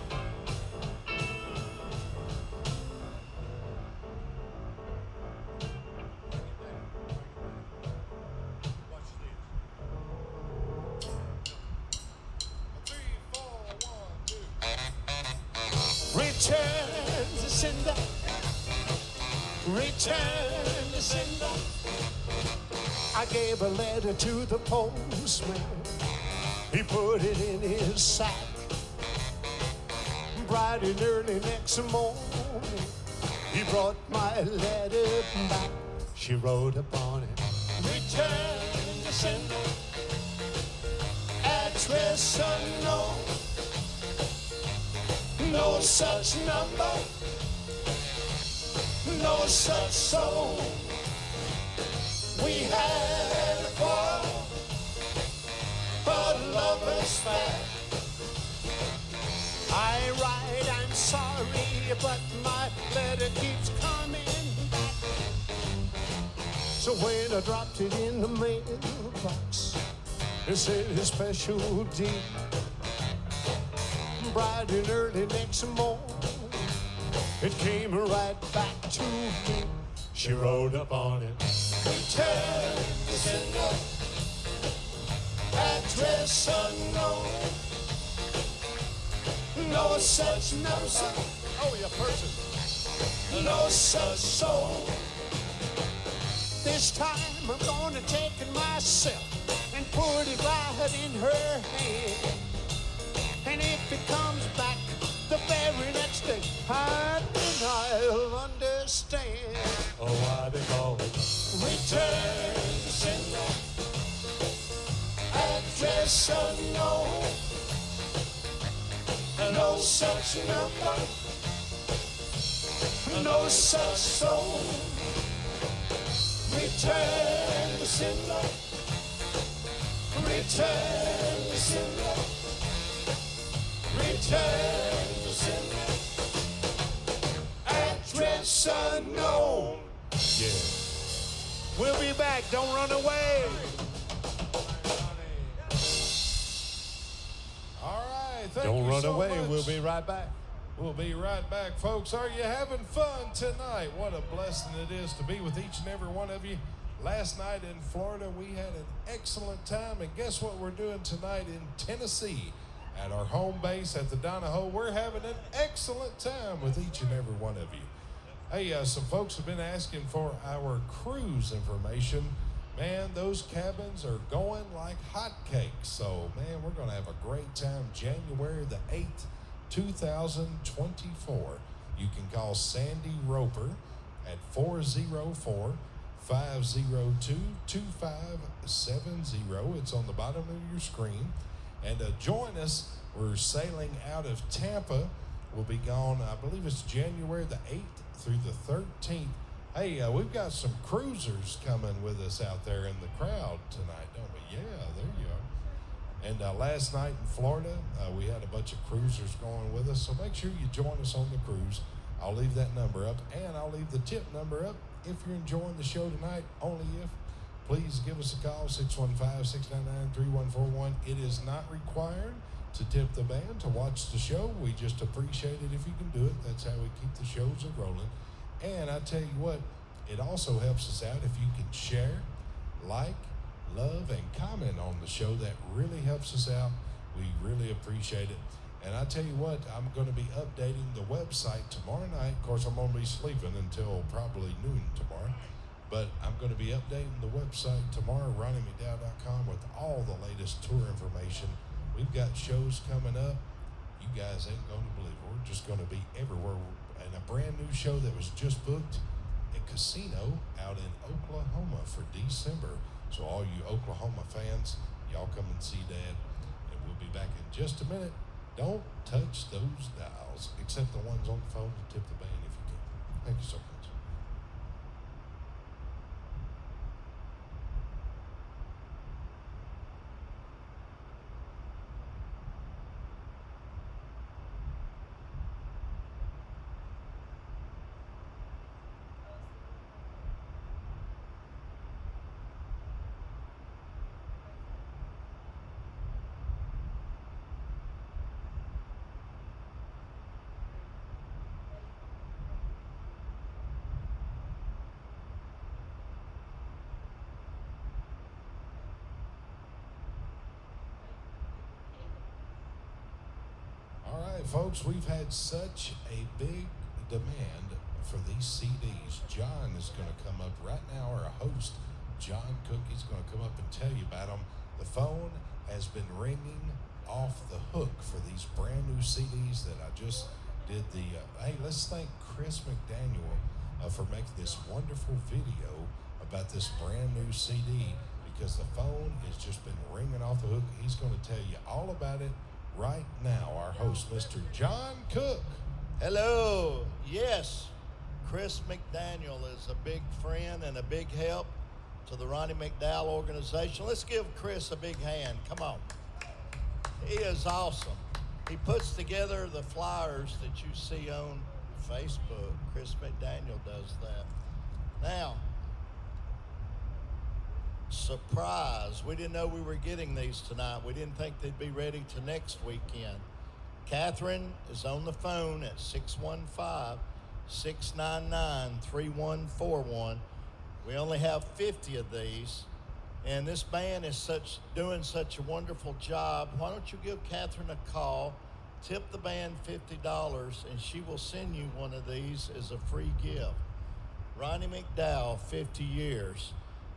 Return to sender. Return to sender. I gave a letter to the postman. He put it in his sack. Bright and early next morning, he brought my letter back. She wrote upon it, return to sender. Address unknown. No such number. No such soul. We had a quarrel, but love is fair. I write, I'm sorry, but my letter keeps coming back. So when I dropped it in the mailbox, it said a special deal. Bright and early next morning, it came right back to me. She wrote up on it, return to sender. Address unknown. No such number. Oh, yeah, person. No such soul. This time I'm gonna take it myself and put it right in her hand. And if it comes back the very next day, I think I'll understand. Oh, why they call it return to sender. Address unknown. No such number. No such soul. Return to sender. Return to sender. Return to sender. Address unknown. Yeah. We'll be back. Don't run away. All right. Thank Don't you run so away. much. We'll be right back. We'll be right back, folks. Are you having fun tonight? What a blessing it is to be with each and every one of you. Last night in Florida, we had an excellent time. And guess what we're doing tonight in Tennessee? At our home base at the Donoho, we're having an excellent time with each and every one of you. Hey, some folks have been asking for our cruise information. Man, those cabins are going like hotcakes. So, man, we're going to have a great time January the 8th, 2024. You can call Sandy Roper at 404-502-2570. It's on the bottom of your screen. And join us. We're sailing out of Tampa. We'll be gone, I believe it's January the 8th through the 13th. Hey, we've got some cruisers coming with us out there in the crowd tonight, don't we? Yeah, there you are. And last night in Florida, we had a bunch of cruisers going with us. So make sure you join us on the cruise. I'll leave that number up, and I'll leave the tip number up if you're enjoying the show tonight, only if. Please give us a call, 615-699-3141. It is not required to tip the band to watch the show. We just appreciate it if you can do it. That's how we keep the shows rolling. And I tell you what, it also helps us out if you can share, like, love and comment on the show. That really helps us out. We really appreciate it. And I tell you what, I'm going to be updating the website tomorrow night. Of course, I'm going to be sleeping until probably noon tomorrow. But I'm going to be updating the website tomorrow, RonnieMcDowell.com, with all the latest tour information. We've got shows coming up. You guys ain't going to believe it. We're just going to be everywhere. And a brand new show that was just booked at Casino out in Oklahoma for December. So all you Oklahoma fans, y'all come and see Dad. And we'll be back in just a minute. Don't touch those dials, except the ones on the phone, to tip the band if you can. Thank you so much. Folks, we've had such a big demand for these CDs. John is going to come up right now, our host, John Cook, is going to come up and tell you about them. The phone has been ringing off the hook for these brand new CDs that I just did the, hey, let's thank Chris McDaniel for making this wonderful video about this brand new CD, because the phone has just been ringing off the hook. He's going to tell you all about it right now. Our host, Mr. John Cook. Hello. Yes, Chris McDaniel is a big friend and a big help to the Ronnie McDowell organization. Let's give Chris a big hand. Come on. He is awesome. He puts together the flyers that you see on Facebook. Chris McDaniel does that. Now, surprise. We didn't know we were getting these tonight. We didn't think they'd be ready to next weekend. Catherine is on the phone at 615-699-3141. We only have 50 of these, and this band is doing such a wonderful job. Why don't you give Catherine a call, tip the band $50, and she will send you one of these as a free gift. Ronnie McDowell, 50 years.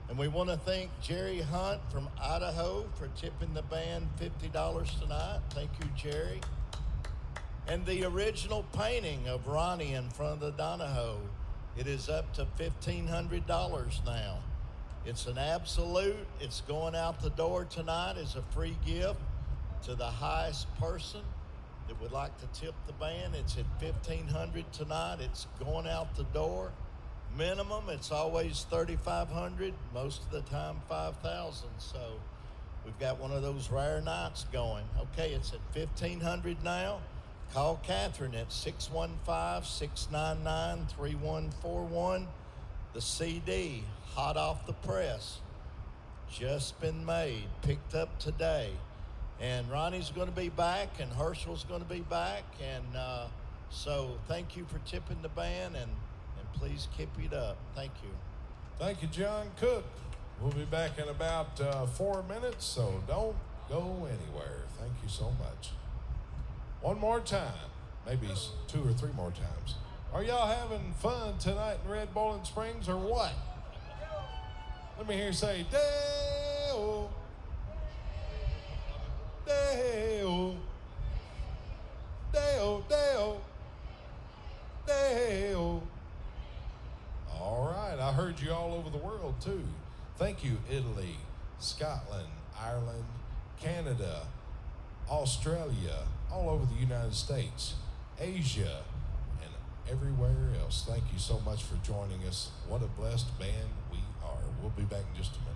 And we want to thank Jerry Hunt from Idaho for tipping the band $50 tonight. Thank you, Jerry. And the original painting of Ronnie in front of the Donoho, it is up to $1,500 now. It's an absolute. It's going out the door tonight as a free gift to the highest person that would like to tip the band. It's at $1,500 tonight. It's going out the door. Minimum, it's always $3,500, most of the time $5,000. So we've got one of those rare nights going. Okay, it's at $1,500 now. Call Catherine at 615-699-3141. The CD, hot off the press, just been made, picked up today. And Ronnie's going to be back, and Herschel's going to be back. And so thank you for tipping the band, and please keep it up. Thank you. Thank you, John Cook. We'll be back in about 4 minutes, so don't go anywhere. Thank you so much. One more time, maybe 2 or 3 more times. Are y'all having fun tonight in Red Bowling Springs or what? Let me hear you say, Deo, Deo, Deo, Deo, Deo. All right, I heard you all over the world too. Thank you, Italy, Scotland, Ireland, Canada, Australia, all over the United States, Asia, and everywhere else. Thank you so much for joining us. What a blessed band we are. We'll be back in just a minute.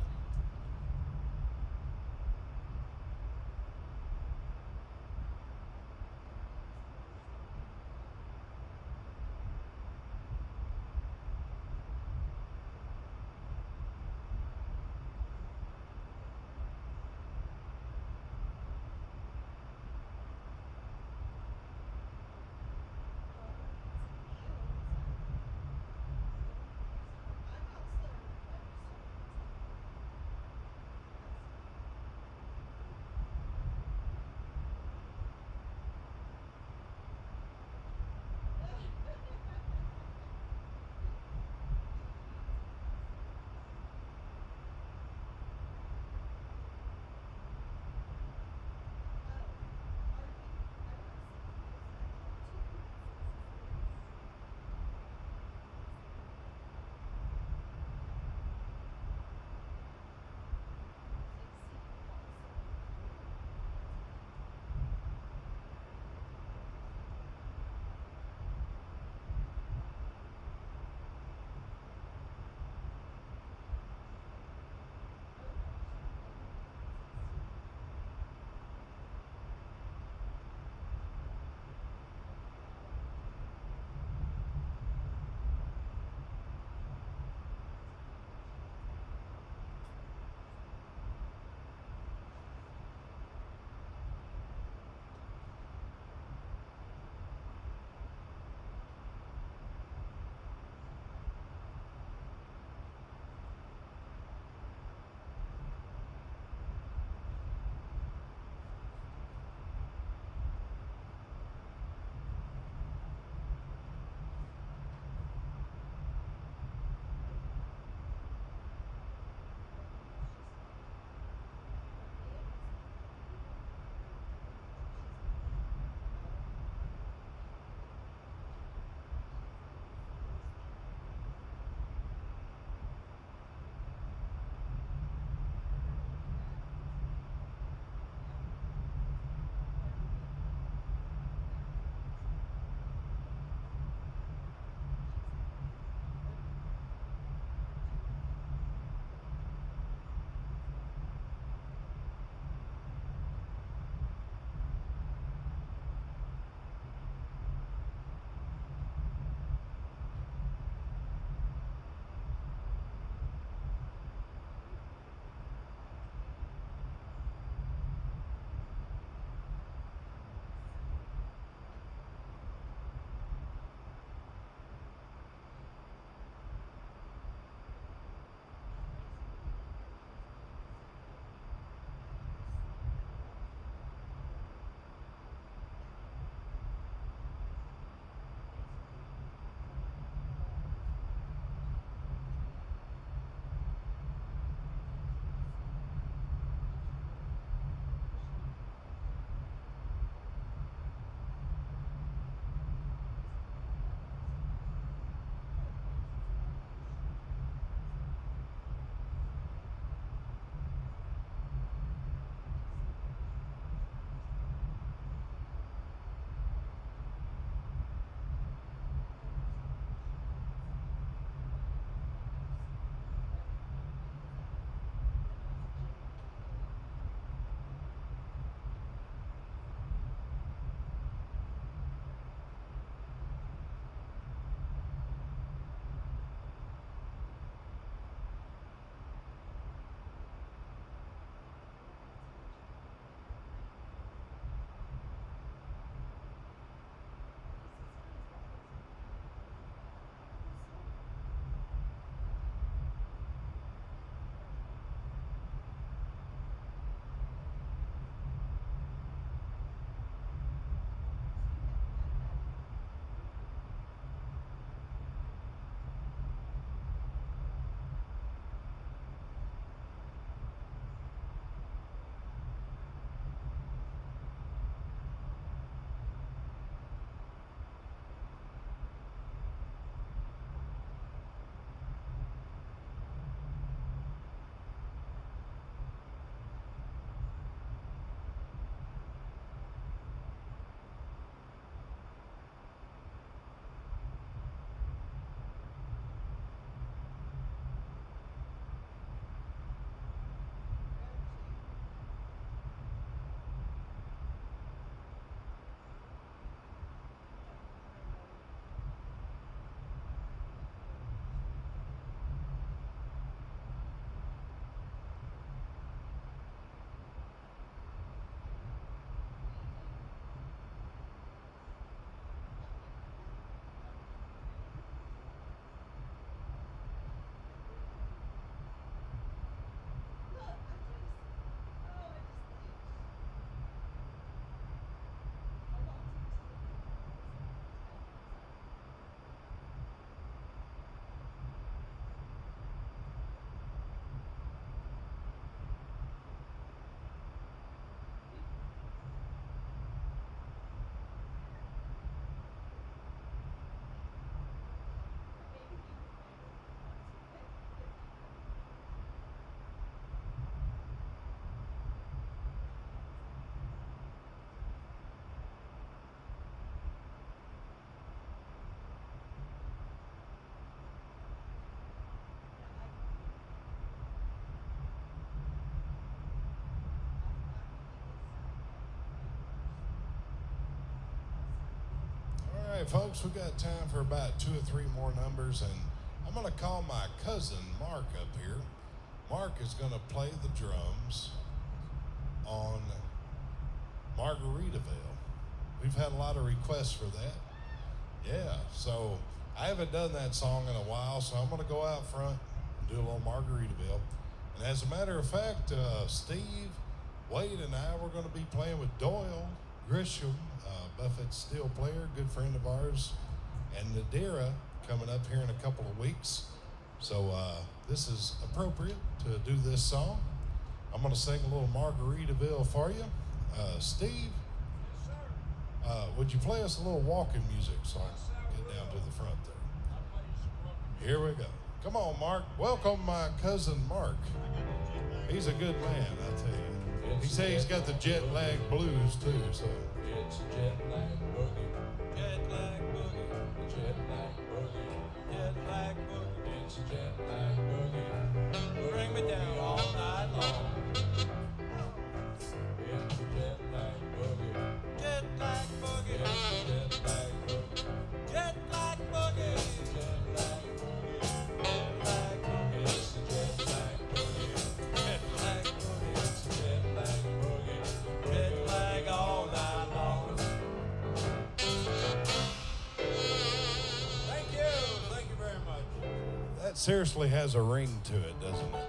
right, folks, we got time for about 2 or 3 more numbers, and I'm going to call my cousin Mark up here. Mark is going to play the drums on Margaritaville. We've had a lot of requests for that. Yeah, so I haven't done that song in a while, so I'm going to go out front and do a little Margaritaville. And as a matter of fact, Steve, Wade, and I, we're going to be playing with Doyle Grisham, Buffett's steel player, good friend of ours, and Nadira coming up here in a couple of weeks. So this is appropriate to do this song. I'm going to sing a little Margaritaville for you. Steve, Yes, sir. would you play us a little walking music so I can get down to the front there? I'll play you some welcome. Here we go. Come on, Mark. Welcome my cousin Mark. He's a good man, I tell you. He says he's got the jet lag blues too, so. It's jet lag boogie. Jet lag boogie, Jet lag boogie. jet lag boogie. It's jet lag boogie. Bring me down all night long. It's jet lag boogie. Jet lag boogie, It's jet lag boogie. jet lag boogie, Jet lag boogie. It's the jet lag boogie. jet lag boogie, It's the jet lag boogie. jet lag all night long. Thank you very much. That seriously has a ring to it, doesn't it?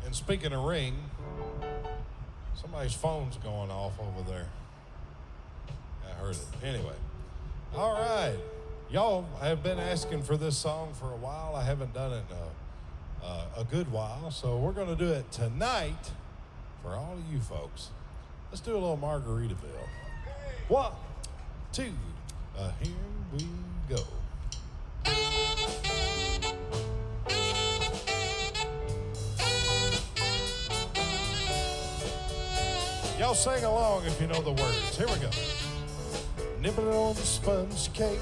And speaking of ring, somebody's phone's going off over there. I heard it. Anyway, all right. Y'all have been asking for this song for a while. I haven't done it in a good while, so we're going to do it tonight for all of you folks. Let's do a little Margaritaville. 1, 2, here we go. Y'all sing along if you know the words. Here we go. Nibbling on the sponge cake,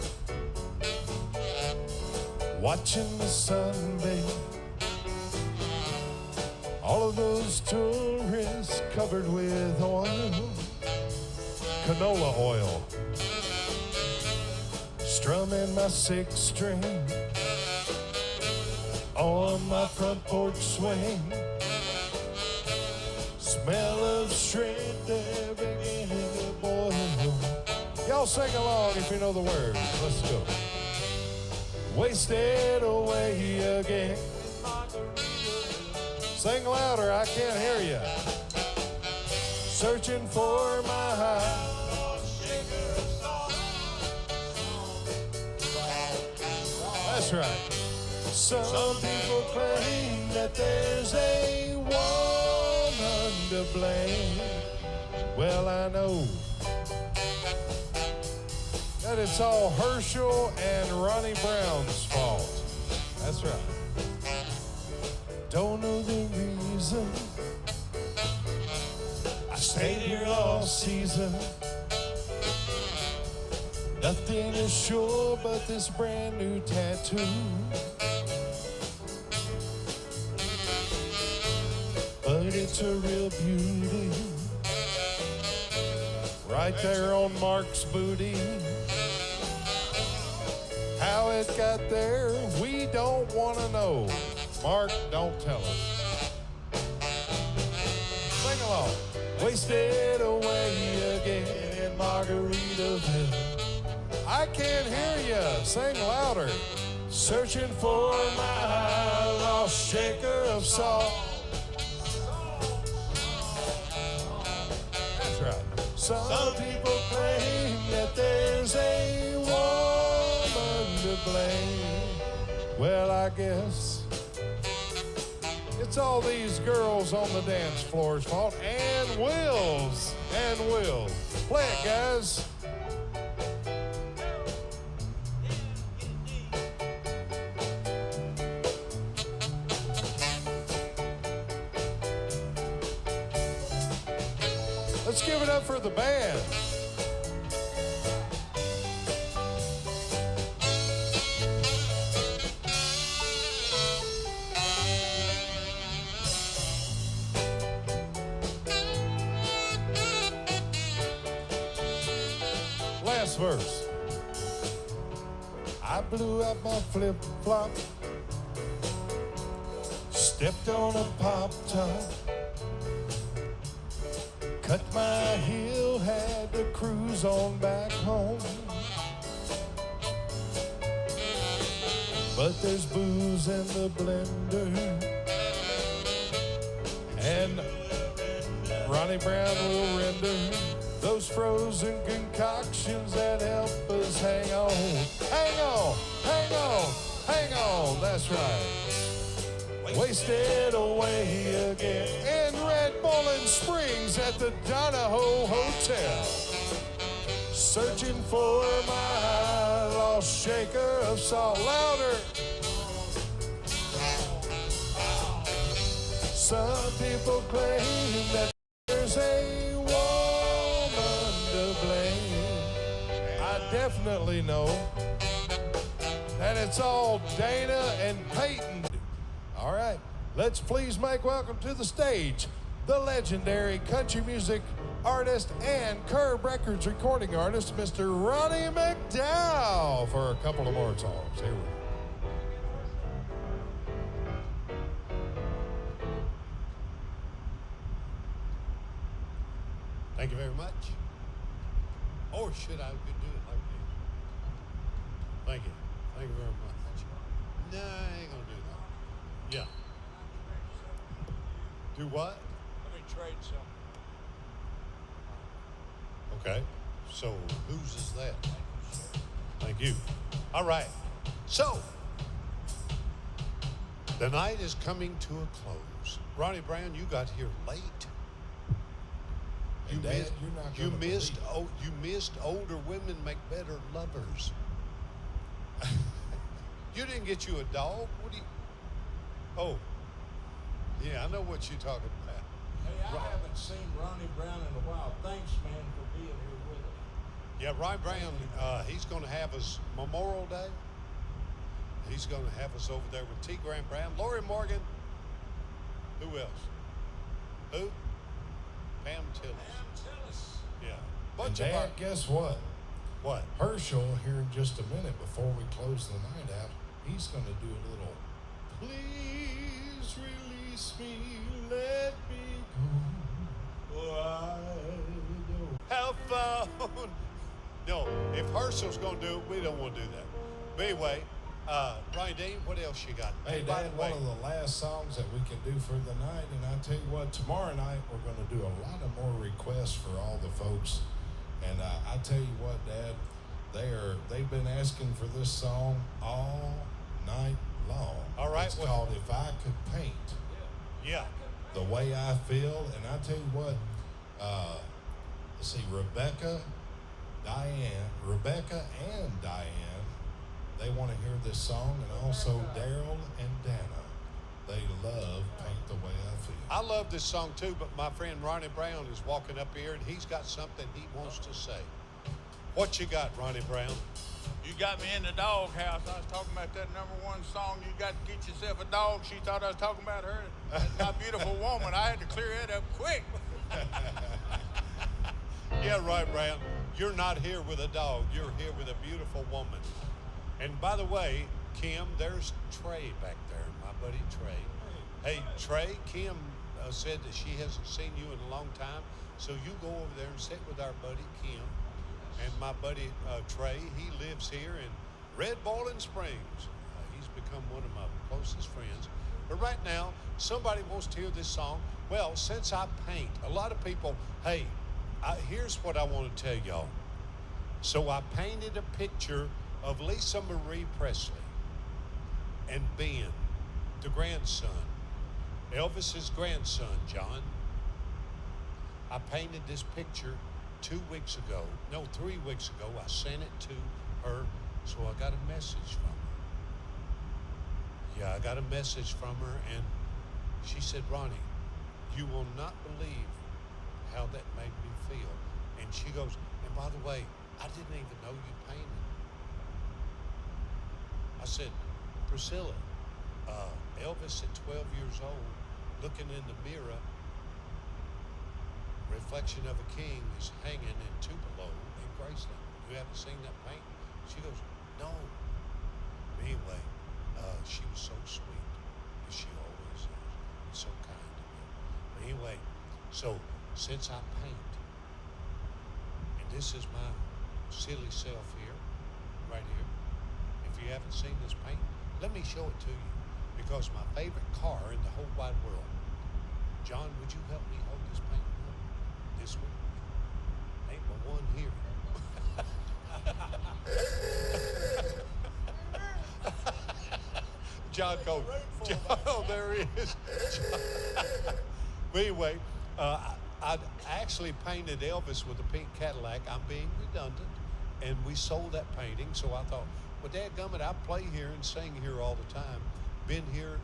watching the sun bathe. All of those tourists covered with oil, canola oil, strumming my 6-string on my front porch swing. Smell of shrimp, they're beginning to boil. Y'all sing along if you know the words. Let's go. Wasted away again. Sing louder, I can't hear you. Searching for my high. That's right. Some people claim that there's a woman to blame. Well, I know that it's all Herschel and Ronnie Brown's fault. That's right. Don't know the reason I stayed here all season. Nothing is sure but this brand new tattoo. But it's a real beauty, right there on Mark's booty. How it got there, we don't want to know. Mark, don't tell us. Sing along. Wasted away again in Margaritaville. I can't hear you. Sing louder. Searching for my lost shaker of salt. That's right. Some people claim that there's a woman to blame. Well, I guess it's all these girls on the dance floor's fault. And Will's. Play it, guys. Let's give it up for the band. Last verse. I blew up my flip-flop, stepped on a pop-top, cut my heel, had to cruise on back home. But there's booze in the blender, and Ronnie Brown will render those frozen concoctions that help us hang on. Hang on, hang on, hang on, that's right. Wasted away again in Red Bowling Springs at the Donoho Hotel. Searching for my lost shaker of salt. Louder. Some people claim that there's a woman to blame. I definitely know that it's all Dana and Peyton. All right, let's please make welcome to the stage the legendary country music artist and Curb Records recording artist, Mr. Ronnie McDowell, for a couple of more songs. Here we go. Thank you very much. Or should I could do it like this? Thank you. Thank you very much. No, I ain't gonna do that. Yeah. Do what? Let me trade some. Okay. So whose is that? Thank you. All right. So the night is coming to a close. Ronnie Brown, you got here late. You Dad, missed. you're not You gonna missed. believe Oh, you missed. Older women make better lovers. You didn't get you a dog. What do you? Oh, yeah, I know what you're talking about. Hey, I haven't seen Ronnie Brown in a while. Thanks, man, for being here with us. Yeah, Ronnie Brown. He's going to have us Memorial Day. He's going to have us over there with T. Grant Brown, Lori Morgan. Who else? Who? Pam Tillis. Pam Tillis. Yeah. And Bunch of Dad, our, guess what? what? Herschel, here in just a minute before we close the night out, he's going to do a little, please release me, let me go. I don't Have fun. No, if Herschel's going to do it, we don't want to do that. But anyway, Ronnie Dean, what else you got? Hey, And by Dad, the way, one of the last songs that we can do for the night, and I tell you what, tomorrow night we're going to do a lot of more requests for all the folks. And I tell you what, Dad, they've been asking for this song all night long. All right, It's well- called If I Could Paint yeah. the Way I Feel. And I tell you what, let's see, Rebecca and Diane, they want to hear this song, and also Daryl and Dana. They love Paint the Way I Feel. I love this song too, but my friend Ronnie Brown is walking up here and he's got something he wants to say. What you got, Ronnie Brown? You got me in the doghouse. I was talking about that #1 song, You Got to Get Yourself a Dog. She thought I was talking about her. That's my beautiful woman. I had to clear it up quick. Yeah, right, Brown. You're not here with a dog. You're here with a beautiful woman. And by the way, Kim, there's Trey back there, my buddy Trey. Hey, Trey, Kim said that she hasn't seen you in a long time, so you go over there and sit with our buddy Kim and my buddy Trey. He lives here in Red Bowling Springs. He's become one of my closest friends. But right now, somebody wants to hear this song. Well, since I paint, a lot of people, hey, here's what I want to tell y'all. So I painted a picture of Lisa Marie Presley and Ben, the grandson, Elvis's grandson, John. I painted this picture 3 weeks ago. I sent it to her, so I got a message from her. Yeah, I got a message from her, and she said, Ronnie, you will not believe how that made me feel. And she goes, and by the way, I didn't even know you painted. I said, Priscilla, Elvis at 12 years old, looking in the mirror, reflection of a king is hanging in Tupelo in Graceland. You haven't seen that painting? She goes, no. Anyway, she was so sweet, as she always is, and so kind to me. But anyway, so since I paint, and this is my silly self here, right here. If you haven't seen this paint, let me show it to you, because my favorite car in the whole wide world. John, would you help me hold this paint up? This one? Ain't but one here. John goes, oh, there he is. But anyway, I actually painted Elvis with a pink Cadillac. I'm being redundant. And we sold that painting, so I thought, well, dadgummit, I play here and sing here all the time. Been here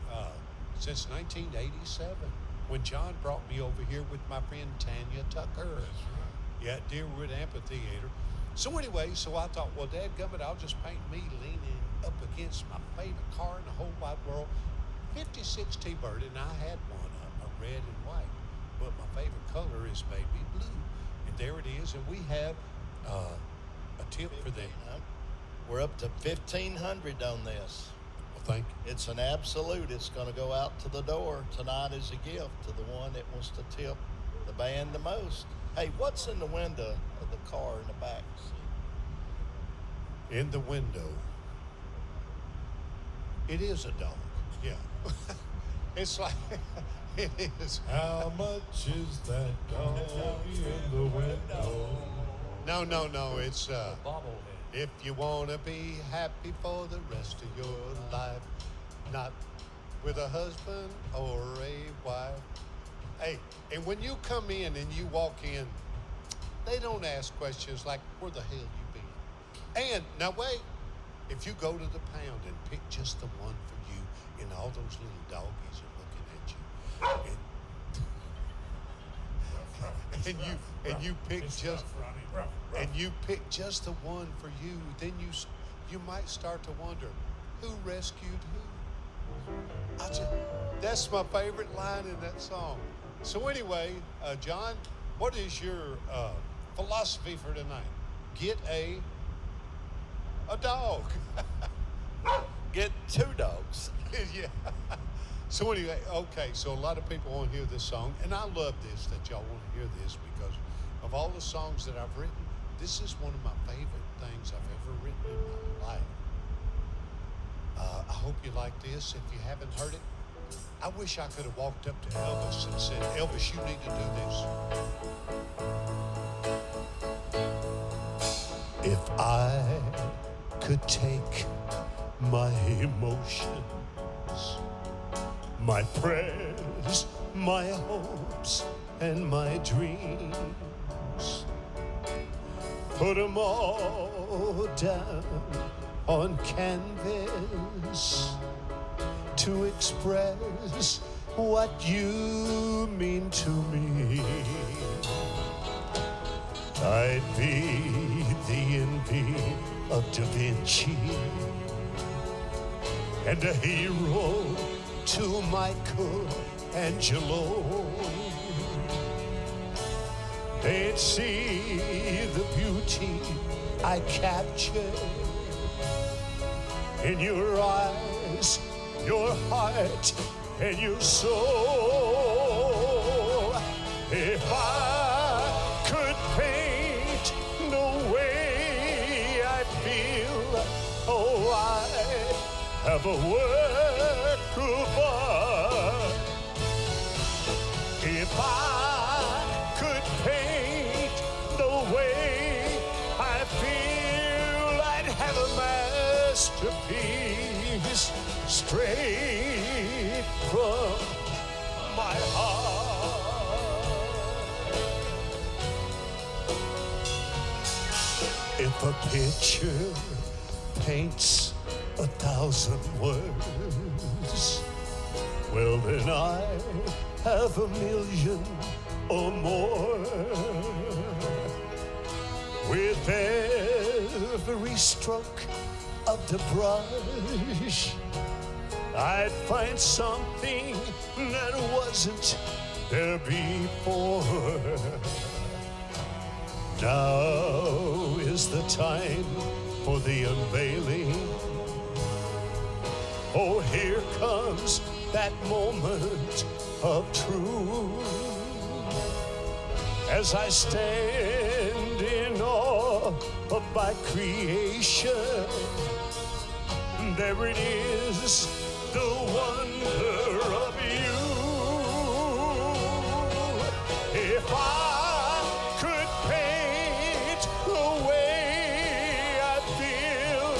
since 1987, when John brought me over here with my friend Tanya Tucker. That's right. Yeah, at Deerwood Amphitheater. So anyway, so I thought, well, dadgummit, I'll just paint me leaning up against my favorite car in the whole wide world, 56 T-Bird, and I had one, a red and white. But my favorite color is baby blue. And there it is, and we have a tip for them. We're up to 1,500 on this. Well, thank you. It's an absolute. It's going to go out to the door tonight as a gift to the one that wants to tip the band the most. Hey, what's in the window of the car in the back seat? In the window, it is a dog. Yeah. It's like, it is. How much is that dog in the window? No. It's Bobblehead. if you want to be happy for the rest of your life, not with a husband or a wife. Hey, and when you come in and you walk in, they don't ask questions like, where the hell you been? And now wait, if you go to the pound and pick just the one for you, and all those little doggies are looking at you, and you pick just and you pick just the one for you, then you might start to wonder, who rescued who? That's my favorite line in that song. So anyway, John, what is your philosophy for tonight? Get a dog. Get 2 dogs. Yeah. So anyway, okay, so a lot of people want to hear this song, and I love this, that y'all want to hear this, because of all the songs that I've written, this is one of my favorite things I've ever written in my life. I hope you like this. If you haven't heard it, I wish I could have walked up to Elvis and said, Elvis, you need to do this. If I could take my emotions, my prayers, my hopes, and my dreams, put them all down on canvas to express what you mean to me, I'd be the envy of Da Vinci and a hero to Michelangelo. They'd see the beauty I captured in your eyes, your heart, and your soul. If I could paint the way I feel, oh, I have a work of art. If I could paint the way I feel, I'd have a masterpiece straight from my heart. If a picture paints 1,000 words, well then I have 1,000,000 or more. With every stroke of the brush, I'd find something that wasn't there before. Now is the time for the unveiling. Oh, here comes that moment of truth. As I stand in awe of my creation, there it is, the wonder of you. If I could paint the way I feel,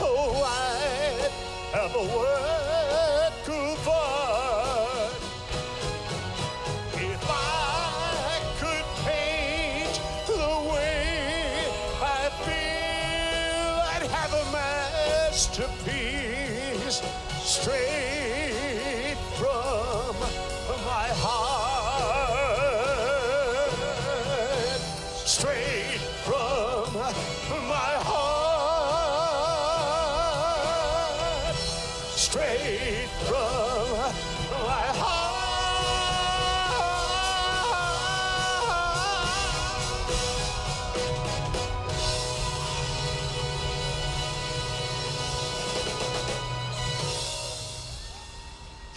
oh, I'd have a work of art. If I could paint the way I feel, I'd have a masterpiece straight from my heart. Straight from my heart. Straight from my heart.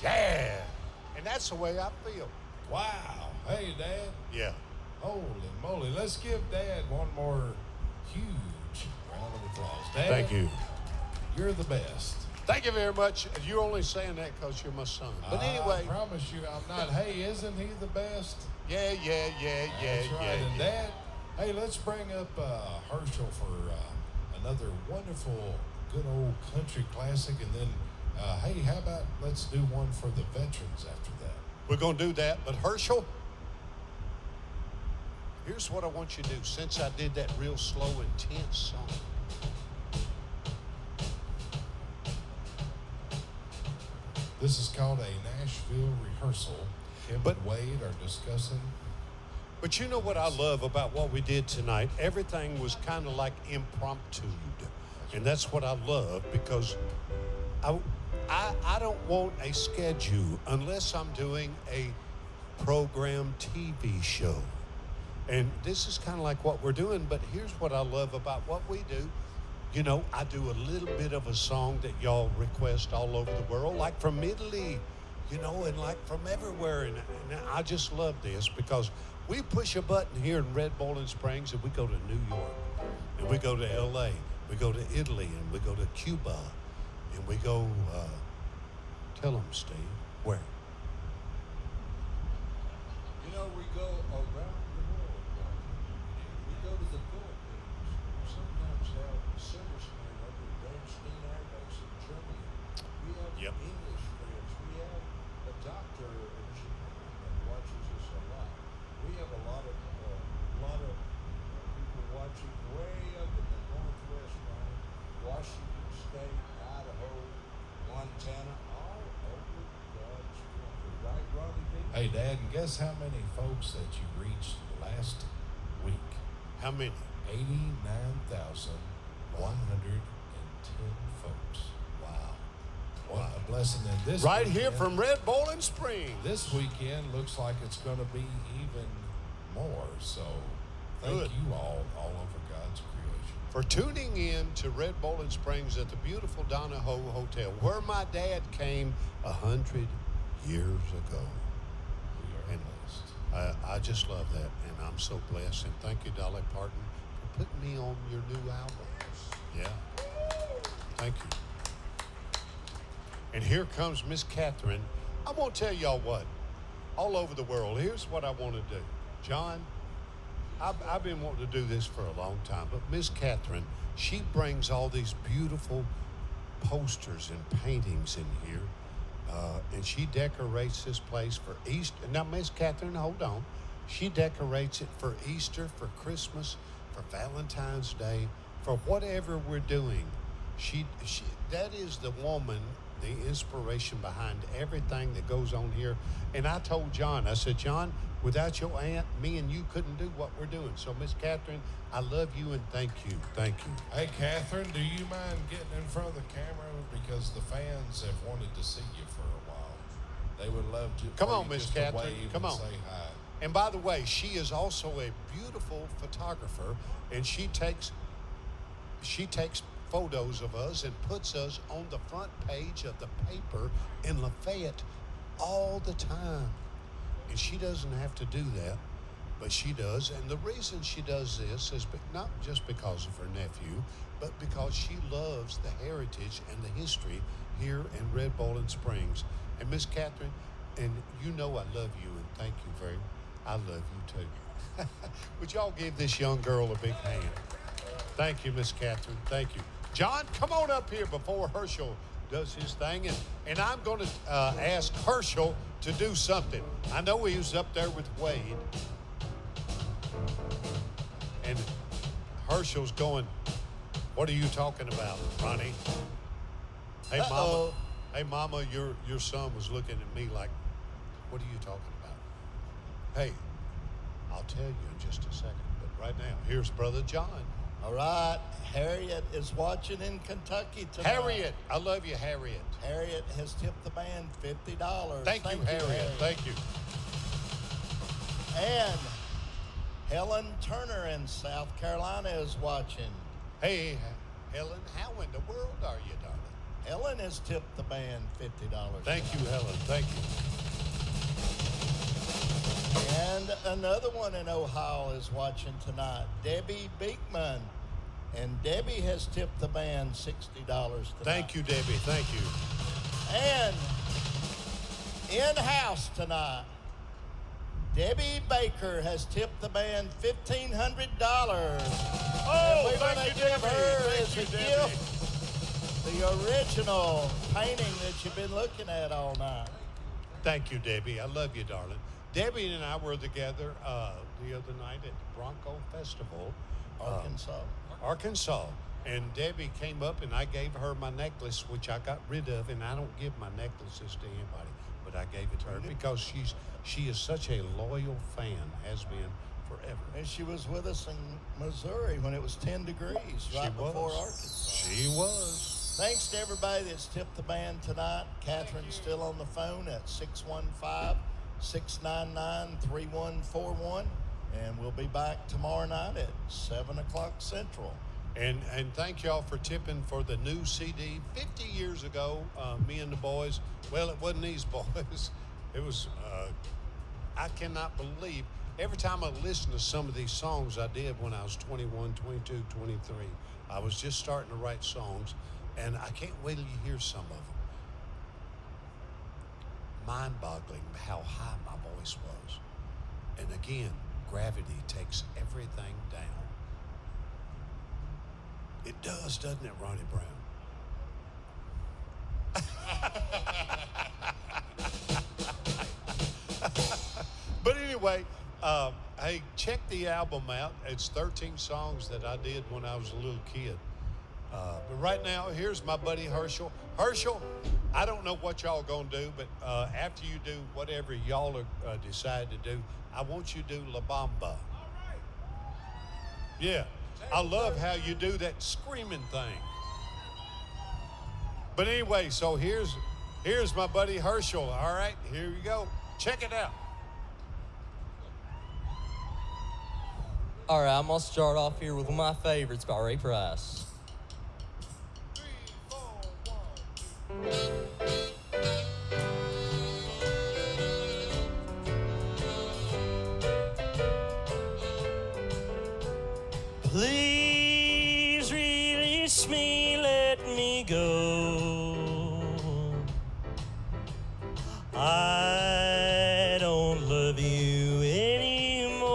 Yeah. And that's the way I feel. Wow. Hey, Dad. Yeah. Holy moly. Let's give Dad one more huge round of applause. Dad, Thank you. You're the best. Thank you very much. You're only saying that because you're my son. But anyway. I promise you I'm not. Hey, isn't he the best? Yeah. That's right. And Dad, hey, let's bring up Herschel for another wonderful, good old country classic. And then, hey, how about let's do one for the veterans after that? We're going to do that. But Herschel, here's what I want you to do. Since I did that real slow, intense song, This is called a Nashville rehearsal. Kim and Wade are discussing. but you know what I love about what we did tonight? Everything was kind of like impromptu. And that's what I love, because I don't want a schedule unless I'm doing a program TV show. And this is kind of like what we're doing, but here's what I love about what we do. You know, I do a little bit of a song that y'all request all over the world, like from Italy, you know, and like from everywhere. And I just love this because we push a button here in Red Bowling Springs and we go to New York, and we go to LA, we go to Italy, and we go to Cuba, and we go, tell them, Steve, where? You know, we go around the world. We go to the Philippines. We sometimes have servicemen up in Bernstein Air Base in Germany. We have English friends. We have a doctor in Japan that watches us a lot. We have a lot of people watching way up in the Northwest, Washington State, Idaho, Montana, all over God's country. Right, Ronnie D? Hey, Dad, and guess how many folks that you reached last week? How many? 89,110 folks. Wow. What a blessing. And this Right weekend, here from Red Bowling Springs. This weekend looks like it's going to be even more. So thank Good. you all over God's creation. For tuning in to Red Bowling Springs at the beautiful Donoho Hotel, where my dad came 100 years ago. We are blessed. I just love that, and I'm so blessed. And thank you, Dolly Parton, for putting me on your new album. Yeah. Thank you. And here comes Miss Catherine. I'm going to tell y'all what. All over the world, here's what I want to do. John, I've been wanting to do this for a long time, but Miss Catherine, she brings all these beautiful posters and paintings in here, and she decorates this place for Easter. Now, Miss Catherine, hold on. She decorates it for Easter, for Christmas, for Valentine's Day, for whatever we're doing. She that is the woman, the inspiration behind everything that goes on here. And I told John, I said, John, without your aunt, me and you couldn't do what we're doing. So, Miss Catherine, I love you and thank you. Thank you. Hey, Catherine, do you mind getting in front of the camera? Because the fans have wanted to see you for a while. They would love to. Come for on, you Miss just to Catherine. wave Come and on. Say hi. And by the way, she is also a beautiful photographer, and she takes photos of us and puts us on the front page of the paper in Lafayette all the time. And she doesn't have to do that, but she does. And the reason she does this is not just because of her nephew, but because she loves the heritage and the history here in Red Bowling Springs. And Miss Catherine, and you know I love you, and thank you very much. I love you too. Would y'all give this young girl a big hand? Thank you, Miss Catherine. Thank you. John, come on up here before Herschel does his thing. And I'm going to ask Herschel to do something. I know he was up there with Wade. And Herschel's going, what are you talking about, Ronnie? Hey, Mama. Hey, Mama, your son was looking at me like, what are you talking about? Hey, I'll tell you in just a second. But right now, here's Brother John. All right, Harriet is watching in Kentucky tonight. Harriet, I love you, Harriet. Harriet has tipped the band $50. Thank you, Harriet. Thank you. And Helen Turner in South Carolina is watching. Hey, Helen, how in the world are you, darling? Helen has tipped the band $50. Thank you, Helen. Thank you. And another one in Ohio is watching tonight, Debbie Beekman. And Debbie has tipped the band $60 tonight. Thank you, Debbie. Thank you. And in-house tonight, Debbie Baker has tipped the band $1,500. Oh, and we're thank going you, to give Debbie. her Thank as you, a Debbie. gift the original painting that you've been looking at all night. Thank you, Debbie. I love you, darling. Debbie and I were together the other night at the Bronco Festival, Arkansas. And Debbie came up and I gave her my necklace, which I got rid of, and I don't give my necklaces to anybody, but I gave it to her because she is such a loyal fan, has been forever. And she was with us in Missouri when it was 10 degrees right before Arkansas. She was. Thanks to everybody that's tipped the band tonight. Catherine's still on the phone at 615-699-3141. And we'll be back tomorrow night at 7 o'clock Central. And thank y'all for tipping for the new CD. 50 years ago, me and the boys, well, it wasn't these boys. It was, I cannot believe, every time I listen to some of these songs I did when I was 21, 22, 23, I was just starting to write songs, and I can't wait till you hear some of them. Mind-boggling how high my voice was. And again, gravity takes everything down. It does, doesn't it, Ronnie Brown? But anyway, hey, check the album out. It's 13 songs that I did when I was a little kid. But right now, here's my buddy Herschel. Herschel, I don't know what y'all gonna do, but after you do whatever y'all are, decide to do, I want you to do La Bamba. Yeah. I love how you do that screaming thing. But anyway, so here's my buddy Herschel. All right, here we go. Check it out. All right, I'm gonna start off here with one of my favorites by Ray Price. 3, 4, 1, 2. Please release me, let me go. I don't love you anymore.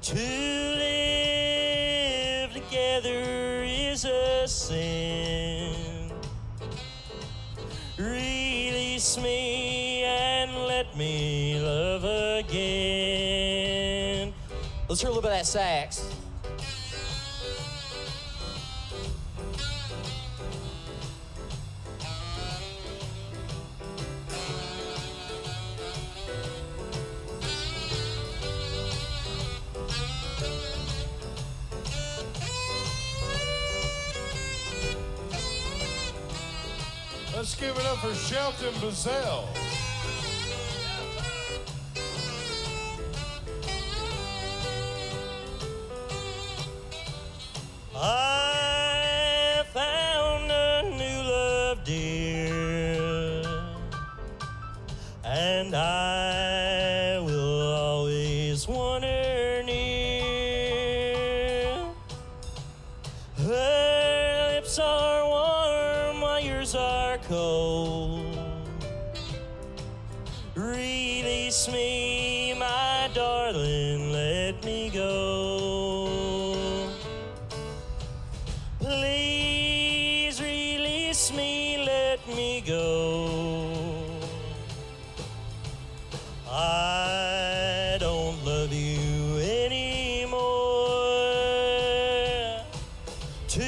To live together is a sin. Release me and let me love again. Let's hear a little bit of that sax. Let's give it up for Shelton Bazell. are cold. Release me, my darling, let me go. Please release me, let me go. I don't love you anymore. To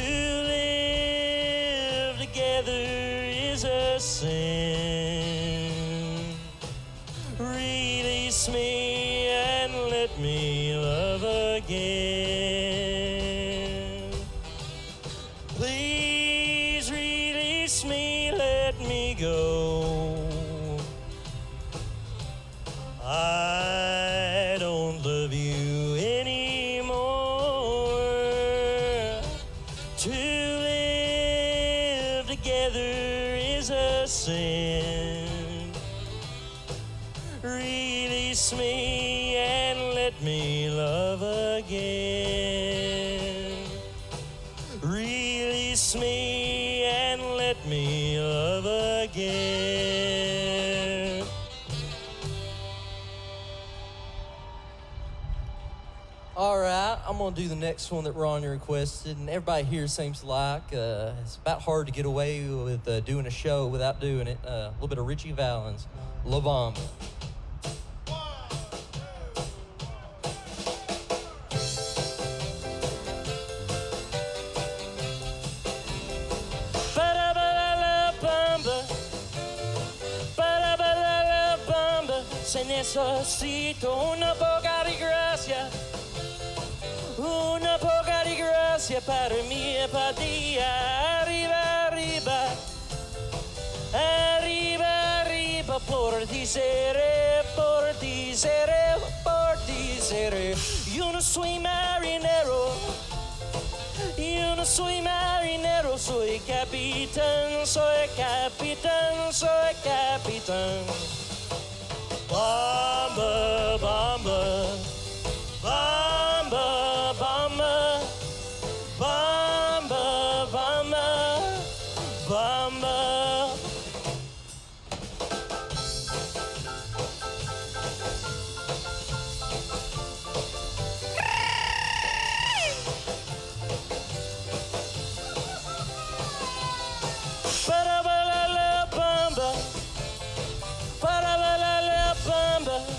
live together is a sin. Release me and let me love again. Please release me, let me go. I don't love you anymore. To live together is a sin. Release me and let me love again. Release me and let me love again. All right, I'm gonna do the next one that Ronnie requested, and everybody here seems to like. It's about hard to get away with doing a show without doing it. A little bit of Richie Valens, La Bamba. Se necesito una poca di grazia, una poca di grazia para mi empatía. Arriba, arriba, arriba, arriba, por ti seré, por ti seré, por ti seré. Yo no soy marinero, yo no soy marinero, soy capitán, soy capitán, soy capitán. Bamba, bamba, bamba, bamba, bamba, bamba, bamba.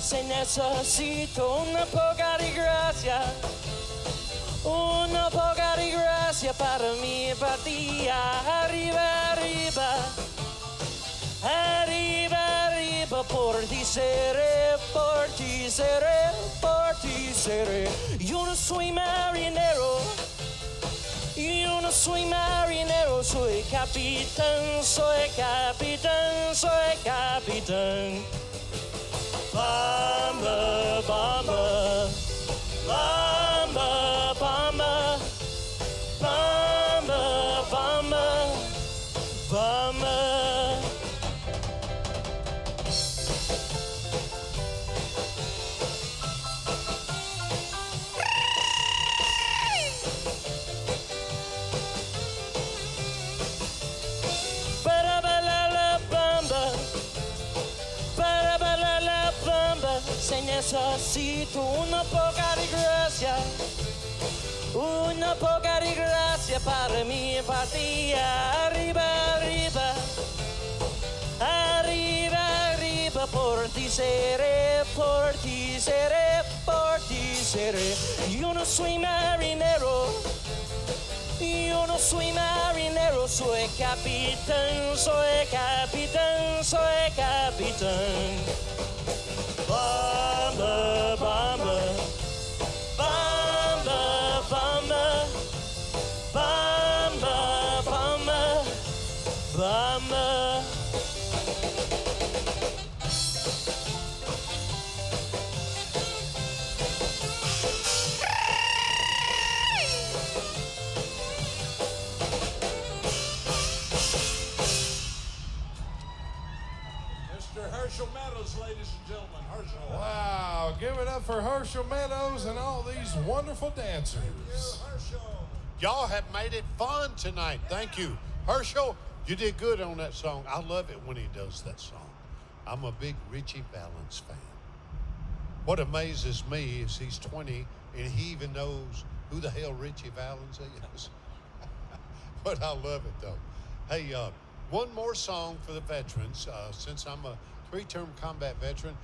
Se necesito una poca di grazia, una poca di grazia para mi empatía. Arriba, arriba, arriba, arriba, por ti seré, por ti seré, por ti seré. Yo no soy marinero, yo no soy marinero, soy capitán, soy capitán, soy capitán. Bamba, bamba, bamba, bamba, bamba, bamba, bamba. Se necesito una poca di grazia, una poca di grazia para mi empatía. Arriba, arriba, arriba, arriba, por ti seré, por ti seré, por ti seré. Yo no soy marinero, yo no soy marinero, soy capitán, soy capitán, soy capitán. Bamba, bamba, bamba, bamba, bamba, bamba, bamba. Mr. Herschel Meadows, ladies and gentlemen. Herschel. Wow, give it up for Herschel Meadows and all these wonderful dancers. Herschel. Y'all have made it fun tonight. Thank you. Herschel, You did good on that song. I love it when he does that song. I'm a big Richie Valens fan. What amazes me is he's 20 and he even knows who the hell Richie Valens is. But I love it though. Hey, one more song for the veterans. Since I'm a 3-term combat veteran,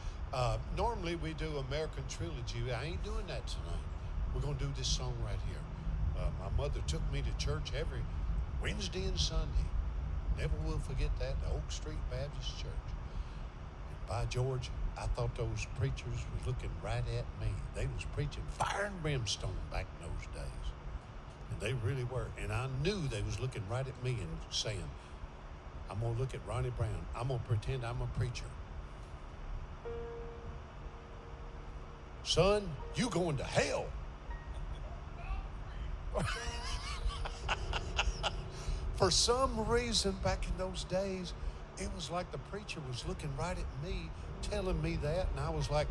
normally we do American Trilogy. I ain't doing that tonight. We're gonna do this song right here. My mother took me to church every Wednesday and Sunday. Never will forget that, the Oak Street Baptist Church. And by George, I thought those preachers was looking right at me. They was preaching fire and brimstone back in those days. And they really were. And I knew they was looking right at me and saying, I'm gonna look at Ronnie Brown. I'm gonna pretend I'm a preacher. Son, you going to hell. For some reason, back in those days, it was like the preacher was looking right at me, telling me that, and I was like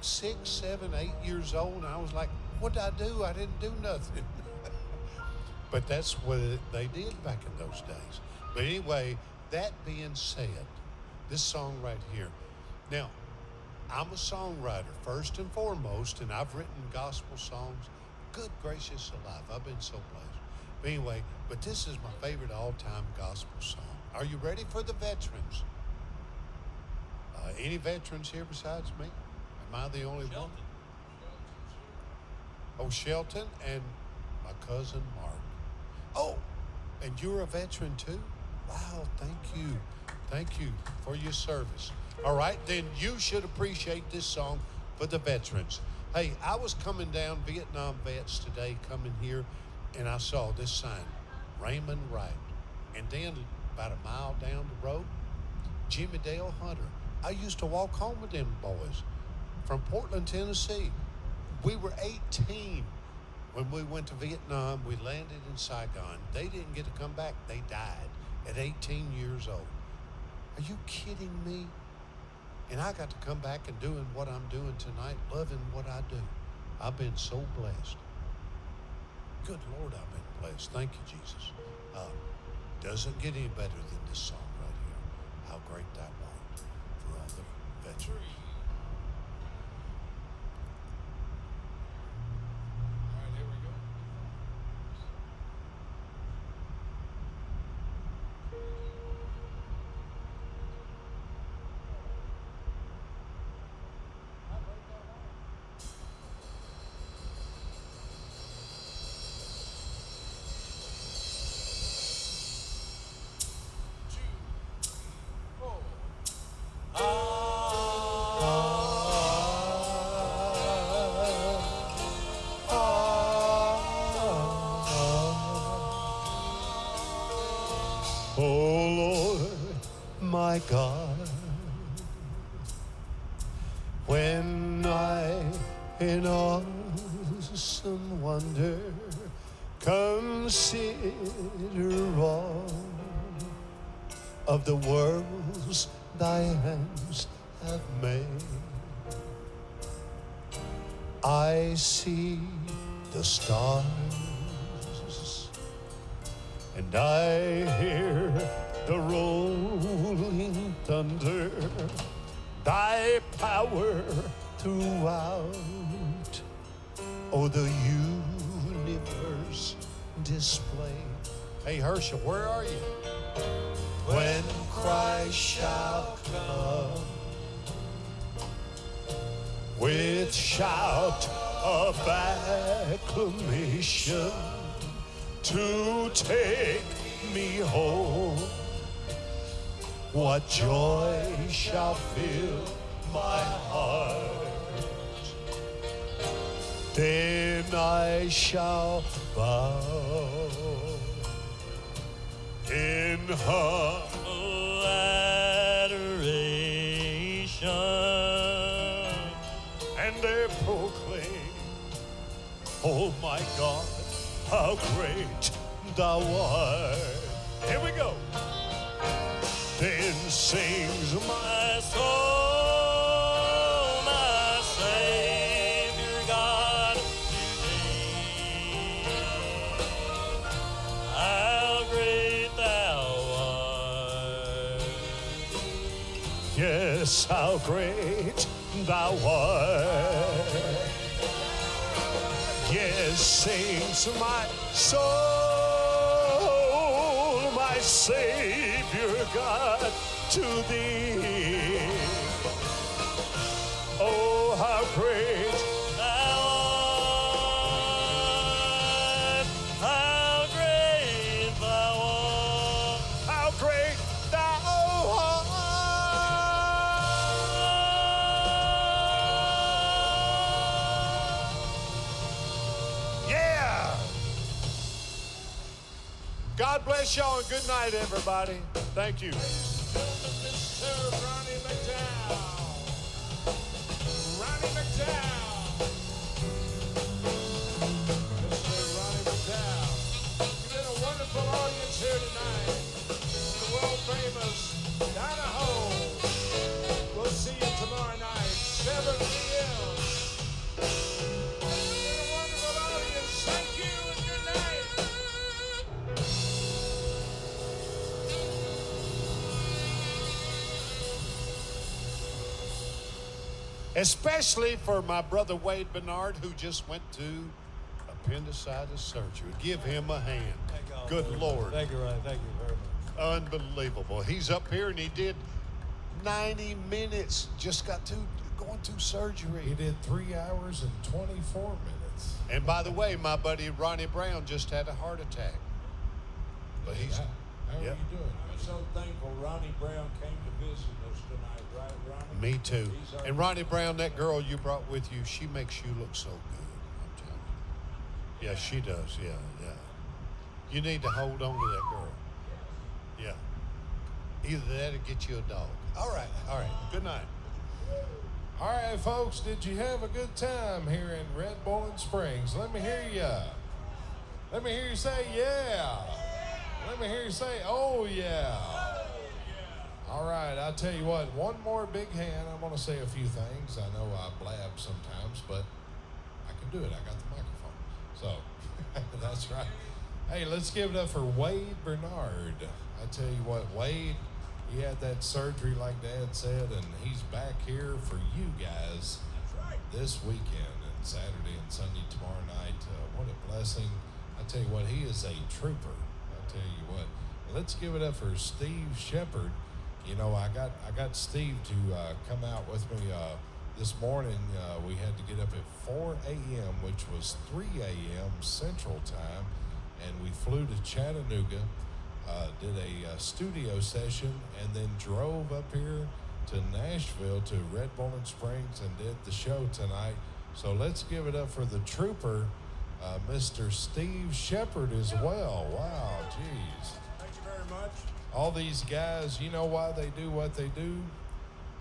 6, 7, 8 years old, and I was like, what did I do? I didn't do nothing. But that's what they did back in those days. But anyway, that being said, this song right here. Now, I'm a songwriter first and foremost, and I've written gospel songs. Good gracious alive, I've been so blessed. But anyway, but this is my favorite all-time gospel song. Are you ready for the veterans? Any veterans here besides me? Am I the only one? Oh, Shelton and my cousin Mark. Oh, and you're a veteran too? Wow, thank you. Thank you for your service. All right, then you should appreciate this song for the veterans. Hey, I was coming down Vietnam vets today, coming here, and I saw this sign, Raymond Wright. And then about a mile down the road, Jimmy Dale Hunter. I used to walk home with them boys from Portland, Tennessee. We were 18 when we went to Vietnam. We landed in Saigon. They didn't get to come back. They died at 18 years old. Are you kidding me? And I got to come back and doing what I'm doing tonight, loving what I do. I've been so blessed. Good Lord, I've been blessed. Thank you, Jesus. Doesn't get any better than this song right here. How great thou art for all the veterans. All right, here we go. Oh Lord, my God, when I in awesome wonder consider all of the worlds thy hands have made, I see the stars and I hear the rolling thunder, thy power throughout, oh, the universe display. Hey, Herschel, where are you? When Christ shall come with shout of acclamation to take me home, what joy shall fill my heart? Then I shall bow in humble adoration and they proclaim, oh my God, how great thou art. Here we go. Then sings my soul, my Savior God, today. How great Yes, how great thou art. Yes, sings my soul, my Savior God, to thee. Oh, how great thou art, how great thou art, how great thou art. Yeah. God bless y'all and good night, everybody. Thank you. Mr. Ronnie McDowell. Ronnie McDowell. Mr. Ronnie McDowell. You've been a wonderful audience here tonight. The world famous Donoho. We'll see you tomorrow night, 7 p.m. You've been a wonderful audience. Thank you and good night. Especially for my brother Wade Bernard, who just went to appendicitis surgery. Give him a hand. Good Lord. Thank you, Ryan. Thank you very much. Unbelievable. He's up here and he did 90 minutes. Just got going through surgery. He did 3 hours and 24 minutes. And by the way, my buddy Ronnie Brown just had a heart attack. But he's How are you doing? I'm so thankful Ronnie Brown came to visit us tonight, right, Ronnie? Me too. He's our- And Ronnie Brown, that girl you brought with you, she makes you look so good. I'm telling you. Yeah, she does. Yeah, yeah. You need to hold on to that girl. Yeah. Either that or get you a dog. All right. All right. Good night. All right, folks, did you have a good time here in Red Bowling Springs? Let me hear ya. Let me hear you say yeah. Let me hear you say, oh yeah. All right, I'll tell you what, one more big hand. I want to say a few things. I know I blab sometimes, but I can do it. I got the microphone. So, that's right. Hey, let's give it up for Wade Bernard. I tell you what, Wade, he had that surgery like Dad said, and he's back here for you guys this weekend and Saturday and Sunday tomorrow night. What a blessing. I tell you what, he is a trooper. I tell you what. Let's give it up for Steve Shepard. You know, I got Steve to come out with me this morning. We had to get up at 4 a.m., which was 3 a.m. Central Time, and we flew to Chattanooga, did a studio session, and then drove up here to Nashville to Red Bowling Springs and did the show tonight. So let's give it up for the trooper, Mr. Steve Shepard as well. Wow, geez. Thank you very much. All these guys, you know why they do what they do?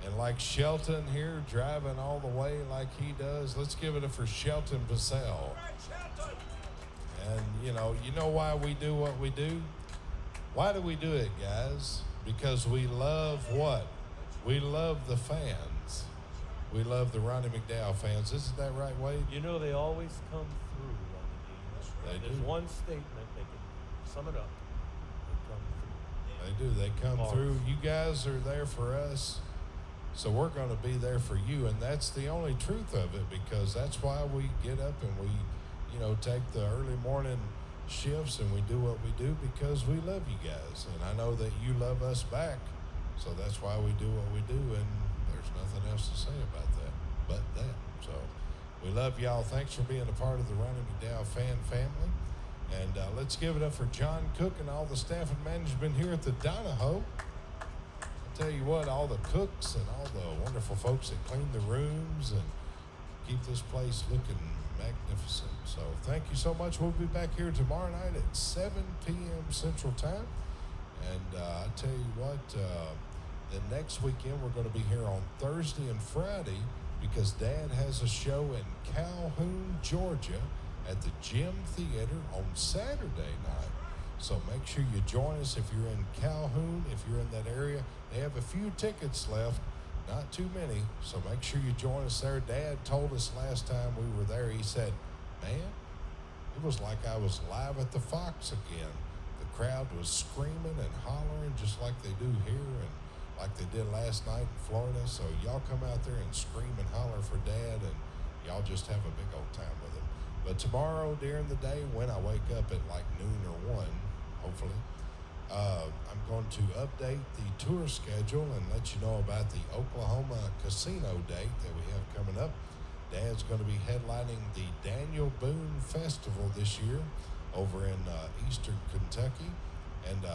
And like Shelton here, driving all the way like he does, let's give it up for Shelton Bissell. And you know why we do what we do? Why do we do it, guys? Because we love what? We love the fans. We love the Ronnie McDowell fans. Isn't that right, Wade? You know they always come through, Ronnie Dean. They There's do. one statement they can sum it up. They come through. They do. They come Mars. through. You guys are there for us, so we're going to be there for you, and that's the only truth of it, because that's why we get up and we, take the early morning shifts and we do what we do, because we love you guys, and I know that you love us back, so that's why we do what we do, and there's nothing else to say about that but that. So we love y'all. Thanks for being a part of the Ronnie McDowell fan family. And let's give it up for John Cook and all the staff and management here at the Donoho. I'll tell you what, all the cooks and all the wonderful folks that clean the rooms and keep this place looking magnificent. So thank you so much. We'll be back here tomorrow night at 7 p.m. Central Time. And I'll tell you what, the next weekend we're going to be here on Thursday and Friday, because Dad has a show in Calhoun, Georgia, at the Gym Theater on Saturday night. So make sure you join us if you're in Calhoun, if you're in that area. They have a few tickets left, not too many, so make sure you join us there. Dad told us last time we were there, he said, man, it was like I was live at the Fox again. The crowd was screaming and hollering just like they do here, and like they did last night in Florida. So y'all come out there and scream and holler for Dad, and y'all just have a big old time with him. But tomorrow during the day, when I wake up at like noon or 1, hopefully, I'm going to update the tour schedule and let you know about the Oklahoma casino date that we have coming up. Dad's going to be headlining the Daniel Boone Festival this year over in eastern Kentucky and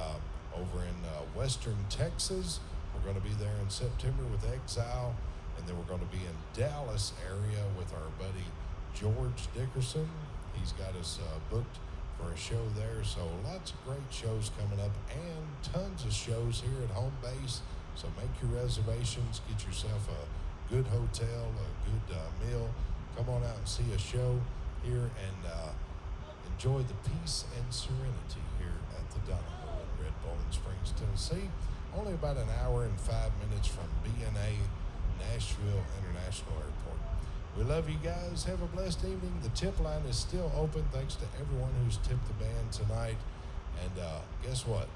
over in western Texas. We're going to be there in September with Exile, and then we're going to be in Dallas area with our buddy George Dickerson. He's got us booked for a show there, so lots of great shows coming up and tons of shows here at home base. So make your reservations, get yourself a good hotel, a good meal. Come on out and see a show here and enjoy the peace and serenity here at the Donoho in Red Bowling Springs, Tennessee. Only about an hour and 5 minutes from B&A Nashville International Airport. We love you guys. Have a blessed evening. The tip line is still open thanks to everyone who's tipped the band tonight. And guess what?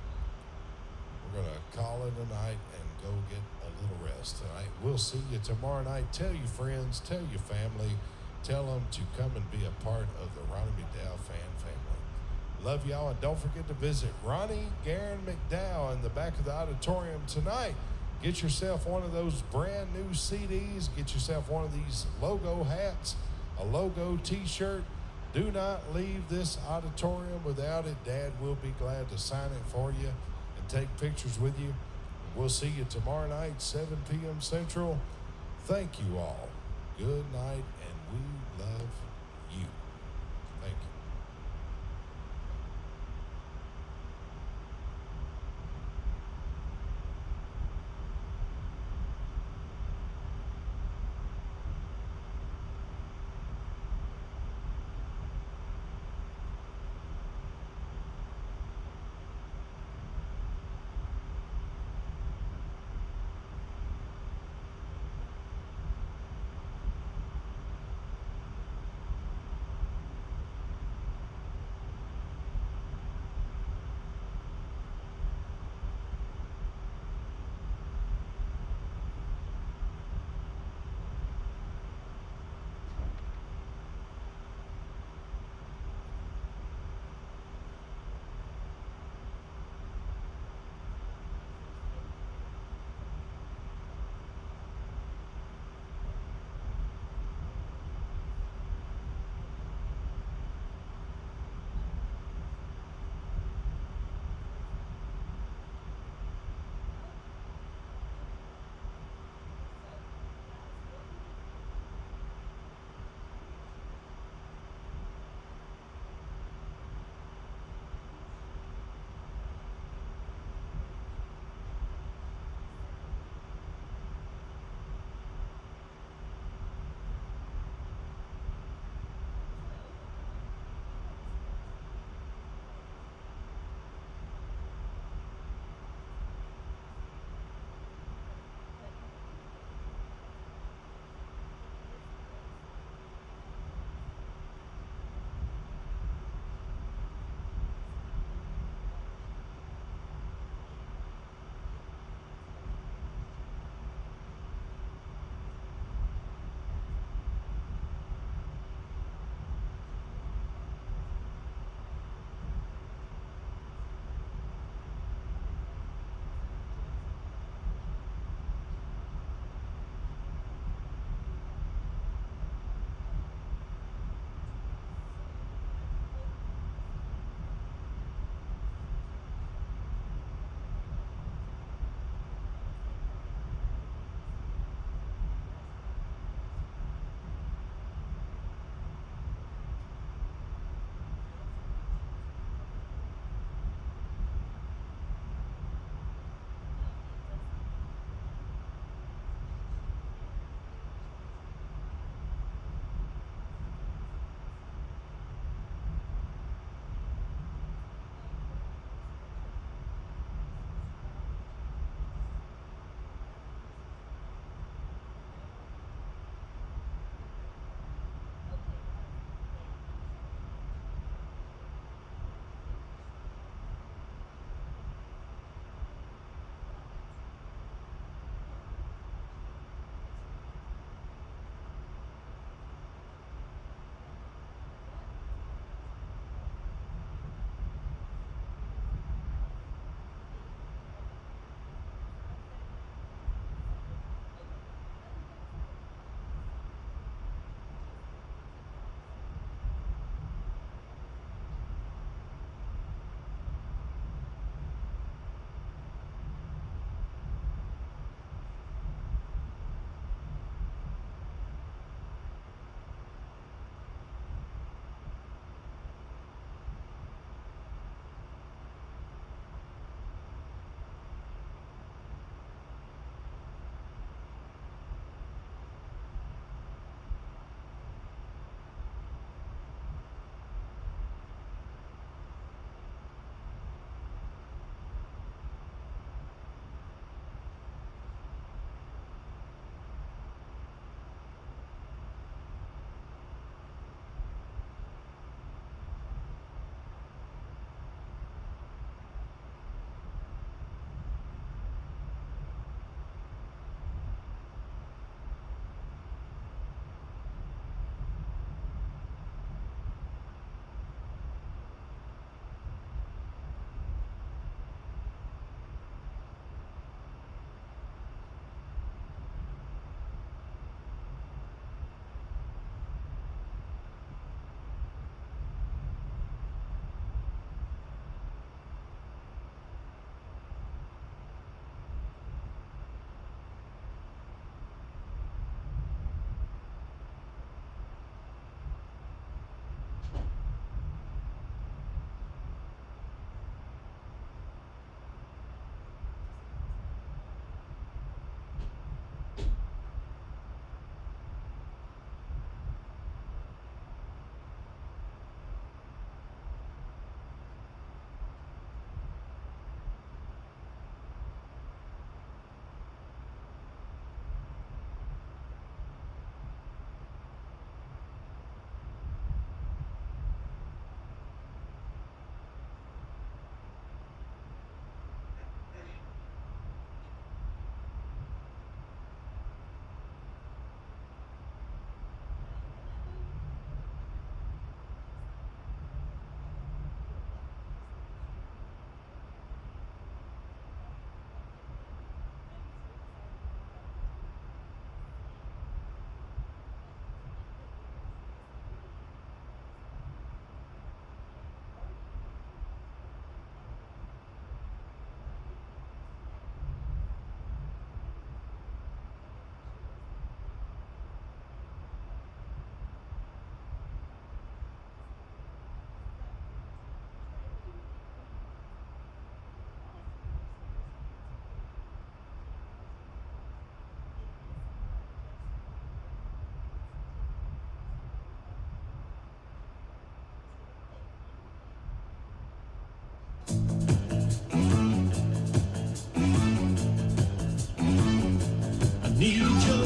We're going to call it a night and go get a little rest tonight. We'll see you tomorrow night. Tell your friends, tell your family, tell them to come and be a part of the Ronnie McDowell fan family. Love y'all, and don't forget to visit Ronnie McDowell in the back of the auditorium tonight. Get yourself one of those brand new CDs. Get yourself one of these logo hats, a logo t-shirt. Do not leave this auditorium without it. Dad will be glad to sign it for you and take pictures with you. We'll see you tomorrow night, 7 p.m. Central. Thank you all. Good night, and we love you. Thank you.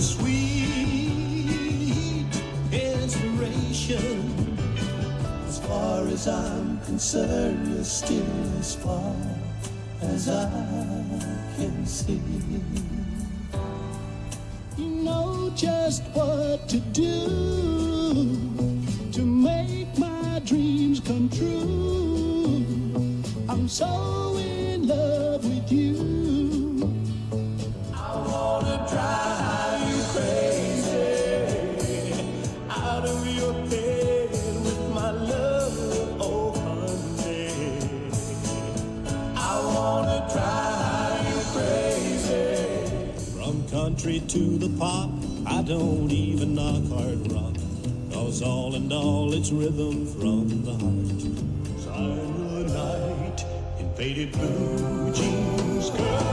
a sweet inspiration. As far as I'm concerned, you're still as far as I can see. You know just what to do to make my dreams come true. I'm so in love with you. I wanna drive you crazy, out of your head with my love, oh honey. I wanna drive you crazy. From country to the pop, I don't even knock hard rock, 'cause all in all it's rhythm from the heart. Silent night in faded blue jeans, girl.